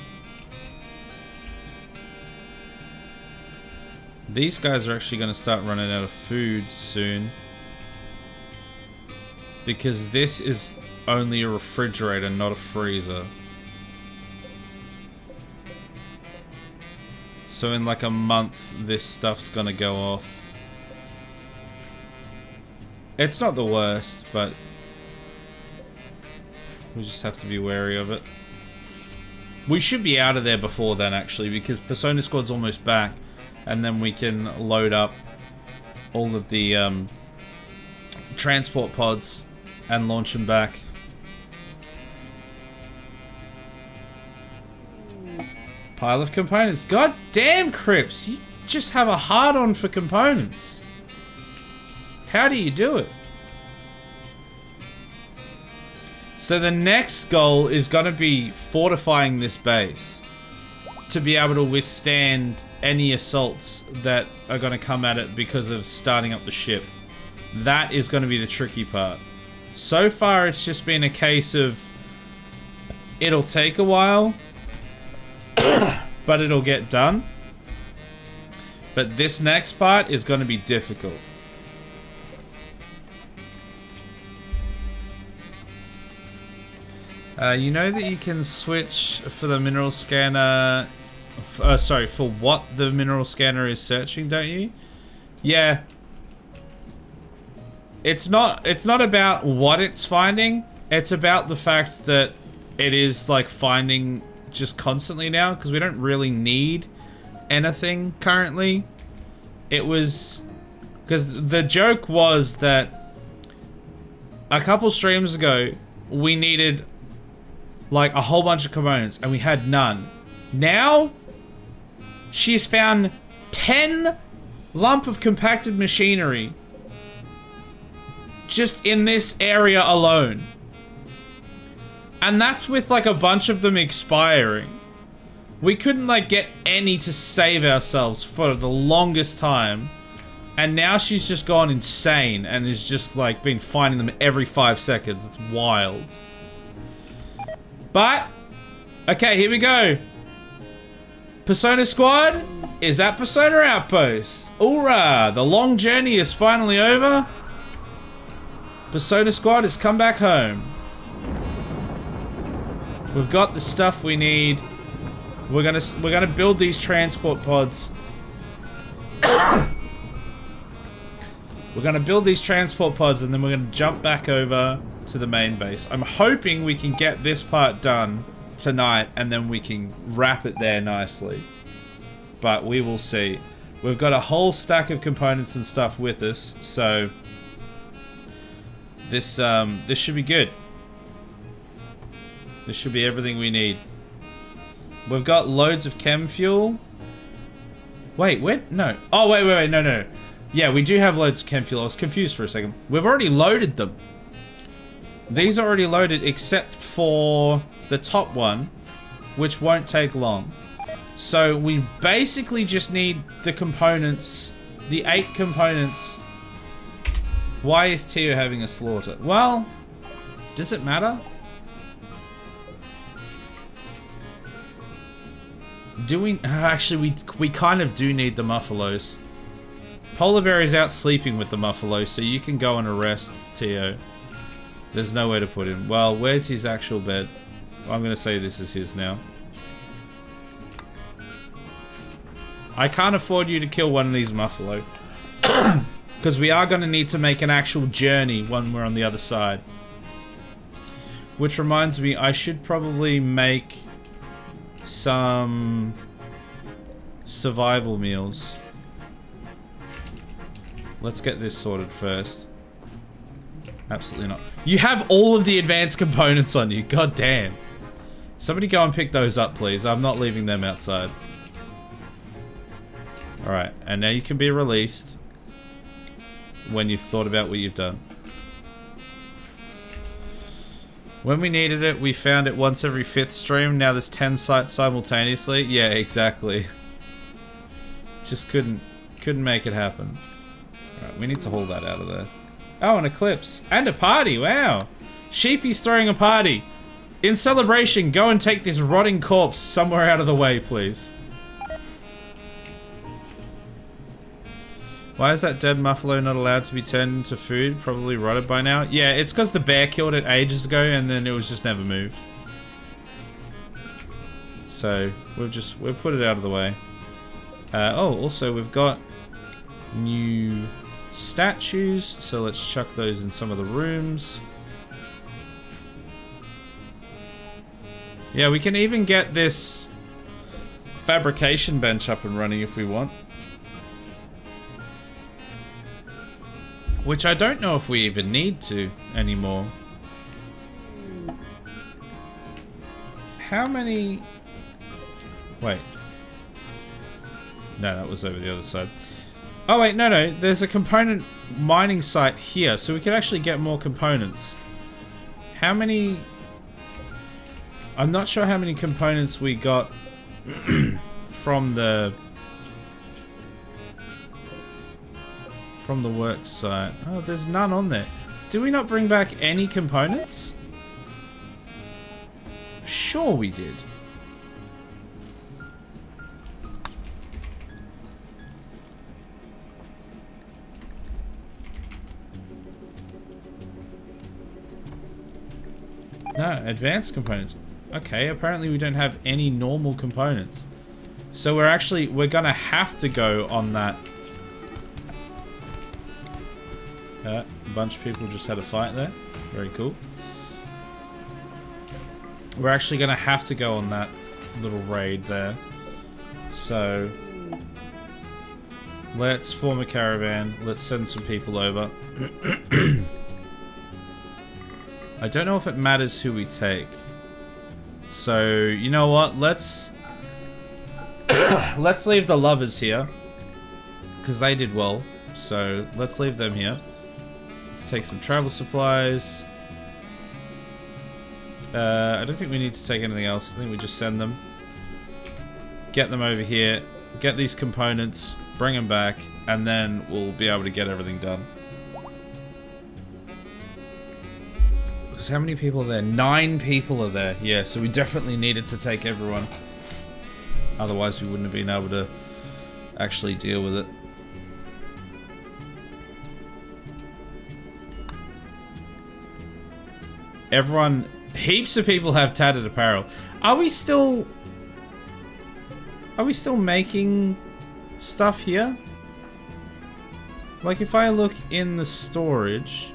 These guys are actually going to start running out of food soon. Because this is only a refrigerator, not a freezer. So in like a month, this stuff's going to go off. It's not the worst, but we just have to be wary of it. We should be out of there before then, actually, because Persona Squad's almost back. And then we can load up all of the transport pods and launch them back. Pile of components. God damn, Crips! You just have a hard-on for components. How do you do it? So the next goal is going to be fortifying this base to be able to withstand any assaults that are going to come at it because of starting up the ship. That is going to be the tricky part. So far, it's just been a case of it'll take a while, but it'll get done. But this next part is going to be difficult. You know that you can switch for the mineral scanner... sorry, for what the mineral scanner is searching, don't you? Yeah. It's not about what it's finding. It's about the fact that it is like finding just constantly now, because we don't really need anything currently. It was because the joke was that a couple streams ago we needed like a whole bunch of components and we had none. Now she's found 10 lump of compacted machinery just in this area alone. And that's with like a bunch of them expiring. We couldn't like get any to save ourselves for the longest time. And now she's just gone insane and is just like been finding them every 5 seconds. It's wild. But, okay, here we go. Persona Squad is at Persona Outpost. Hoorah! The long journey is finally over. Persona Squad has come back home. We've got the stuff we need. We're gonna build these transport pods. We're gonna build these transport pods and then we're gonna jump back over to the main base. I'm hoping we can get this part done tonight and then we can wrap it there nicely. But we will see. We've got a whole stack of components and stuff with us, so this should be good. This should be everything we need. We've got loads of chem fuel. Wait, what? No. Oh, wait, no. Yeah, we do have loads of chem fuel. I was confused for a second. We've already loaded them. These are already loaded except for the top one, which won't take long. So we basically just need the components, the 8 components. Why is Tio having a slaughter? Well, does it matter? Do we... actually, we kind of do need the Muffalos. Polar Bear is out sleeping with the Muffalos, so you can go and arrest Tio. There's nowhere to put him. Well, where's his actual bed? I'm going to say this is his now. I can't afford you to kill one of these Muffalo. Because we are going to need to make an actual journey when we're on the other side. Which reminds me, I should probably make some survival meals. Let's get this sorted first. Absolutely not. You have all of the advanced components on you. God damn. Somebody go and pick those up, please. I'm not leaving them outside. Alright, and now you can be released when you've thought about what you've done. When we needed it, we found it once every 5th stream. Now there's 10 sites simultaneously. Yeah, exactly. Just couldn't make it happen. Alright, we need to haul that out of there. Oh, an eclipse. And a party, wow. Sheepy's throwing a party. In celebration, go and take this rotting corpse somewhere out of the way, please. Why is that dead Muffalo not allowed to be turned into food? Probably rotted by now. Yeah, it's because the bear killed it ages ago and then it was just never moved. So, we've put it out of the way. Oh, also we've got new statues, so let's chuck those in some of the rooms. Yeah, we can even get this fabrication bench up and running if we want. Which I don't know if we even need to anymore. How many... Wait. No, that was over the other side. Oh wait, no. There's a component mining site here, so we can actually get more components. How many... I'm not sure how many components we got from the work site. Oh, there's none on there. Did we not bring back any components? Sure we did. No, advanced components. Okay, apparently we don't have any normal components. So we're gonna have to go on that bunch of people just had a fight there. Very cool. We're actually going to have to go on that little raid there. So, let's form a caravan. Let's send some people over. I don't know if it matters who we take. So, you know what? Let's leave the lovers here. Because they did well. So, let's leave them here. Let's take some travel supplies. I don't think we need to take anything else. I think we just send them. Get them over here. Get these components. Bring them back. And then we'll be able to get everything done. Because how many people are there? 9 people are there. Yeah, so we definitely needed to take everyone. Otherwise we wouldn't have been able to actually deal with it. Everyone... Heaps of people have tattered apparel. Are we still making stuff here? Like if I look in the storage...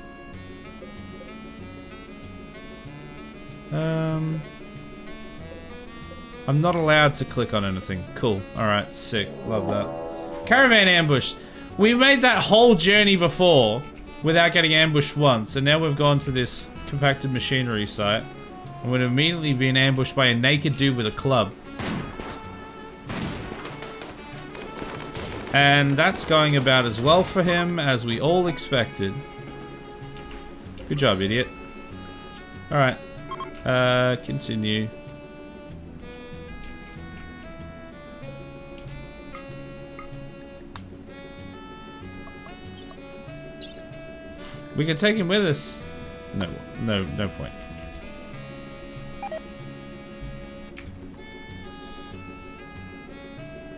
I'm not allowed to click on anything. Cool. Alright, sick. Love that. Caravan ambush. We made that whole journey before without getting ambushed once, and now we've gone to this compacted machinery site and we've immediately been ambushed by a naked dude with a club. And that's going about as well for him as we all expected. Good job, idiot. Alright. Continue. We can take him with us. No point.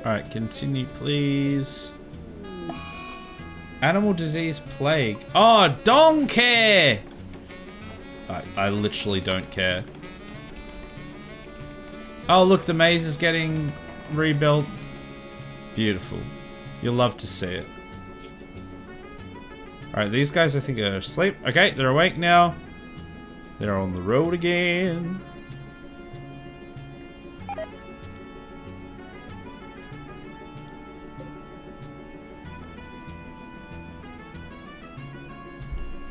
Alright, continue please. Animal disease plague. Oh, don't care! I literally don't care. Oh, look, the maze is getting rebuilt. Beautiful. You'll love to see it. Alright, these guys I think are asleep. Okay, they're awake now. They're on the road again.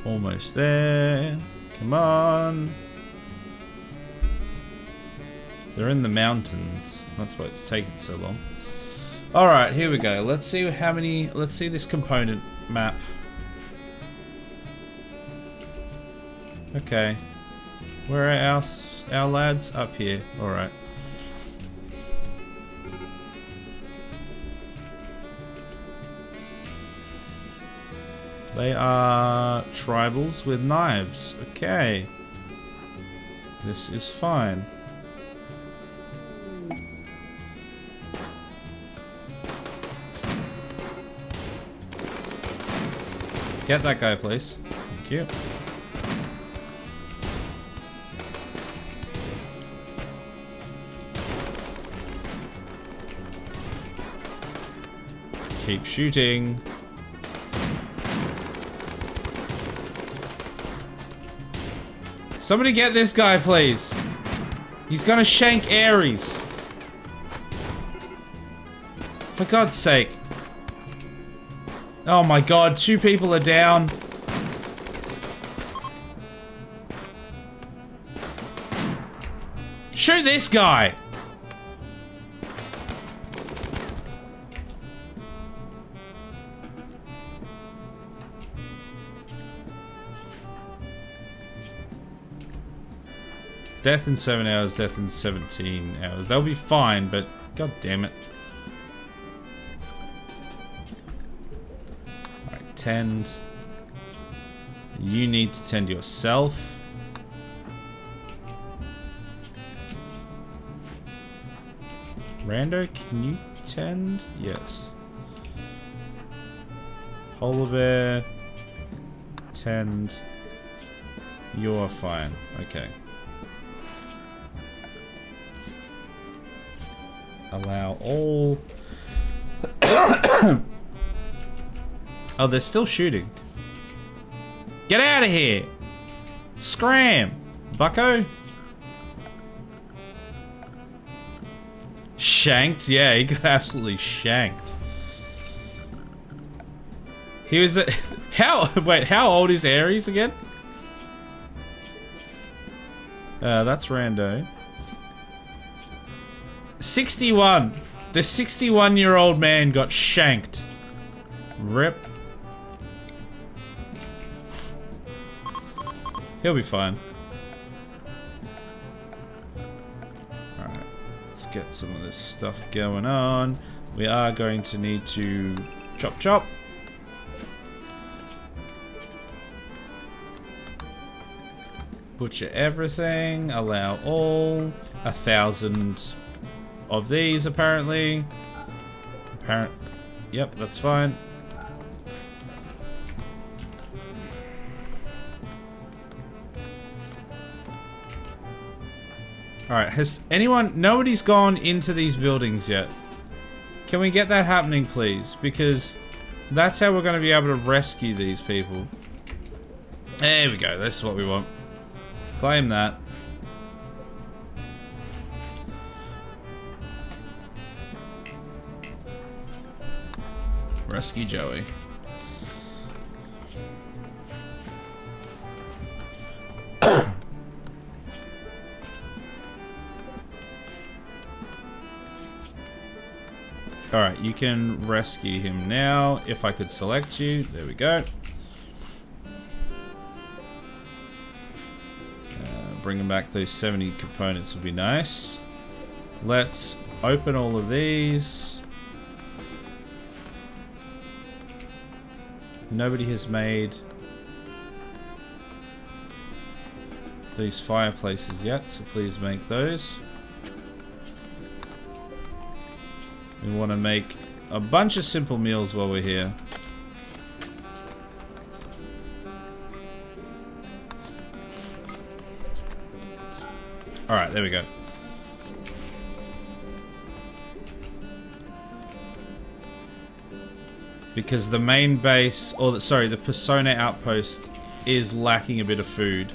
Almost there. Come on. They're in the mountains. That's why it's taken so long. Alright, here we go. Let's see how many... Let's see this component map. Okay. Where are our lads? Up here. Alright. They are tribals with knives. Okay. This is fine. Get that guy, please. Thank you. Keep shooting. Somebody get this guy, please. He's gonna shank Ares. For God's sake. Oh my God, 2 people are down. Shoot this guy. Death in 7 hours, death in 17 hours. They'll be fine, but God damn it. Alright, tend. You need to tend yourself. Rando, can you tend? Yes. Polar bear. Tend. You're fine. Okay. Allow all... Oh, they're still shooting. Get out of here! Scram! Bucko? Shanked? Yeah, he got absolutely shanked. He was at... Wait, how old is Ares again? That's rando. 61. The 61-year-old man got shanked. Rip. He'll be fine. Alright. Let's get some of this stuff going on. We are going to need to chop chop. Butcher everything. Allow all. 1,000 of these apparently. Yep, that's fine. Alright, has anyone... Nobody's gone into these buildings yet. Can we get that happening, please? Because that's how we're going to be able to rescue these people. There we go. This is what we want. Claim that. Rescue Joey. Alright, you can rescue him now. If I could select you. There we go. Bringing back those 70 components would be nice. Let's open all of these. Nobody has made these fireplaces yet, so please make those. We want to make a bunch of simple meals while we're here. Alright, there we go. Because the main base, or the Persona outpost is lacking a bit of food,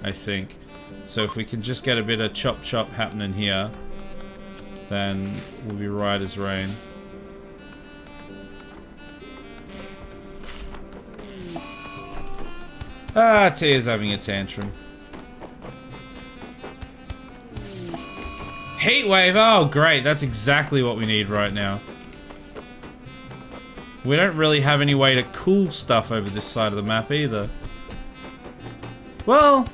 I think. So if we can just get a bit of chop chop happening here, then we'll be right as rain. Ah, Tia's having a tantrum. Heat wave, oh great, that's exactly what we need right now. We don't really have any way to cool stuff over this side of the map either. Well,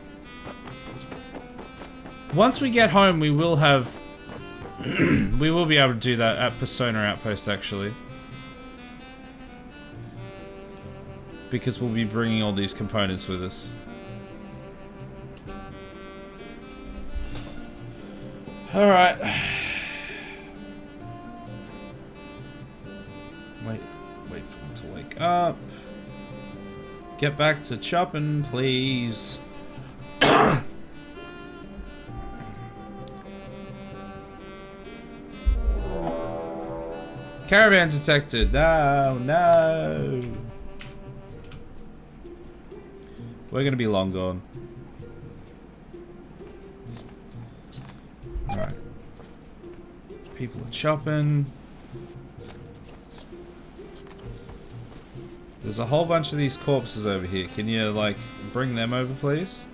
once we get home we will have... we will be able to do that at Persona Outpost actually. Because we'll be bringing all these components with us. Alright. Wait for him to wake up. Get back to chopping, please. Caravan detected. No, no. We're gonna be long gone. Alright. People are chopping. There's a whole bunch of these corpses over here. Can you, like, bring them over, please?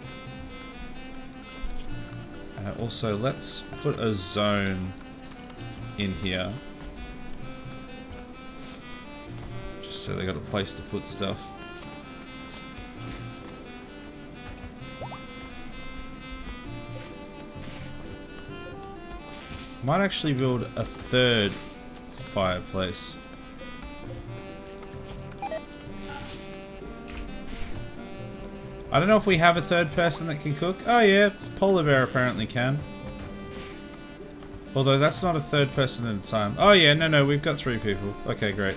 Also, let's put a zone in here. Just so they got a place to put stuff. Might actually build a third fireplace. I don't know if we have a third person that can cook. Oh yeah, Polar Bear apparently can. Although that's not a third person at a time. Oh yeah, no, we've got 3 people. Okay, great.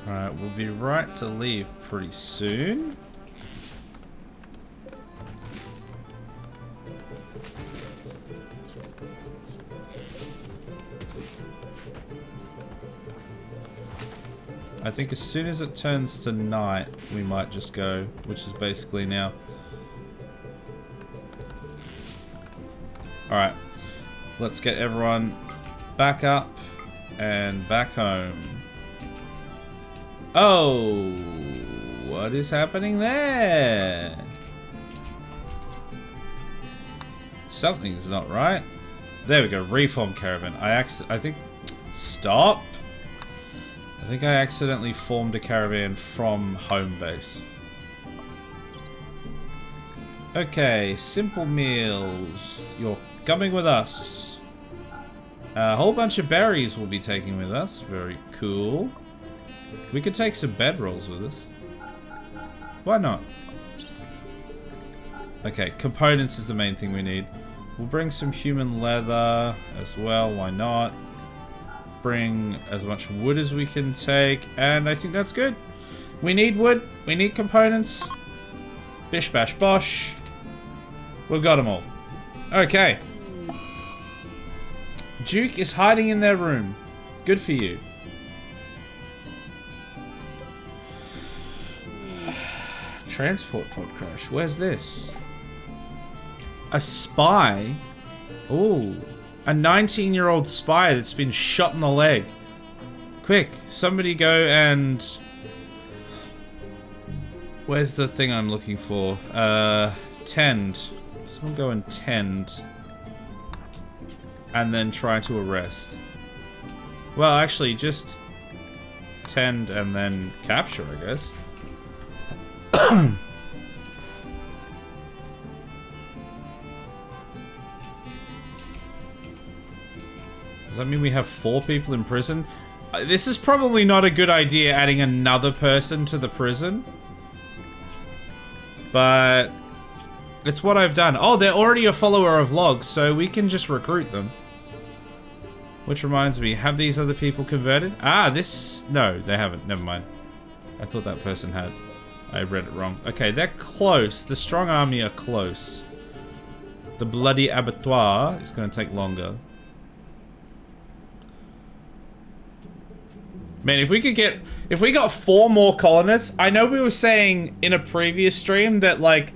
Alright, we'll be right to leave pretty soon. I think as soon as it turns to night, we might just go, which is basically now. Alright, let's get everyone back up and back home. Oh, what is happening there? Something's not right. There we go, reform caravan. I think, stop. I think I accidentally formed a caravan from home base. Okay, simple meals. You're coming with us. A whole bunch of berries we'll be taking with us. Very cool. We could take some bedrolls with us. Why not? Okay, components is the main thing we need. We'll bring some human leather as well. Why not? Bring as much wood as we can take, and I think that's good. We need wood, we need components. Bish bash bosh. We've got them all. Okay. Duke is hiding in their room. Good for you. Transport pod crash. Where's this? A spy? Ooh. A 19-year-old spy that's been shot in the leg. Quick, somebody go and... Where's the thing I'm looking for? Tend. Someone go and tend. And then try to arrest. Well, actually, just tend and then capture, I guess. Does that mean we have 4 people in prison? This is probably not a good idea, adding another person to the prison. But it's what I've done. Oh, they're already a follower of logs, so we can just recruit them. Which reminds me, have these other people converted? Ah, this... No, they haven't. Never mind. I thought that person had. I read it wrong. Okay, they're close. The strong army are close. The bloody abattoir is going to take longer. Man, if we got 4 more colonists, I know we were saying in a previous stream that, like,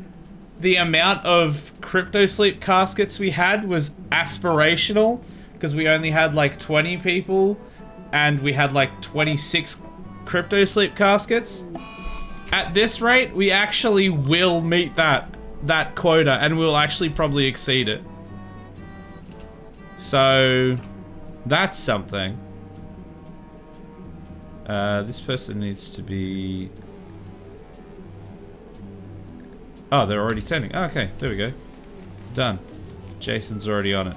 the amount of crypto sleep caskets we had was aspirational, because we only had, like, 20 people, and we had, like, 26 crypto sleep caskets. At this rate, we actually will meet that quota, and we'll actually probably exceed it. So, that's something. This person needs to be... Oh, they're already tending. Oh, okay, there we go. Done. Jason's already on it.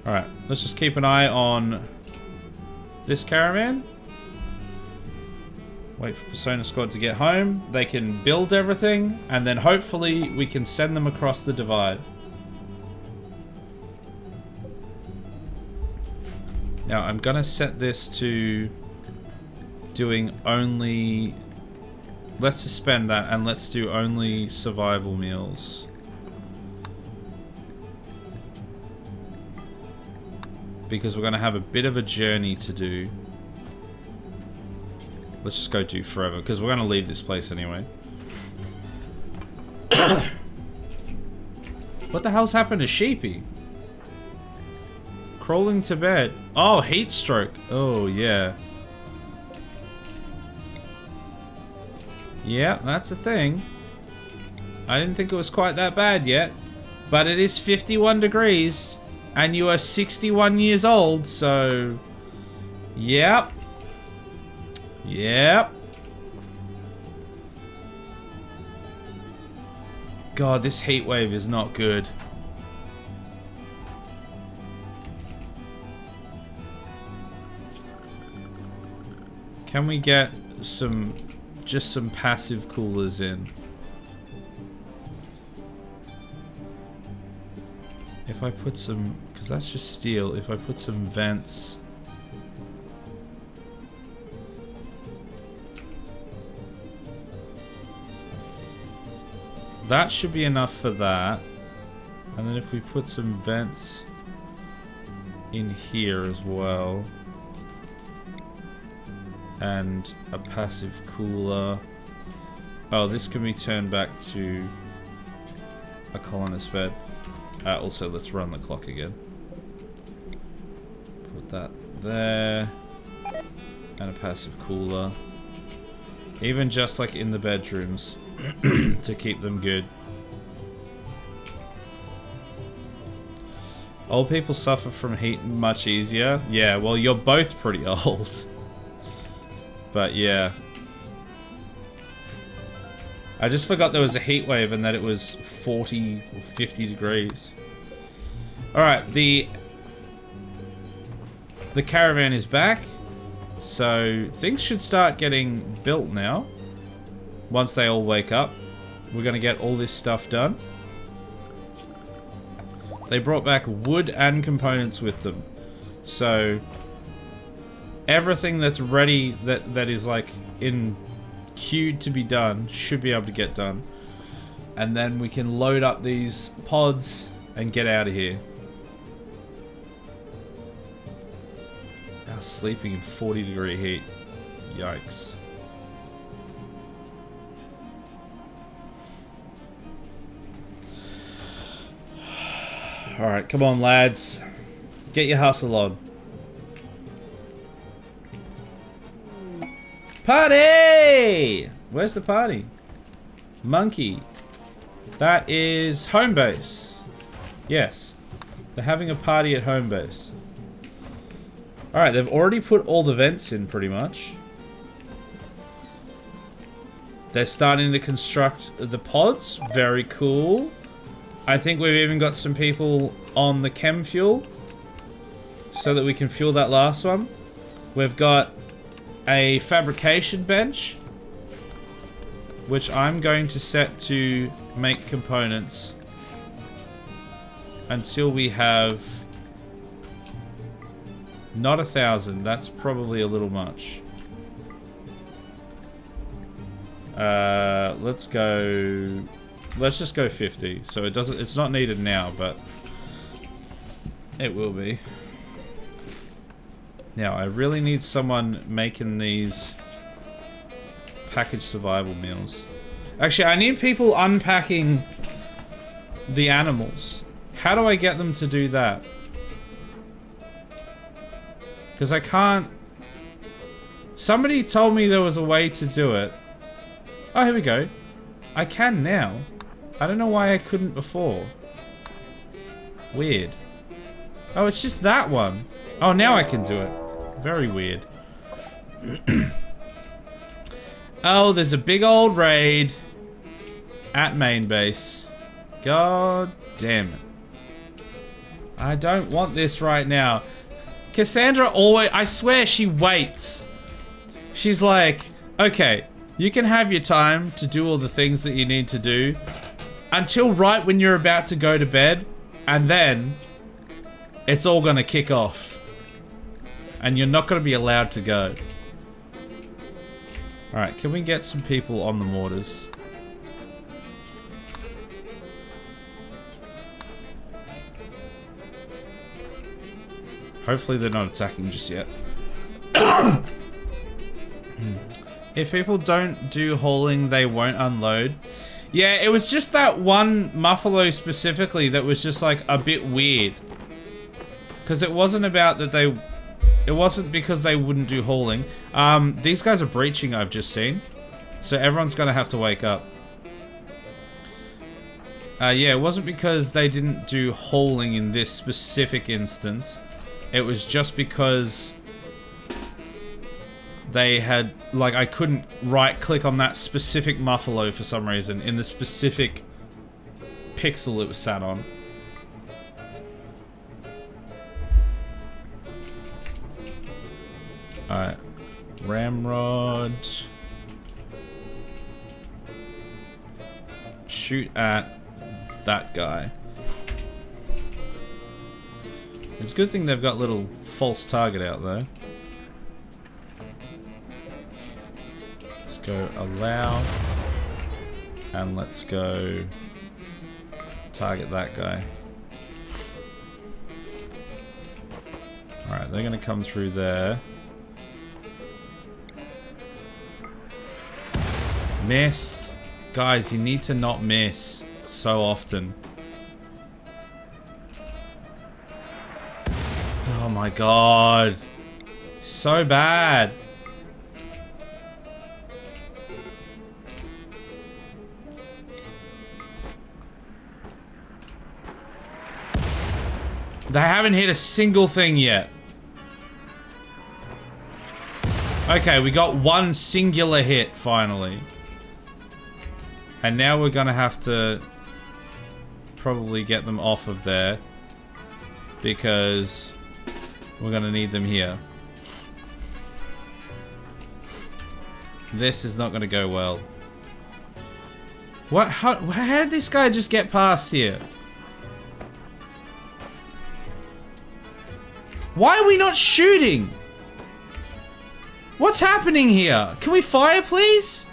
Alright, let's just keep an eye on this caravan. Wait for Persona Squad to get home. They can build everything, and then hopefully we can send them across the divide. Now, I'm gonna set this to doing only... Let's suspend that, and let's do only survival meals. Because we're gonna have a bit of a journey to do. Let's just go do forever, because we're gonna leave this place anyway. What the hell's happened to Sheepy? Crawling to bed. Oh, heat stroke. Oh, yeah. Yeah, that's a thing. I didn't think it was quite that bad yet. But it is 51 degrees. And you are 61 years old, so... Yep. Yep. God, this heat wave is not good. Can we get some, just some passive coolers in? If I put some, because that's just steel, if I put some vents. That should be enough for that. And then if we put some vents in here as well. And a passive cooler. Oh, this can be turned back to a colonist bed. Also, let's run the clock again. Put that there. And a passive cooler. Even just like in the bedrooms to keep them good. Old people suffer from heat much easier. Yeah, well, you're both pretty old. But yeah. I just forgot there was a heat wave and that it was 40 or 50 degrees. Alright, the caravan is back. So things should start getting built now. Once they all wake up. We're going to get all this stuff done. They brought back wood and components with them. So everything that's ready, that is like in queued to be done, should be able to get done. And then we can load up these pods and get out of here. Now sleeping in 40-degree heat. Yikes. Alright, come on lads. Get your hustle on. Party! Where's the party? Monkey. That is home base. Yes. They're having a party at home base. Alright, they've already put all the vents in pretty much. They're starting to construct the pods. Very cool. I think we've even got some people on the chem fuel so that we can fuel that last one. We've got a fabrication bench, which I'm going to set to make components until we have not 1,000. That's probably a little much. Let's go. Let's just go 50. So it doesn't. It's not needed now, but it will be. Now I really need someone making these packaged survival meals. Actually, I need people unpacking the animals. How do I get them to do that? Because I can't... Somebody told me there was a way to do it. Oh, here we go. I can now. I don't know why I couldn't before. Weird. Oh, it's just that one. Oh, now I can do it. Very weird. Oh, there's a big old raid at main base. God damn it. I don't want this right now. Cassandra always... I swear she waits. She's like, okay, you can have your time to do all the things that you need to do until right when you're about to go to bed, and then it's all gonna kick off. And you're not gonna be allowed to go. Alright, can we get some people on the mortars? Hopefully they're not attacking just yet. If people don't do hauling, they won't unload. Yeah, it was just that one Muffalo specifically that was just like a bit weird. Because it wasn't about that they... It wasn't because they wouldn't do hauling. These guys are breaching, I've just seen. So everyone's gonna have to wake up. Yeah, it wasn't because they didn't do hauling in this specific instance. It was just because they had, like, I couldn't right-click on that specific Muffalo for some reason in the specific pixel it was sat on. Alright. Ramrod. Shoot at that guy. It's a good thing they've got little false target out there. Let's go allow. And let's go target that guy. Alright, they're gonna come through there. Missed. Guys, you need to not miss so often. Oh my god. So bad. They haven't hit a single thing yet. Okay, we got one singular hit finally. And now we're gonna have to probably get them off of there, because we're gonna need them here. This is not gonna go well. What? How did this guy just get past here? Why are we not shooting? What's happening here? Can we fire, please?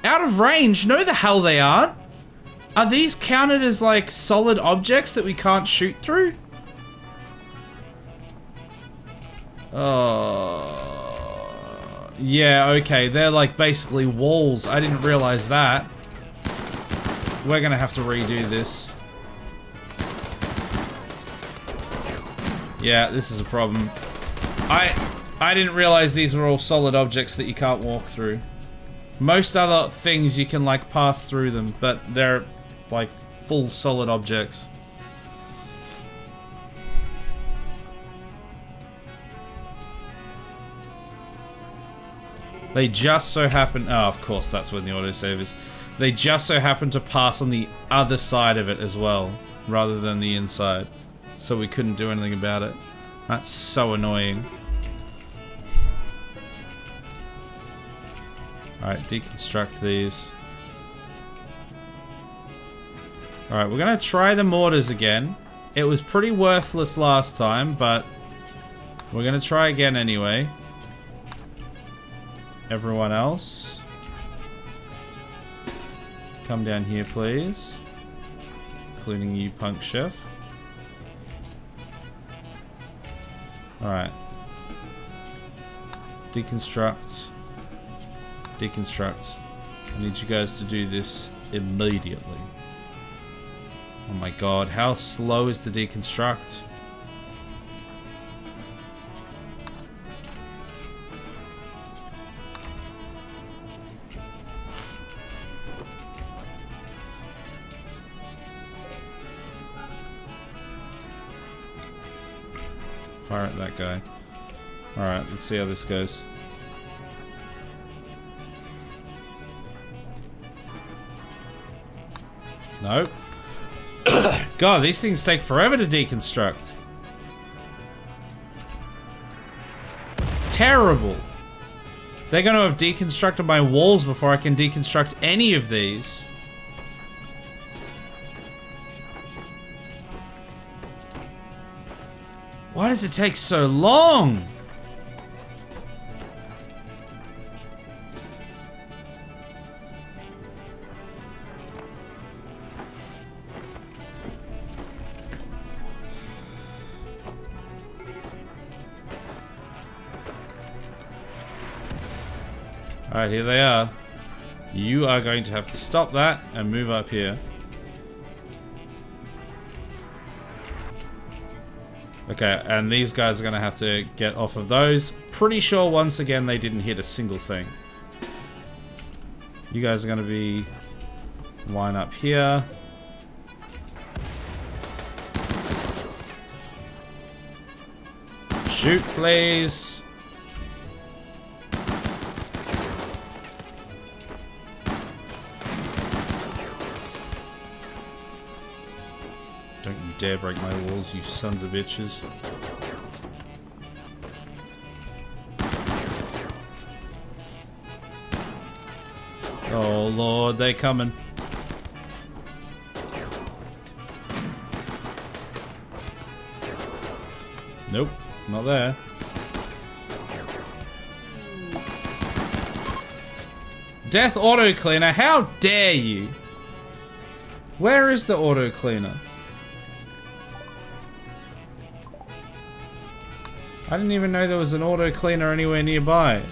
Out of range? No, the hell they aren't. Are these counted as like solid objects that we can't shoot through? Yeah, okay. They're like basically walls. I didn't realize that. We're gonna have to redo this. Yeah, this is a problem. I didn't realize these were all solid objects that you can't walk through. Most other things you can like pass through them, but they're like full solid objects. They just so happen... Oh, of course, that's when the autosave is. They just so happen to pass on the other side of it as well, rather than the inside. So we couldn't do anything about it. That's so annoying. Alright, deconstruct these. Alright, we're gonna try the mortars again. It was pretty worthless last time, but we're gonna try again anyway. Everyone else, come down here, please. Including you, Punk Chef. Alright. Deconstruct. Deconstruct. I need you guys to do this immediately. Oh my god, how slow is the deconstruct? Fire at that guy. Alright, let's see how this goes. Nope. God, these things take forever to deconstruct. Terrible. They're going to have deconstructed my walls before I can deconstruct any of these. Why does it take so long? Alright, here they are. You are going to have to stop that and move up here. Okay, and these guys are going to have to get off of those. Pretty sure once again they didn't hit a single thing. You guys are going to be... line up here. Shoot, please. Don't you dare break my walls, you sons of bitches. Oh lord, they coming. Nope, not there. Death auto cleaner, how dare you? Where is the auto cleaner? I didn't even know there was an auto cleaner anywhere nearby.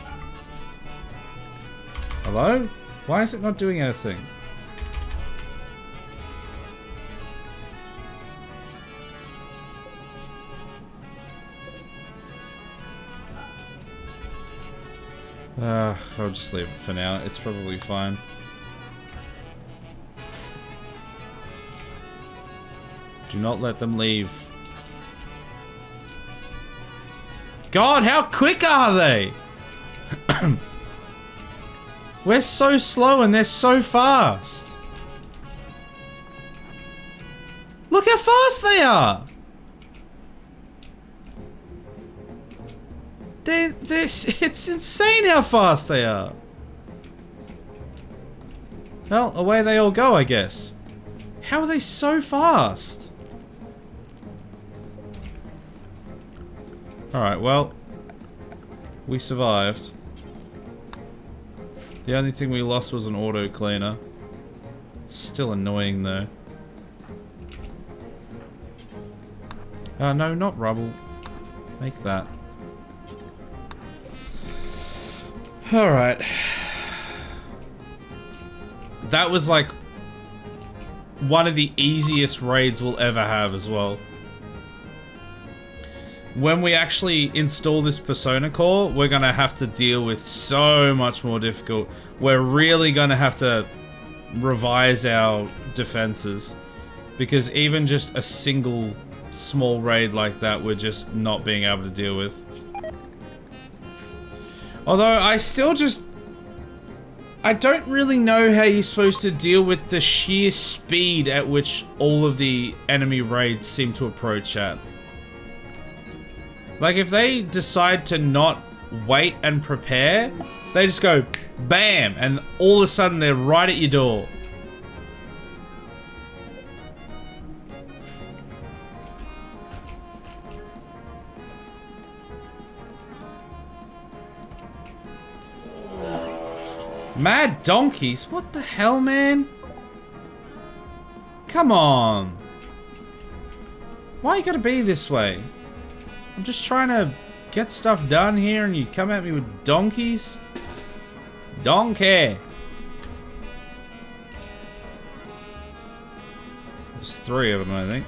Hello? Why is it not doing anything? I'll just leave it for now. It's probably fine. Do not let them leave. God, how quick are they? We're so slow and they're so fast. Look how fast they are. It's insane how fast they are. Well, away they all go, I guess. How are they so fast? Alright, well, we survived. The only thing we lost was an auto cleaner. Still annoying though. No, not rubble. Make that. Alright. That was like one of the easiest raids we'll ever have as well. When we actually install this Persona core, we're gonna have to deal with so much more difficult. We're really gonna have to revise our defenses. Because even just a single small raid like that, we're just not being able to deal with. Although, I don't really know how you're supposed to deal with the sheer speed at which all of the enemy raids seem to approach at. Like, if they decide to not wait and prepare, they just go BAM! And all of a sudden they're right at your door. Mad donkeys? What the hell, man? Come on. Why you gotta be this way? I'm just trying to get stuff done here and you come at me with donkeys? Donkey. There's 3 of them, I think.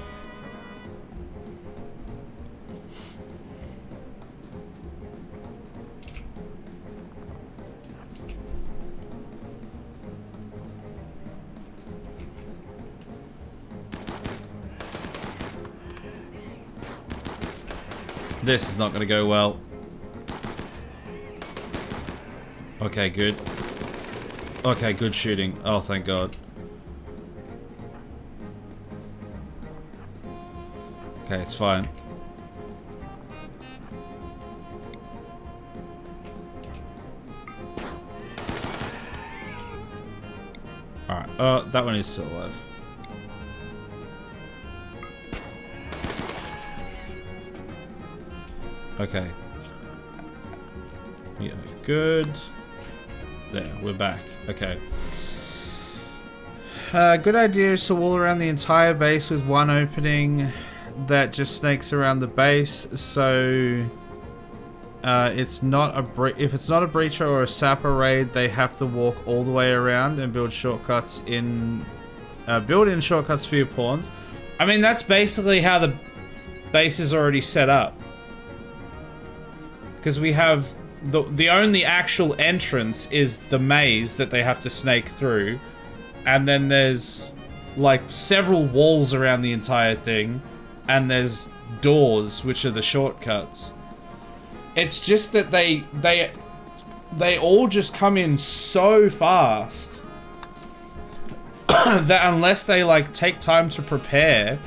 This is not going to go well. Okay, good. Okay, good shooting. Oh, thank God. Okay, it's fine. Alright, that one is still alive. Okay. Yeah, good. There, we're back. Okay. Good idea is to wall around the entire base with one opening that just snakes around the base, so it's not if it's not a breacher or a sapper raid, they have to walk all the way around and build shortcuts in build-in shortcuts for your pawns. I mean, that's basically how the base is already set up. Because we have the only actual entrance is the maze that they have to snake through, and then there's like several walls around the entire thing, and there's doors which are the shortcuts. It's just that they all just come in so fast that unless they like take time to prepare,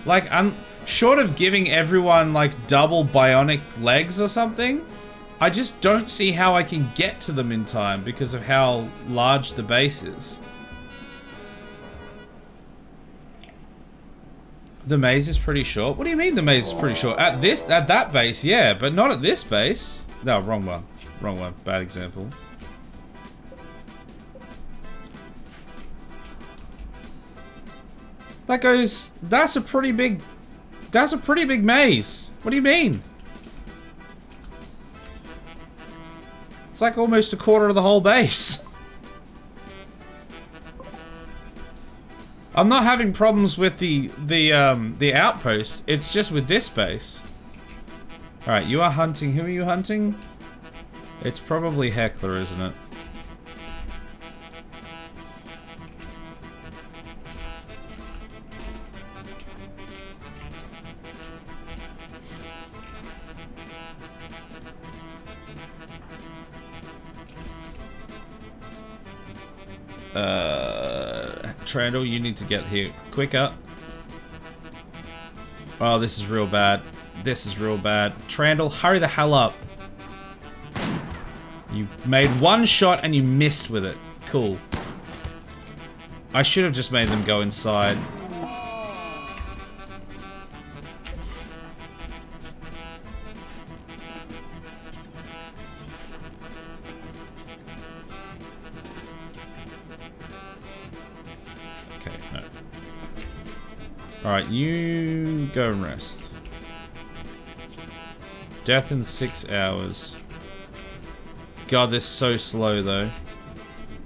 like short of giving everyone like double bionic legs or something, I just don't see how I can get to them in time because of how large the base is. The maze is pretty short? What do you mean the maze is pretty short? At that base, yeah, but not at this base. No, wrong one. Wrong one. Bad example. That's a pretty big That's a pretty big maze. What do you mean? It's like almost a quarter of the whole base. I'm not having problems with the outpost. It's just with this base. All right, you are hunting. Who are you hunting? It's probably Heckler, isn't it? Trandall, you need to get here quicker. Oh, this is real bad. This is real bad. Trandall, hurry the hell up. You made one shot and you missed with it. Cool. I should have just made them go inside. Alright, you go and rest. Death in 6 hours. God, they're so slow though.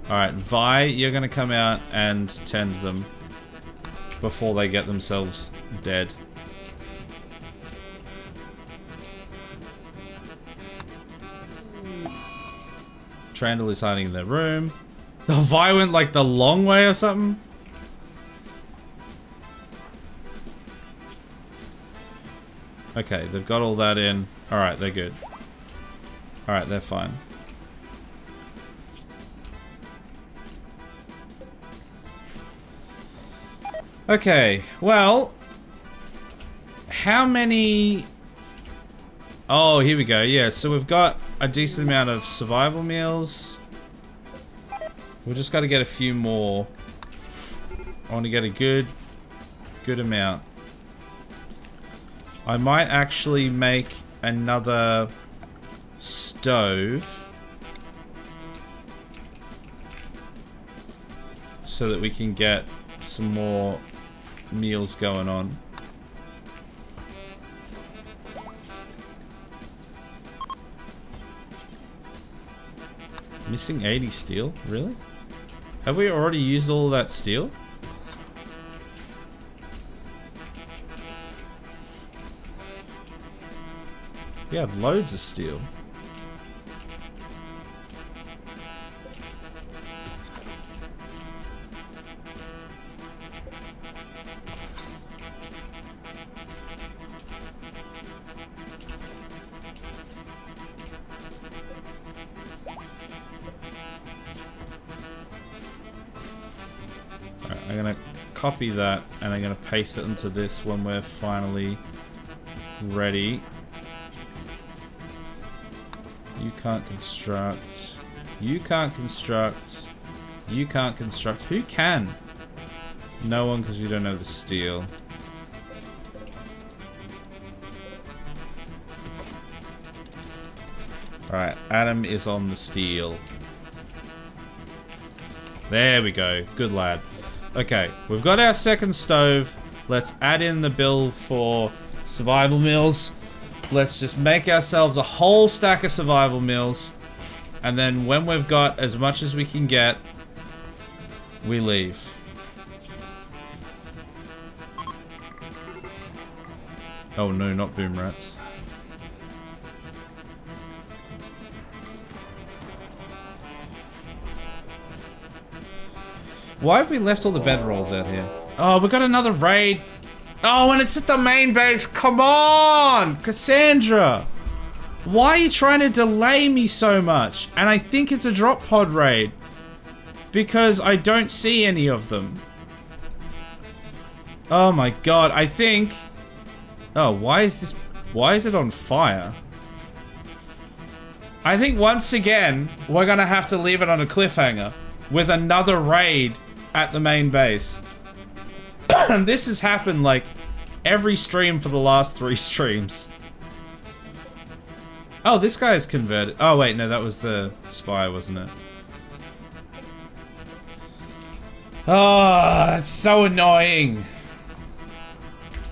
Alright, Vi, you're gonna come out and tend them before they get themselves dead. Trandall is hiding in their room. Oh, Vi went like the long way or something? Okay, they've got all that in. Alright, they're good. Alright, they're fine. Okay, well... How many... Oh, here we go. Yeah, so we've got a decent amount of survival meals. We've just got to get a few more. I want to get a good amount. I might actually make another stove so that we can get some more meals going on. Missing 80 steel? Really? Have we already used all of that steel? We have loads of steel. Alright, I'm gonna copy that and I'm gonna paste it into this when we're finally ready. You can't construct. You can't construct. You can't construct. Who can? No one, because we don't have the steel. Alright, Adam is on the steel. There we go. Good lad. Okay, we've got our second stove. Let's add in the bill for survival meals. Let's just make ourselves a whole stack of survival meals. And then when we've got as much as we can get, we leave. Oh no, not boom rats. Why have we left all the bedrolls out here? Oh, we got another raid. Oh, and it's at the main base. Come on, Cassandra. Why are you trying to delay me so much? And I think it's a drop pod raid. Because I don't see any of them. Oh my god, I think... Oh, why is this... Why is it on fire? I think once again, we're gonna have to leave it on a cliffhanger. With another raid at the main base. And this has happened like every stream for the last 3 streams. Oh, this guy is converted. Oh wait, no, that was the spy, wasn't it? Oh, it's so annoying.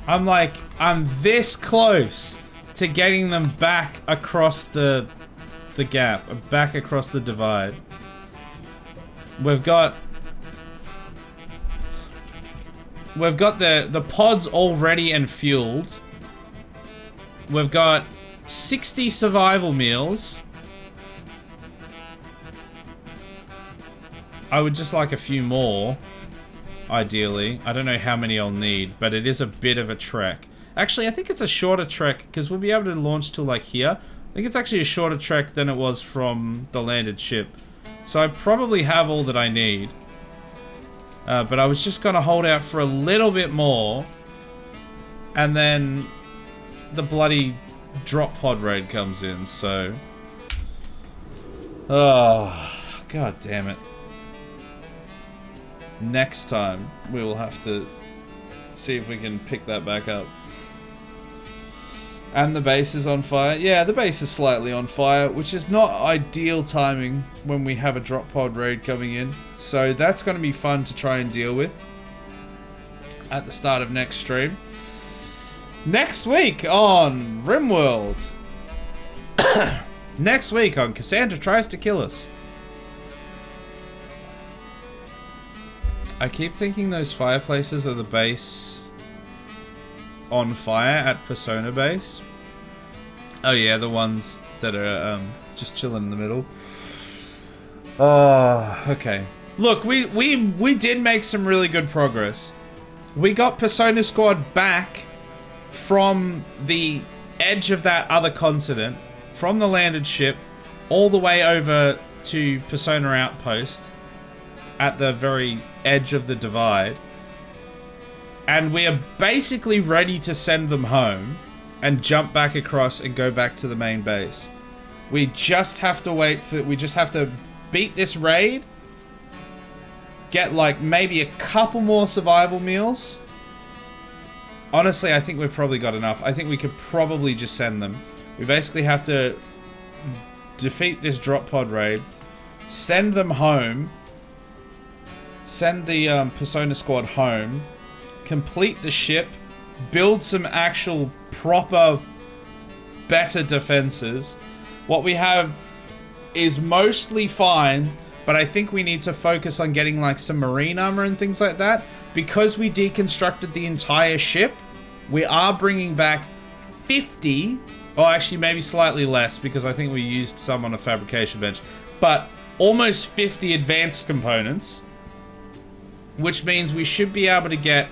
I'm like, I'm this close to getting them back across the gap, back across the divide. We've got the pods all ready and fueled. We've got 60 survival meals. I would just like a few more, ideally. I don't know how many I'll need, but it is a bit of a trek. Actually, I think it's a shorter trek, because we'll be able to launch to like here. I think it's actually a shorter trek than it was from the landed ship. So I probably have all that I need. But I was just going to hold out for a little bit more. And then the bloody drop pod raid comes in, so... Oh, god damn it. Next time, we will have to see if we can pick that back up. And the base is on fire. Yeah, the base is slightly on fire, which is not ideal timing when we have a drop pod raid coming in. So that's going to be fun to try and deal with at the start of next stream. Next week on RimWorld. Next week on Cassandra Tries to Kill Us. I keep thinking those fireplaces are the base on fire at Persona base. Oh yeah, the ones that are just chilling in the middle. Oh, okay. Look, we did make some really good progress. We got Persona Squad back from the edge of that other continent, from the landed ship, all the way over to Persona Outpost at the very edge of the divide. And we are basically ready to send them home and jump back across and go back to the main base. We just have to wait for... We just have to beat this raid. Get, like, maybe a couple more survival meals. Honestly, I think we've probably got enough. I think we could probably just send them. We basically have to defeat this drop pod raid. Send them home. Send the Persona Squad home. Complete the ship, build some actual proper better defenses. What we have is mostly fine, but I think we need to focus on getting like some marine armor and things like that. Because we deconstructed the entire ship, we are bringing back 50, or actually maybe slightly less because I think we used some on a fabrication bench, but almost 50 advanced components, which means we should be able to get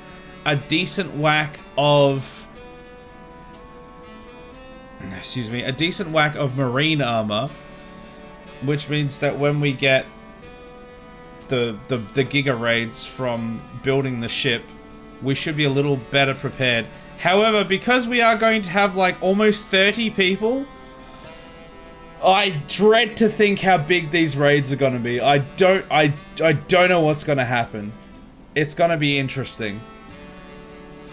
a decent whack of... Excuse me, a decent whack of marine armor, which means that when we get the giga raids from building the ship, we should be a little better prepared. However, because we are going to have like almost 30 people, I dread to think how big these raids are going to be. I don't know what's going to happen. It's going to be interesting.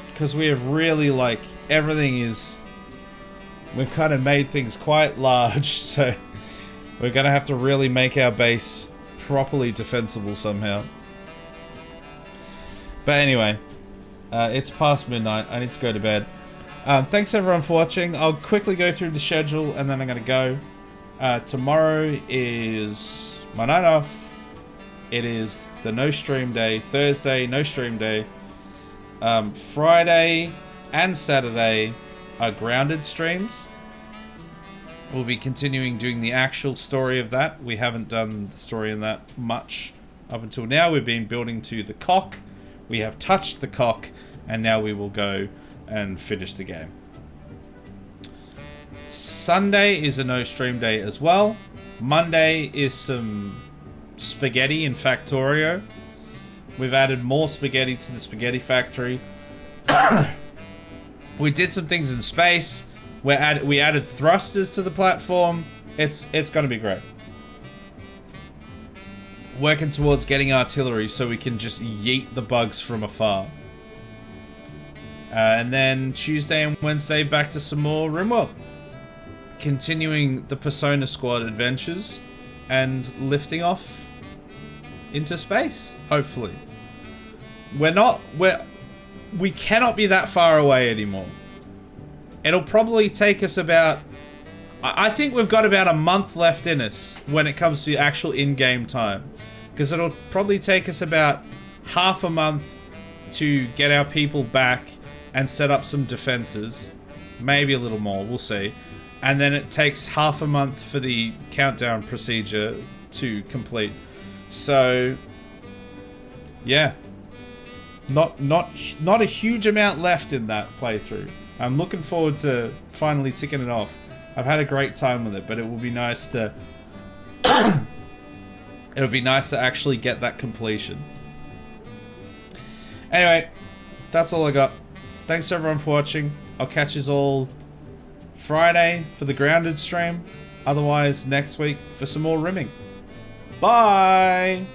Because we have really, like, everything is... We've kind of made things quite large, so... We're going to have to really make our base properly defensible somehow. But anyway, it's past midnight. I need to go to bed. Thanks everyone for watching. I'll quickly go through the schedule and then I'm going to go. Tomorrow is my night off. It is the no stream day. Thursday, no stream day. Friday and Saturday are grounded streams. We'll be continuing doing the actual story of that. We haven't done the story in that much up until now. We've been building to the cock. We have touched the cock, and now we will go and finish the game. Sunday is a no stream day as well. Monday is some spaghetti in Factorio. We've added more spaghetti to the spaghetti factory. We did some things in space. We added thrusters to the platform. It's going to be great. Working towards getting artillery so we can just yeet the bugs from afar. And then Tuesday and Wednesday back to some more RimWorld. Continuing the Persona Squad adventures and lifting off into space, hopefully. we cannot be that far away anymore. It'll probably take us about... I think we've got about a month left in us when it comes to actual in-game time. Because it'll probably take us about half a month to get our people back and set up some defenses. Maybe a little more, we'll see. And then it takes half a month for the countdown procedure to complete. So, yeah. Not a huge amount left in that playthrough. I'm looking forward to finally ticking it off. I've had a great time with it, but it will be nice to... it'll be nice to actually get that completion. Anyway, that's all I got. Thanks everyone for watching. I'll catch you all Friday for the Grounded stream. Otherwise, next week for some more rimming. Bye!